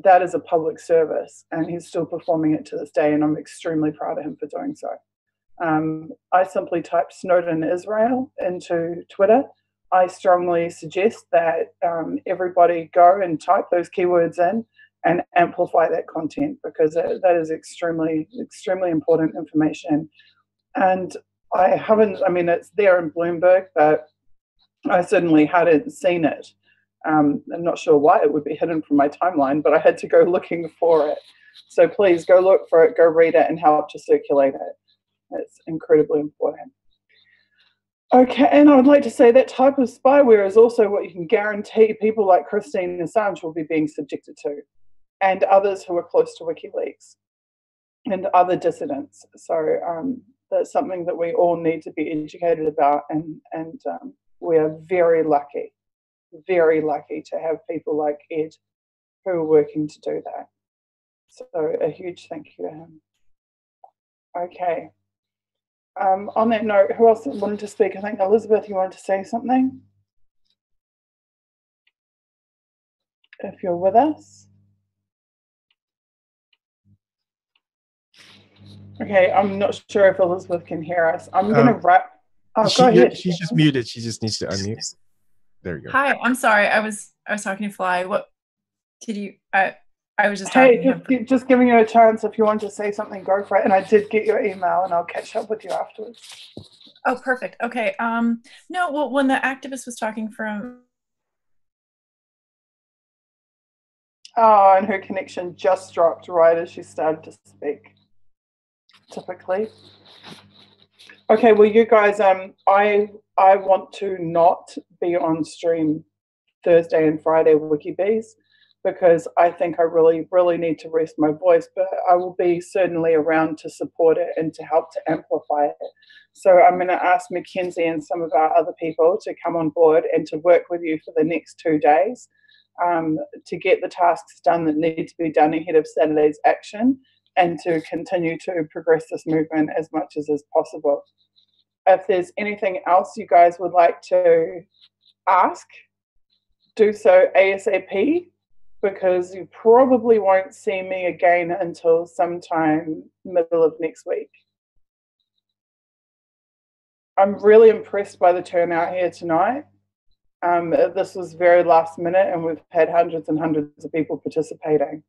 that is a public service and he's still performing it to this day, and I'm extremely proud of him for doing so. I simply typed Snowden Israel into Twitter. I strongly suggest that everybody go and type those keywords in and amplify that content, because that is extremely, extremely important information. And it's there in Bloomberg, but I certainly hadn't seen it. I'm not sure why it would be hidden from my timeline, but I had to go looking for it. So please go look for it, go read it, and help to circulate it. It's incredibly important. Okay, and I would like to say that type of spyware is also what you can guarantee people like Christine Assange will be being subjected to, and others who are close to WikiLeaks, and other dissidents. So that's something that we all need to be educated about, and we are very lucky to have people like Ed who are working to do that. So a huge thank you to him. Okay. On that note, who else wanted to speak? I think Elizabeth, you wanted to say something? If you're with us. Okay, I'm not sure if Elizabeth can hear us. I'm going to wrap. Oh, go ahead. She's just muted. She just needs to unmute. There you go. Hi, I'm sorry. I was talking to Fly. What did you? I was just talking. Hey, just giving you a chance. If you want to say something, go for it. And I did get your email, and I'll catch up with you afterwards. Oh, perfect. Okay. No. Well, when the activist was talking from. Oh, and her connection just dropped right as she started to speak. Typically. Okay, well, you guys, I want to not be on stream Thursday and Friday WikiBees because I think I really, really need to rest my voice, but I will be certainly around to support it and to help to amplify it. So I'm going to ask Mackenzie and some of our other people to come on board and to work with you for the next 2 days to get the tasks done that need to be done ahead of Saturday's action and to continue to progress this movement as much as is possible. If there's anything else you guys would like to ask, do so ASAP, because you probably won't see me again until sometime middle of next week. I'm really impressed by the turnout here tonight. This was very last minute and we've had hundreds and hundreds of people participating.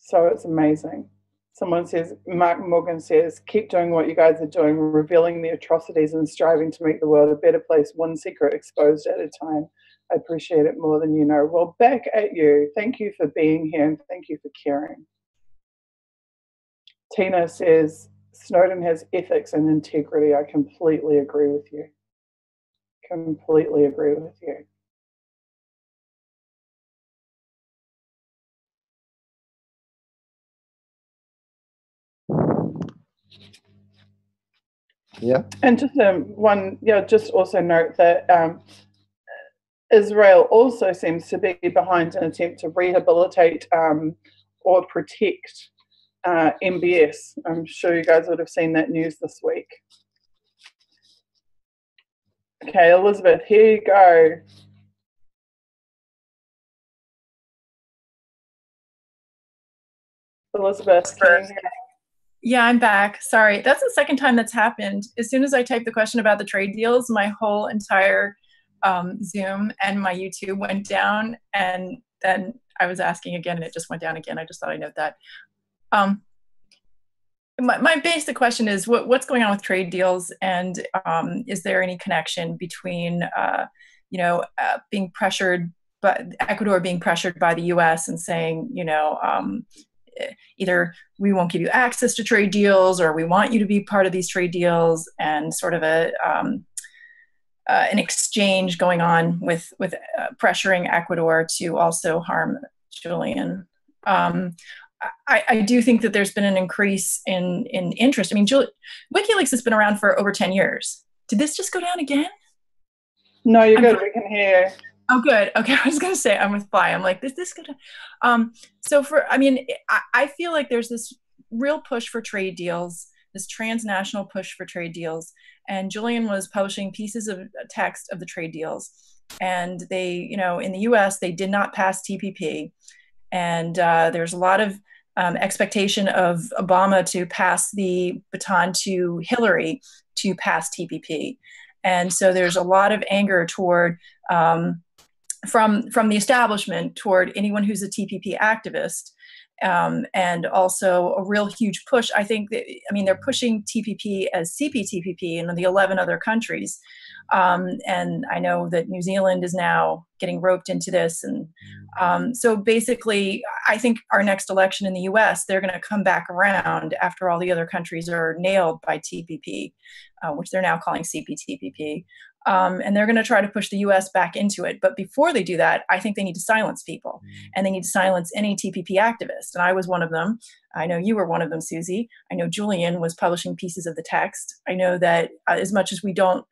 So it's amazing. Someone says, Mark Morgan says, keep doing what you guys are doing, revealing the atrocities and striving to make the world a better place, one secret exposed at a time. I appreciate it more than you know. Well, back at you. Thank you for being here and thank you for caring. Tina says, Snowden has ethics and integrity. I completely agree with you. Completely agree with you. Yeah. And just just also note that Israel also seems to be behind an attempt to rehabilitate or protect MBS. I'm sure you guys would have seen that news this week. Okay, Elizabeth, here you go. Elizabeth, can you hear me? Yeah, I'm back. Sorry, that's the second time that's happened. As soon as I typed the question about the trade deals, my whole entire Zoom and my YouTube went down, and then I was asking again, and it just went down again. I just thought I'd note that. My basic question is, what's going on with trade deals, and is there any connection between, being pressured, but Ecuador being pressured by the U.S. and saying, either we won't give you access to trade deals or we want you to be part of these trade deals, and sort of an exchange going on with pressuring Ecuador to also harm Julian. I do think that there's been an increase in interest. I mean, WikiLeaks has been around for over 10 years. Did this just go down again? No, you're good. We can hear you. Oh, good. Okay, I was going to say, I'm with Fly. I'm like, this good? I feel like there's this real push for trade deals, this transnational push for trade deals. And Julian was publishing pieces of text of the trade deals. And they, in the US, they did not pass TPP. And there's a lot of expectation of Obama to pass the baton to Hillary to pass TPP. And so there's a lot of anger toward, from the establishment toward anyone who's a TPP activist, and also a real huge push. I think that, they're pushing TPP as CPTPP in the 11 other countries. And I know that New Zealand is now getting roped into this. And so basically, I think our next election in the US, they're going to come back around after all the other countries are nailed by TPP, which they're now calling CPTPP. And they're going to try to push the US back into it. But before they do that, I think they need to silence people, and they need to silence any TPP activist. And I was one of them. I know you were one of them, Susie. I know Julian was publishing pieces of the text. I know that as much as we don't,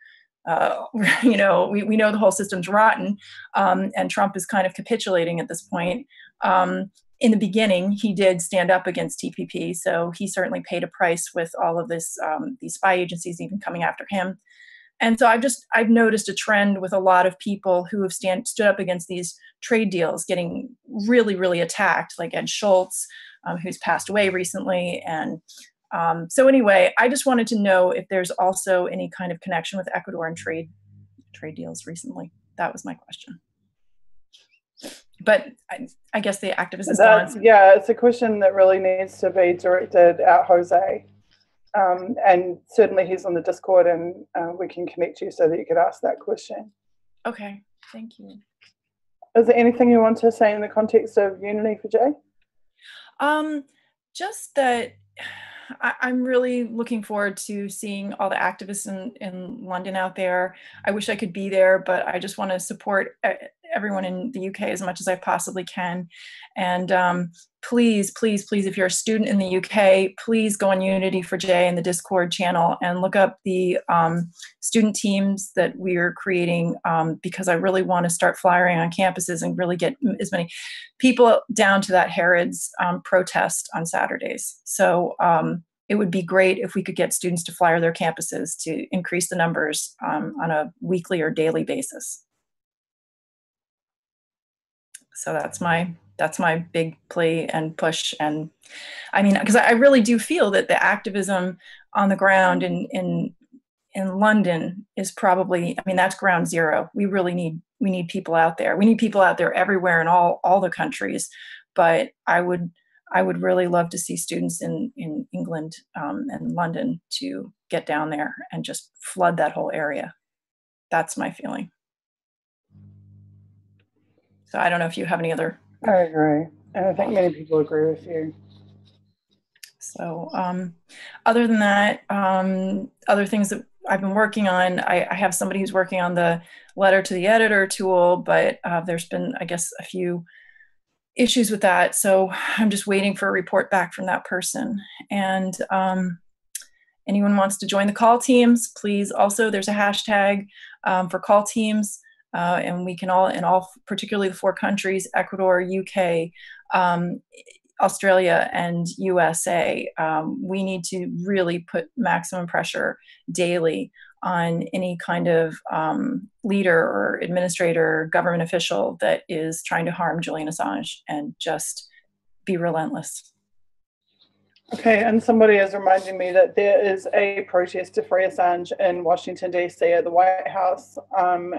we know the whole system's rotten, and Trump is kind of capitulating at this point. In the beginning, he did stand up against TPP, so he certainly paid a price with all of this, these spy agencies even coming after him. And so I've noticed a trend with a lot of people who have stood up against these trade deals getting really, really attacked, like Ed Schultz, who's passed away recently. And so anyway, I just wanted to know if there's also any kind of connection with Ecuador and trade deals recently. That was my question. But I guess the activist is gone. Yeah, it's a question that really needs to be directed at Jose. And certainly he's on the Discord, and we can connect you so that you could ask that question. Okay, thank you. Is there anything you want to say in the context of Unity for Jay? Just that I'm really looking forward to seeing all the activists in London out there. I wish I could be there, but I just want to support everyone in the UK as much as I possibly can. And please, please, please, if you're a student in the UK, please go on Unity for J in the Discord channel and look up the student teams that we are creating, because I really want to start flyering on campuses and really get as many people down to that Harrods protest on Saturdays. So it would be great if we could get students to flyer their campuses to increase the numbers on a weekly or daily basis. So that's my big plea and push. And I mean, because I really do feel that the activism on the ground in London is probably, I mean, that's ground zero. We need people out there. We need people out there everywhere in all the countries. But I would really love to see students in England and London to get down there and just flood that whole area. That's my feeling. So I don't know if you have any other. I agree. And I think many people agree with you. So other than that, other things that I've been working on, I have somebody who's working on the letter to the editor tool, but there's been, I guess, a few issues with that. So I'm just waiting for a report back from that person. And anyone wants to join the call teams, please. Also, there's a hashtag for call teams. And we can all, in all, particularly the 4 countries, Ecuador, UK, Australia, and USA, we need to really put maximum pressure daily on any kind of leader or administrator, government official that is trying to harm Julian Assange, and just be relentless. Okay, and somebody is reminding me that there is a protest to free Assange in Washington, D.C. at the White House on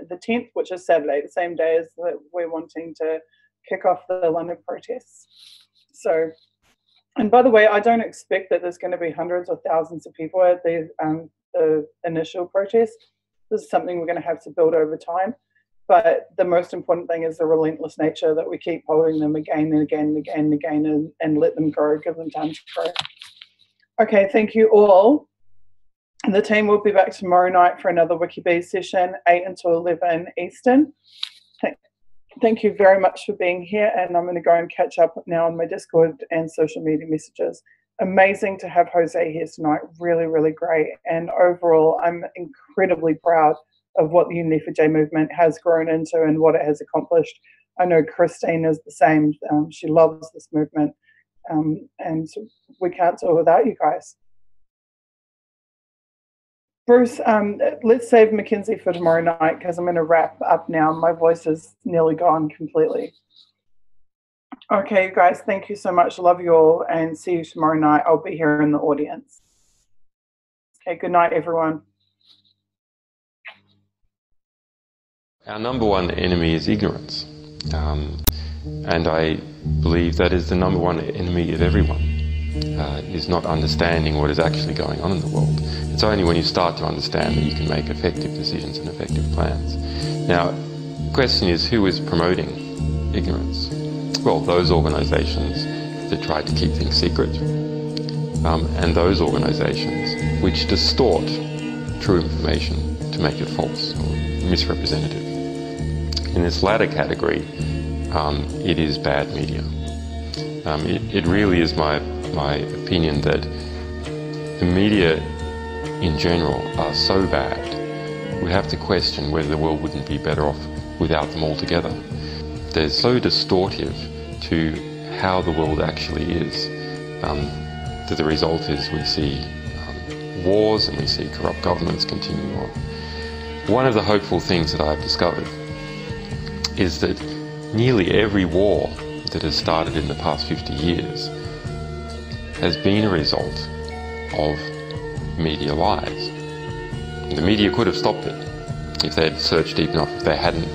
the 10th, which is Saturday, the same day as that we're wanting to kick off the London protests. So, and by the way, I don't expect that there's going to be hundreds or thousands of people at the initial protest. This is something we're going to have to build over time. But the most important thing is the relentless nature, that we keep holding them again and again and again and again, and let them grow, give them time to grow. Okay, thank you all. And the team will be back tomorrow night for another WikiBees session, 8 until 11 Eastern. Thank you very much for being here, and I'm going to go and catch up now on my Discord and social media messages. Amazing to have Jose here tonight, really, really great. And overall, I'm incredibly proud of what the Unity for J movement has grown into and what it has accomplished. I know Christine is the same. She loves this movement, and we can't do it without you guys. Bruce, let's save Mackenzie for tomorrow night, because I'm going to wrap up now. My voice is nearly gone completely. Okay, you guys, thank you so much. Love you all, and see you tomorrow night. I'll be here in the audience. Okay, good night, everyone. Our number one enemy is ignorance, and I believe that is the number one enemy of everyone, is not understanding what is actually going on in the world. It's only when you start to understand that you can make effective decisions and effective plans. Now, the question is, who is promoting ignorance? Well, those organisations that try to keep things secret, and those organisations which distort true information to make it false or misrepresentative. In this latter category, it is bad media. It really is my opinion that the media in general are so bad, we have to question whether the world wouldn't be better off without them altogether. They're so distortive to how the world actually is, that the result is we see wars and we see corrupt governments continue on. One of the hopeful things that I've discovered is that nearly every war that has started in the past 50 years has been a result of media lies. The media could have stopped it if they had searched deep enough. If they hadn't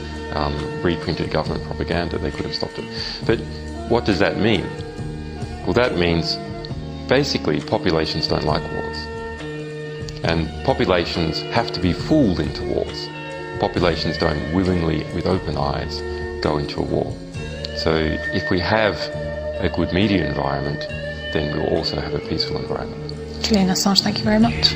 reprinted government propaganda, they could have stopped it. But what does that mean? Well, that means basically populations don't like wars, and populations have to be fooled into wars. Populations don't willingly, with open eyes, go into a war. So if we have a good media environment, then we'll also have a peaceful environment. Julian Assange, thank you very much.